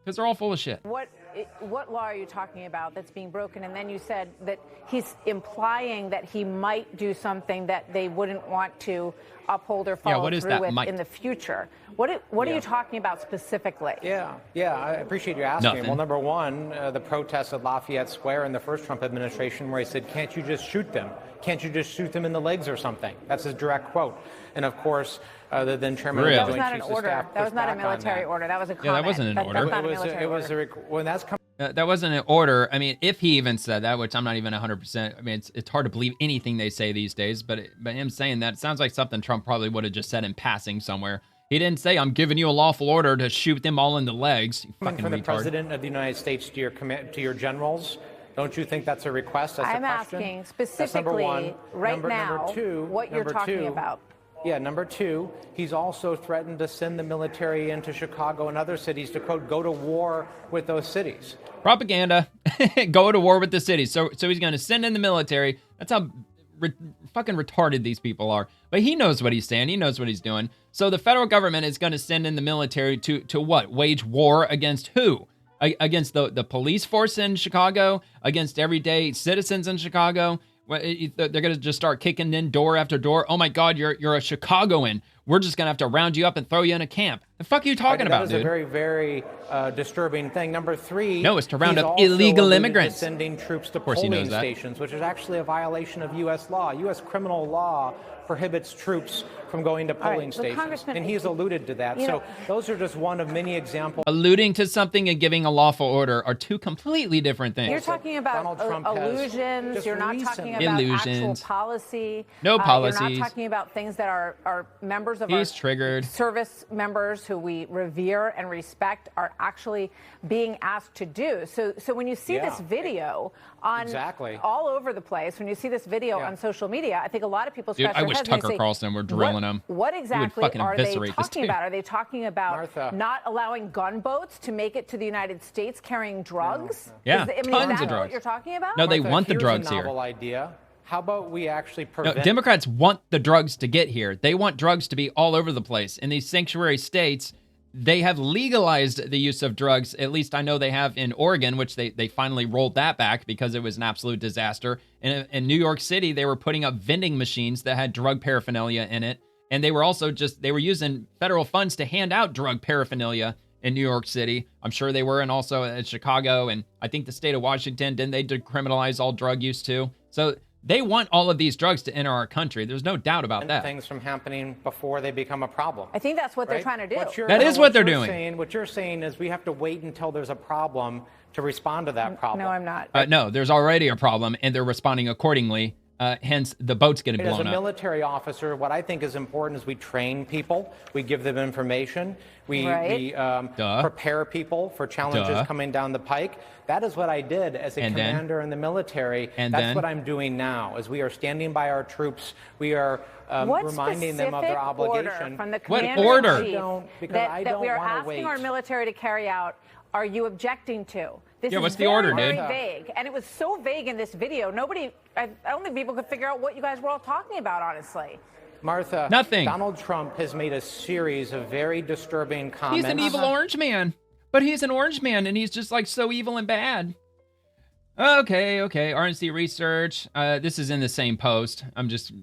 Because they're all full of shit. What law are you talking about that's being broken? And then you said that he's implying that he might do something that they wouldn't want to uphold or follow what is through that, with Mike? in the future. What are you talking about specifically? Yeah, I appreciate you asking. Nothing. Well, number one, the protests at Lafayette Square in the first Trump administration where he said, can't you just shoot them? Can't you just shoot them in the legs or something? That's his direct quote. And of course, the then chairman of the That was Joint not an Chiefs of order. Staff That was not a pushed back on military that. order. That was a comment. Yeah, that wasn't an order. That's not a military order. When that's come. That wasn't an order. I mean, if he even said that, which I'm not even 100%. I mean, it's hard to believe anything they say these days. But him saying that sounds like something Trump probably would have just said in passing somewhere. He didn't say, "I'm giving you a lawful order to shoot them all in the legs." You fucking From the retard. president of the United States to your generals. Don't you think that's a request? That's I'm a question? asking That's specifically number one. right now number two, what you're number talking two, about. Yeah, number two, he's also threatened to send the military into Chicago and other cities to, quote, go to war with those cities. Propaganda. Go to war with the city. So he's going to send in the military. That's how fucking retarded these people are. But he knows what he's saying. He knows what he's doing. So the federal government is going to send in the military to what? Wage war against who? Against the police force in Chicago? Against everyday citizens in Chicago? They're going to just start kicking in door after door. Oh my God, you're a Chicagoan. We're just going to have to round you up and throw you in a camp. The fuck are you talking about, dude? That is a very, very disturbing thing. Number three. No, it's to round he's up also illegal alluded immigrants. To sending troops to Of course he polling knows that. stations, which is actually a violation of U.S. law. U.S. criminal law prohibits troops from going to polling stations. And he's alluded to that. So those are just one of many examples. Alluding to something and giving a lawful order are two completely different things. You're talking about illusions. You're not talking about actual policy. No You're policies. not talking about things that are members of He's our triggered. service members who we revere and respect are actually being asked to do. So when you see this video on all over the place, when you see this video on social media, I think a lot of people scratch Dude, I their wish heads and Tucker say, Carlson were drilling him. What He would exactly fucking are they eviscerate this talking dude. about? Are they talking about Martha. not allowing gunboats to make it to the United States carrying drugs? Yeah, is tons that of drugs. what you're talking about? No, they Martha, want the here's drugs a here. novel idea. How about we actually No, prevent... Democrats want the drugs to get here. They want drugs to be all over the place. In these sanctuary states, they have legalized the use of drugs. At least I know they have in Oregon, which they finally rolled that back because it was an absolute disaster. In New York City, they were putting up vending machines that had drug paraphernalia in it. And they were also they were using federal funds to hand out drug paraphernalia in New York City. I'm sure they were, and also in Chicago. And I think the state of Washington, didn't they decriminalize all drug use too? So they want all of these drugs to enter our country. There's no doubt about that. Things from happening before they become a problem. I think that's what they're trying to do. That is what they're doing. What you're saying is we have to wait until there's a problem to respond to that problem. No, I'm not. No, there's already a problem, and they're responding accordingly. Hence, the boat's getting blown As a up. military officer, what I think is important is we train people, we give them information, we prepare people for challenges coming down the pike. That is what I did as a commander in the military. That's what I'm doing now, as we are standing by our troops. We are reminding them of their obligation. From the What order? that we are asking our military to carry out, are you objecting to? This what's is the order, very dude? vague, and it was so vague in this video. I don't think people could figure out what you guys were all talking about, honestly. Martha, Nothing. Donald Trump has made a series of very disturbing comments. He's an evil orange man. But he's an orange man, and he's just like so evil and bad. Okay. RNC research. This is in the same post. I'm just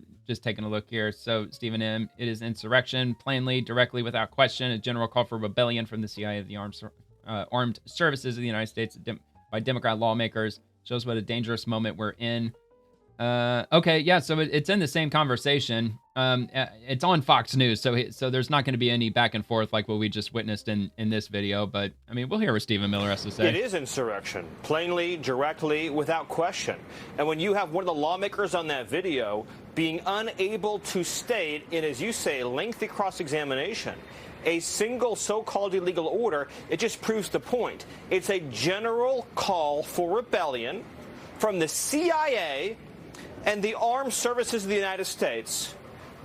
taking a look here. So, Stephen M., it is insurrection, plainly, directly, without question, a general call for rebellion from the CIA of the armed services of the United States by Democrat lawmakers. Shows what a dangerous moment we're in. So it's in the same conversation. It's on Fox News, so there's not going to be any back and forth like what we just witnessed in this video. But I mean, we'll hear what Stephen Miller has to say. It is insurrection, plainly, directly, without question. And when you have one of the lawmakers on that video being unable to state in, as you say, lengthy cross-examination, a single so-called illegal order, it just proves the point. It's a general call for rebellion from the CIA and the armed services of the United States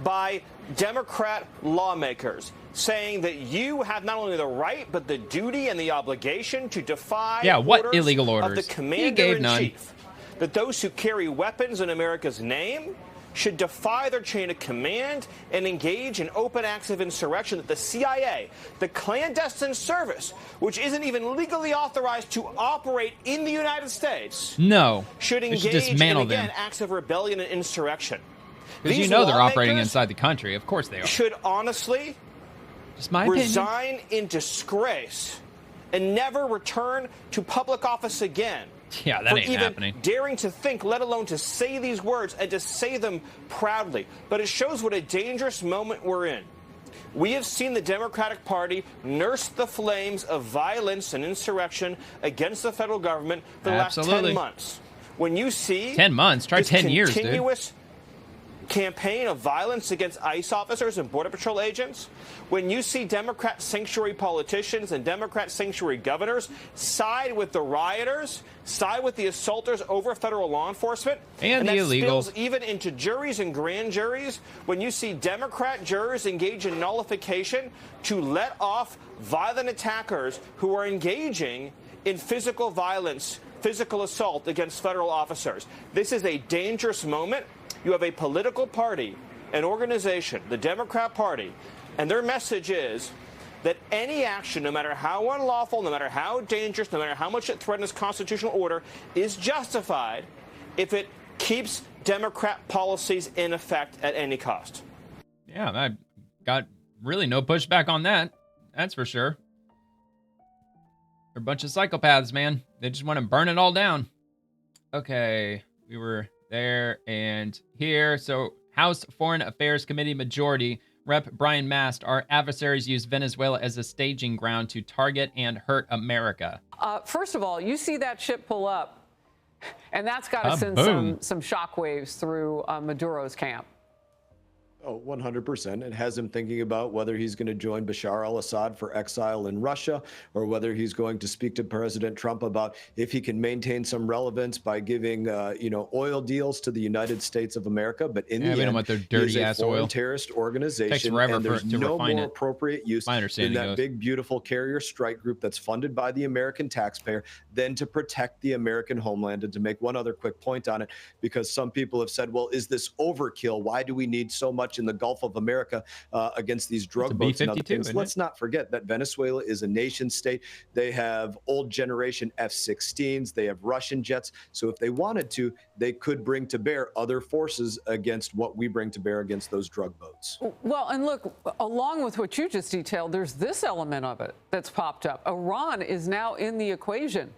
by Democrat lawmakers, saying that you have not only the right but the duty and the obligation to defy what illegal orders? of the commander-in-chief. That those who carry weapons in America's name should defy their chain of command and engage in open acts of insurrection, that the CIA, the clandestine service, which isn't even legally authorized to operate in the United States, No. should They engage should dismantle in, again, them. acts of rebellion and insurrection. Because you know they're operating inside the country. Of course they are. Should honestly resign in disgrace and never return to public office again. Yeah, that ain't happening. Daring to think, let alone to say these words and to say them proudly. But it shows what a dangerous moment we're in. We have seen the Democratic Party nurse the flames of violence and insurrection against the federal government for the last 10 months. When you see 10 months, try 10 years, dude. Continuous campaign of violence against ICE officers and Border Patrol agents, when you see Democrat sanctuary politicians and Democrat sanctuary governors side with the rioters, side with the assaulters over federal law enforcement, and the that illegals, spills even into juries and grand juries, when you see Democrat jurors engage in nullification to let off violent attackers who are engaging in physical violence, physical assault against federal officers. This is a dangerous moment. You have a political party, an organization, the Democrat Party, and their message is that any action, no matter how unlawful, no matter how dangerous, no matter how much it threatens constitutional order, is justified if it keeps Democrat policies in effect at any cost. Yeah, I got really no pushback on that. That's for sure. They're a bunch of psychopaths, man. They just want to burn it all down. Okay, we were there and here. So House Foreign Affairs Committee Majority Rep. Brian Mast, our adversaries use Venezuela as a staging ground to target and hurt America. First of all, you see that ship pull up, and that's got to send some shockwaves through Maduro's camp. Oh, 100%. It has him thinking about whether he's going to join Bashar al-Assad for exile in Russia, or whether he's going to speak to President Trump about if he can maintain some relevance by giving, oil deals to the United States of America. But in the end, their dirty ass foreign terrorist organization, and there's no more appropriate use in that big, beautiful carrier strike group that's funded by the American taxpayer than to protect the American homeland. And to make one other quick point on it, because some people have said, well, is this overkill? Why do we need so much in the Gulf of America against these drug boats and other things? Let's not forget that Venezuela is a nation state. They have old generation F-16s. They have Russian jets. So if they wanted to, they could bring to bear other forces against what we bring to bear against those drug boats. Well, and look, along with what you just detailed, there's this element of it that's popped up. Iran is now in the equation.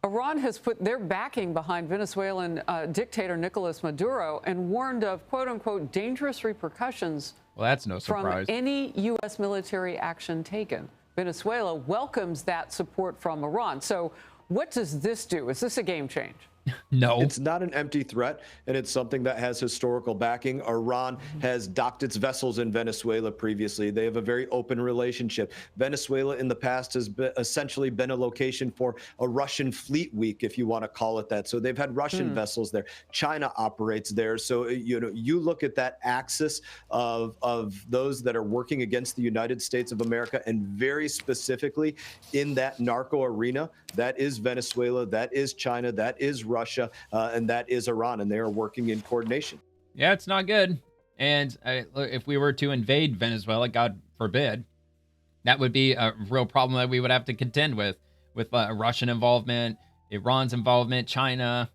Iran has put their backing behind Venezuelan dictator Nicolas Maduro and warned of, quote unquote, dangerous repercussions. Well, that's no surprise. From any U.S. military action taken. Venezuela welcomes that support from Iran. So what does this do? Is this a game change? No. It's not an empty threat, and it's something that has historical backing. Iran has docked its vessels in Venezuela previously. They have a very open relationship. Venezuela in the past has essentially been a location for a Russian fleet week, if you want to call it that. So they've had Russian vessels there. China operates there. So, you look at that axis of those that are working against the United States of America, and very specifically in that narco arena, that is Venezuela, that is China, that is Russia, and that is Iran, and they are working in coordination. Yeah, it's not good. And if we were to invade Venezuela, God forbid, that would be a real problem that we would have to contend with Russian involvement, Iran's involvement, China.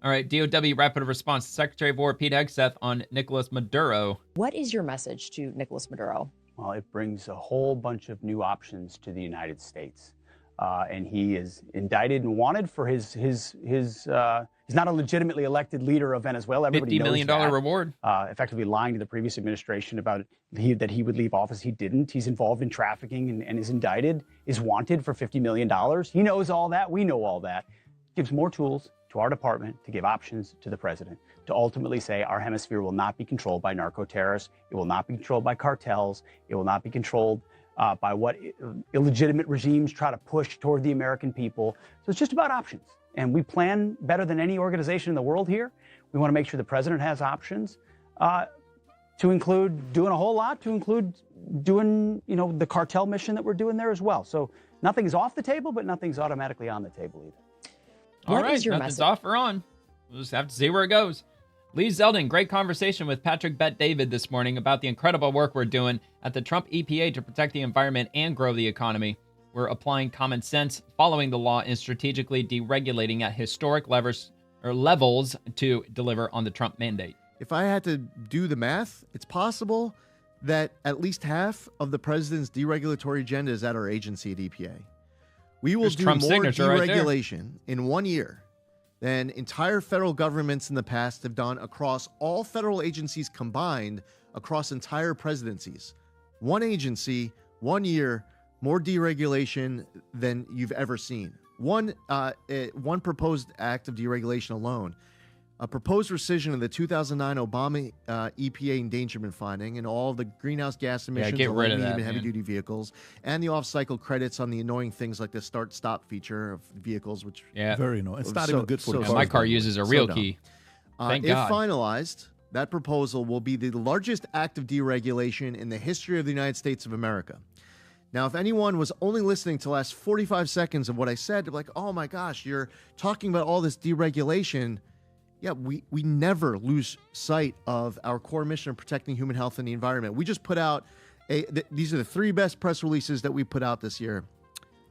All right, DOW rapid response. Secretary of War Pete Hegseth on Nicolas Maduro. What is your message to Nicolas Maduro? Well, it brings a whole bunch of new options to the United States. And he is indicted and wanted for his he's not a legitimately elected leader of Venezuela. Everybody $50 million reward. Effectively lying to the previous administration about that he would leave office. He didn't. He's involved in trafficking and is indicted, is wanted for $50 million. He knows all that. We know all that. Gives more tools to our department to give options to the president to ultimately say our hemisphere will not be controlled by narco-terrorists. It will not be controlled by cartels. It will not be controlled by what illegitimate regimes try to push toward the American people. So it's just about options. And we plan better than any organization in the world here. We want to make sure the president has options to include doing a whole lot, to include doing, the cartel mission that we're doing there as well. So nothing's off the table, but nothing's automatically on the table either. All right, nothing's off or on. We'll just have to see where it goes. Lee Zeldin, great conversation with Patrick Bet-David this morning about the incredible work we're doing at the Trump EPA to protect the environment and grow the economy. We're applying common sense, following the law, and strategically deregulating at historic levels to deliver on the Trump mandate. if I had to do the math, it's possible that at least half of the president's deregulatory agenda is at our agency at EPA. We will do Trump's more signature right there. deregulation in 1 year than entire federal governments in the past have done across all federal agencies combined across entire presidencies. One agency, 1 year, more deregulation than you've ever seen. One proposed act of deregulation alone, a proposed rescission of the 2009 Obama EPA endangerment finding and all the greenhouse gas emissions get of rid light, of medium, that, and man. heavy-duty vehicles, and the off-cycle credits on the annoying things like the start-stop feature of vehicles, which very annoying. It's not even good for the my car uses a real key. Thank if God. finalized, that proposal will be the largest act of deregulation in the history of the United States of America. Now, if anyone was only listening to the last 45 seconds of what I said, they're like, oh my gosh, you're talking about all this deregulation. Yeah, we never lose sight of our core mission of protecting human health and the environment. We just put out, these are the 3 best press releases that we put out this year.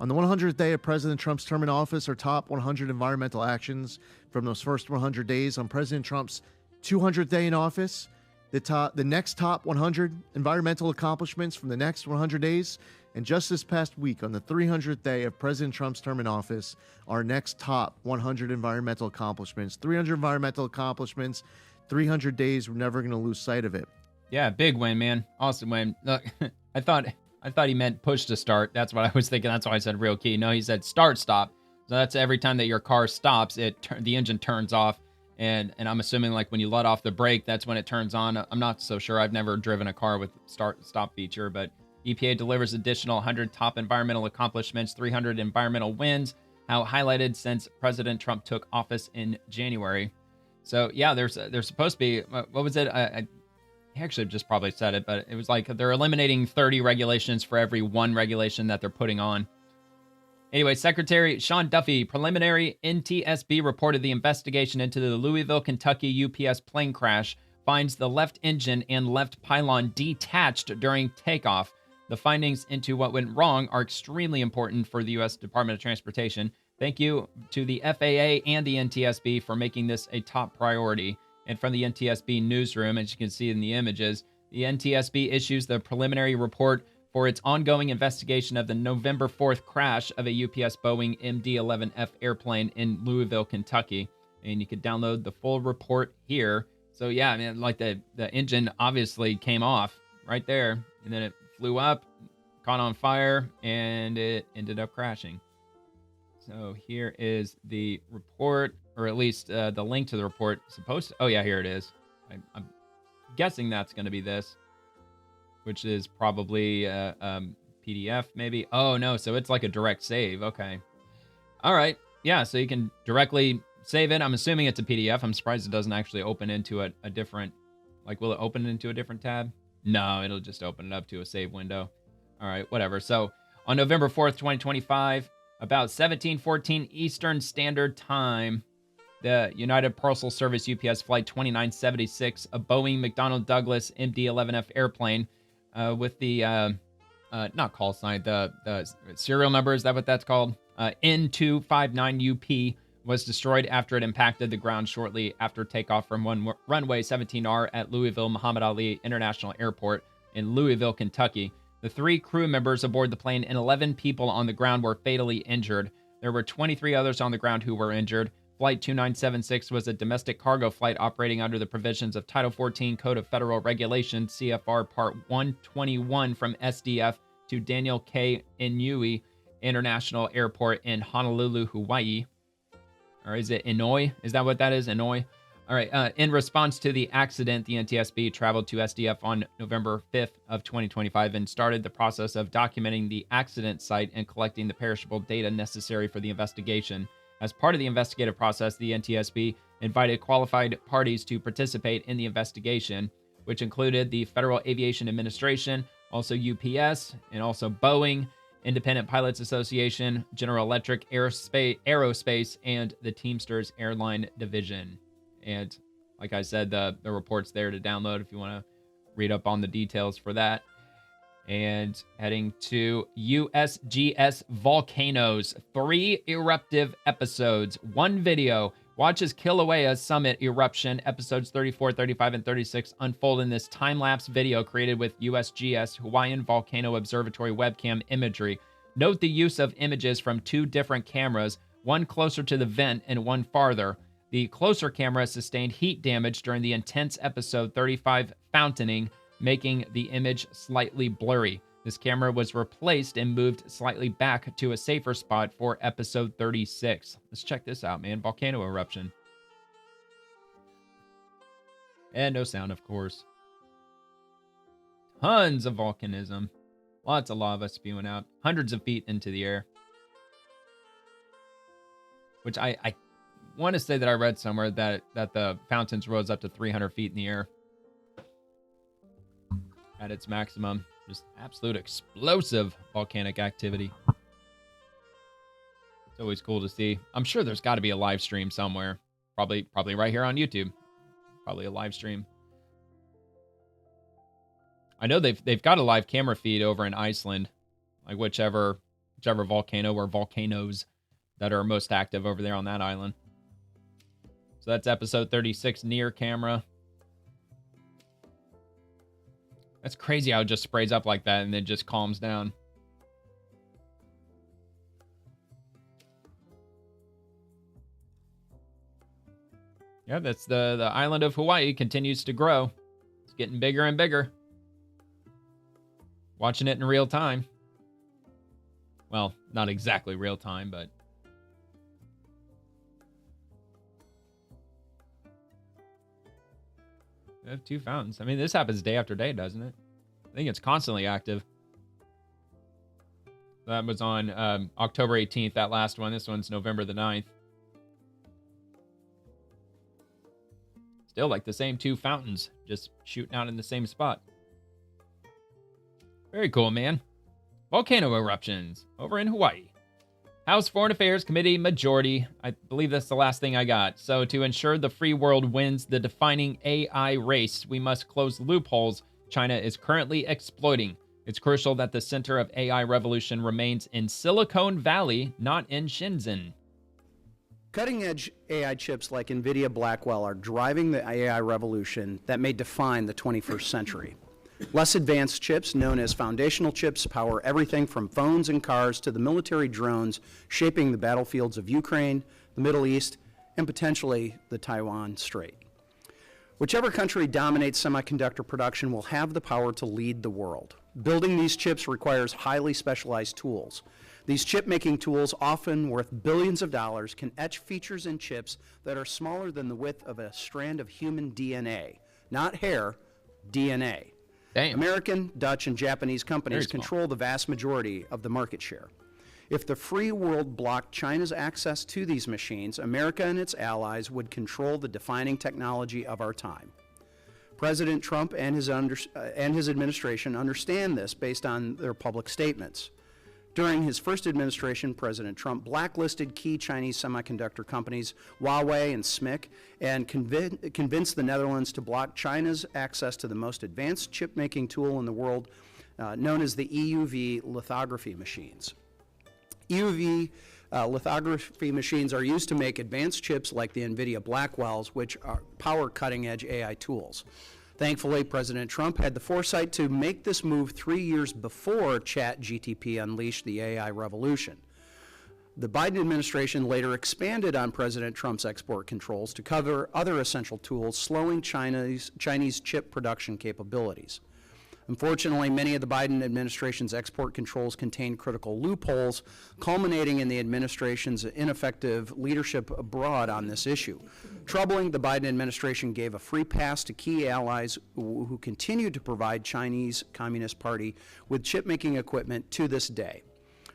On the 100th day of President Trump's term in office, our top 100 environmental actions from those first 100 days. On President Trump's 200th day in office, the next top 100 environmental accomplishments from the next 100 days. And just this past week, on the 300th day of President Trump's term in office, our next top 100 environmental accomplishments. 300 environmental accomplishments, 300 days, we're never going to lose sight of it. Yeah, big win, man. Awesome win. Look, I thought he meant push to start. That's what I was thinking. That's why I said real key. No, he said start, stop. So that's every time that your car stops, the engine turns off. And I'm assuming like when you let off the brake, that's when it turns on. I'm not so sure. I've never driven a car with start-stop feature, but EPA delivers additional 100 top environmental accomplishments, 300 environmental wins, highlighted since President Trump took office in January. So yeah, there's supposed to be, what was it? I actually just probably said it, but it was like they're eliminating 30 regulations for every 1 regulation that they're putting on. Anyway, Secretary Sean Duffy, preliminary NTSB reported the investigation into the Louisville, Kentucky UPS plane crash finds the left engine and left pylon detached during takeoff. The findings into what went wrong are extremely important for the U.S. Department of Transportation. Thank you to the FAA and the NTSB for making this a top priority. And from the NTSB newsroom, as you can see in the images, the NTSB issues the preliminary report for its ongoing investigation of the November 4th crash of a UPS Boeing MD-11F airplane in Louisville, Kentucky. And you could download the full report here. So yeah, I mean, like the engine obviously came off right there, and then it flew up, caught on fire, and it ended up crashing. So here is the report, or at least the link to the report. Oh yeah, here it is. I'm guessing that's going to be this, which is probably PDF maybe. Oh no, so it's like a direct save. Okay. All right. Yeah, so you can directly save it. I'm assuming it's a PDF. I'm surprised it doesn't actually open into a different, like, will it open into a different tab? No, it'll just open it up to a save window. All right, whatever. So on November 4th, 2025, about 17:14 Eastern Standard Time, the United Parcel Service UPS Flight 2976, a Boeing McDonnell Douglas MD-11F airplane with the, not call sign, the serial number, is that what that's called? N259UP, was destroyed after it impacted the ground shortly after takeoff from runway 17R at Louisville Muhammad Ali International Airport in Louisville, Kentucky. The 3 crew members aboard the plane and 11 people on the ground were fatally injured. There were 23 others on the ground who were injured. Flight 2976 was a domestic cargo flight operating under the provisions of Title 14 Code of Federal Regulations, CFR Part 121, from SDF to Daniel K. Inouye International Airport in Honolulu, Hawaii. Or is it Inouye? Is that what that is? Inouye? All right. In response to the accident, the NTSB traveled to SDF on November 5th of 2025 and started the process of documenting the accident site and collecting the perishable data necessary for the investigation. As part of the investigative process, the NTSB invited qualified parties to participate in the investigation, which included the Federal Aviation Administration, also UPS, and also Boeing, Independent Pilots Association, General Electric Aerospace, and the Teamsters Airline Division. And like I said, the report's there to download if you want to read up on the details for that. And heading to USGS Volcanoes, 3 eruptive episodes, 1 video, Watch as Kilauea Summit eruption, episodes 34, 35, and 36 unfold in this time-lapse video created with USGS Hawaiian Volcano Observatory webcam imagery. Note the use of images from two different cameras, one closer to the vent and one farther. The closer camera sustained heat damage during the intense episode 35 fountaining, making the image slightly blurry. This camera was replaced and moved slightly back to a safer spot for episode 36. Let's check this out, man. Volcano eruption. And no sound, of course. Tons of volcanism. Lots of lava spewing out. Hundreds of feet into the air. Which I want to say that I read somewhere that the fountains rose up to 300 feet in the air. At its maximum. Just absolute explosive volcanic activity. It's always cool to see. I'm sure there's got to be a live stream somewhere. Probably right here on YouTube. Probably a live stream. I know they've got a live camera feed over in Iceland. Like whichever volcano or volcanoes that are most active over there on that island. So that's episode 36 near camera. That's crazy how it just sprays up like that and then just calms down. Yeah, that's the island of Hawaii continues to grow. It's getting bigger and bigger. Watching it in real time. Well, not exactly real time, but... We have two fountains. I mean, this happens day after day, doesn't it? I think it's constantly active. That was on October 18th, that last one. This one's November the 9th. Still like the same two fountains, just shooting out in the same spot. Very cool, man. Volcano eruptions over in Hawaii. House Foreign Affairs Committee majority. I believe that's the last thing I got. So to ensure the free world wins the defining AI race, we must close loopholes China is currently exploiting. It's crucial that the center of AI revolution remains in Silicon Valley, not in Shenzhen. Cutting-edge AI chips like NVIDIA Blackwell are driving the AI revolution that may define the 21st century. Less advanced chips, known as foundational chips, power everything from phones and cars to the military drones shaping the battlefields of Ukraine, the Middle East, and potentially the Taiwan Strait. Whichever country dominates semiconductor production will have the power to lead the world. Building these chips requires highly specialized tools. These chip-making tools, often worth billions of dollars, can etch features in chips that are smaller than the width of a strand of human DNA. Not hair, DNA. Damn. American, Dutch, and Japanese companies control the vast majority of the market share. If the free world blocked China's access to these machines, America and its allies would control the defining technology of our time. President Trump and his administration understand this based on their public statements. During his first administration, President Trump blacklisted key Chinese semiconductor companies, Huawei and SMIC, and convinced the Netherlands to block China's access to the most advanced chip-making tool in the world, known as the EUV lithography machines. EUV lithography machines are used to make advanced chips like the NVIDIA Blackwells, which power cutting-edge AI tools. Thankfully, President Trump had the foresight to make this move 3 years before ChatGPT unleashed the AI revolution. The Biden administration later expanded on President Trump's export controls to cover other essential tools, slowing Chinese chip production capabilities. Unfortunately, many of the Biden administration's export controls contain critical loopholes, culminating in the administration's ineffective leadership abroad on this issue. Troubling, the Biden administration gave a free pass to key allies who continue to provide Chinese Communist Party with chip-making equipment to this day.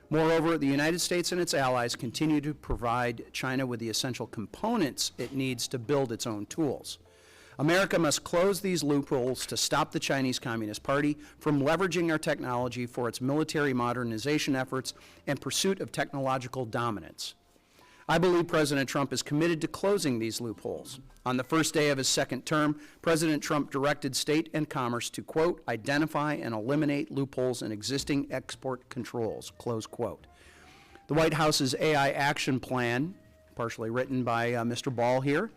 Moreover, the United States and its allies continue to provide China with the essential components it needs to build its own tools. America must close these loopholes to stop the Chinese Communist Party from leveraging our technology for its military modernization efforts and pursuit of technological dominance. I believe President Trump is committed to closing these loopholes. On the first day of his second term, President Trump directed State and Commerce to, quote, identify and eliminate loopholes in existing export controls, close quote. The White House's AI Action Plan partially written by Mr. Ball here,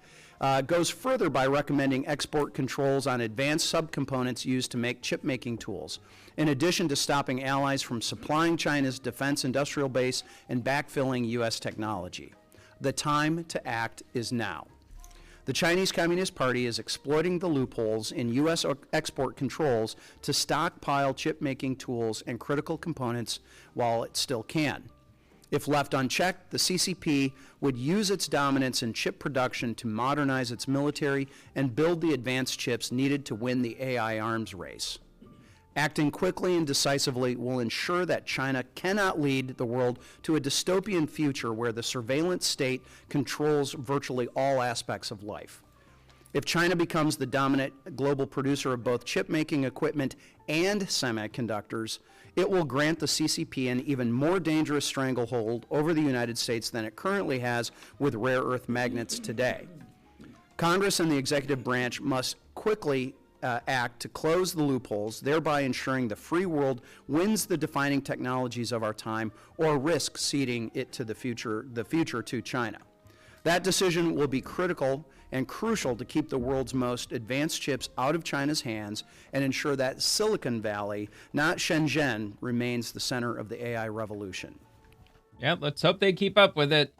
goes further by recommending export controls on advanced subcomponents used to make chip-making tools, in addition to stopping allies from supplying China's defense industrial base and backfilling U.S. technology. The time to act is now. The Chinese Communist Party is exploiting the loopholes in U.S. export controls to stockpile chip-making tools and critical components while it still can. If left unchecked, the CCP would use its dominance in chip production to modernize its military and build the advanced chips needed to win the AI arms race. Acting quickly and decisively will ensure that China cannot lead the world to a dystopian future where the surveillance state controls virtually all aspects of life. If China becomes the dominant global producer of both chip-making equipment and semiconductors, it will grant the CCP an even more dangerous stranglehold over the United States than it currently has with rare earth magnets today. Congress and the executive branch must quickly act to close the loopholes, thereby ensuring the free world wins the defining technologies of our time or risk ceding it to the future to China. That decision will be critical and crucial to keep the world's most advanced chips out of China's hands and ensure that Silicon Valley, not Shenzhen, remains the center of the AI revolution. Yeah, let's hope they keep up with it,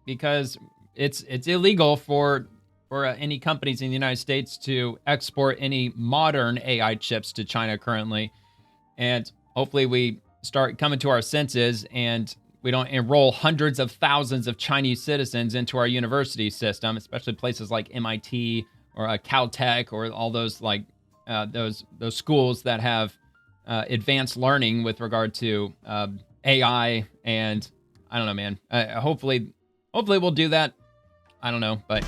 because it's illegal for any companies in the United States to export any modern AI chips to China currently. And hopefully we start coming to our senses and we don't enroll hundreds of thousands of Chinese citizens into our university system, especially places like MIT or Caltech or all those those schools that have advanced learning with regard to AI. And I don't know, man. Hopefully we'll do that. I don't know, but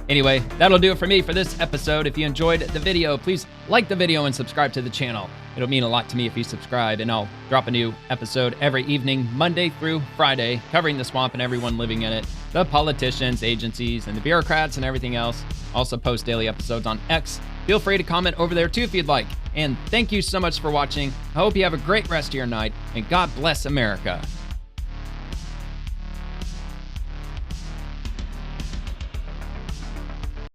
anyway, that'll do it for me for this episode. If you enjoyed the video, please like the video and subscribe to the channel. It'll mean a lot to me if you subscribe, and I'll drop a new episode every evening, Monday through Friday, covering the swamp and everyone living in it, the politicians, agencies, and the bureaucrats and everything else. Also post daily episodes on X. Feel free to comment over there too if you'd like. And thank you so much for watching. I hope you have a great rest of your night, and God bless America.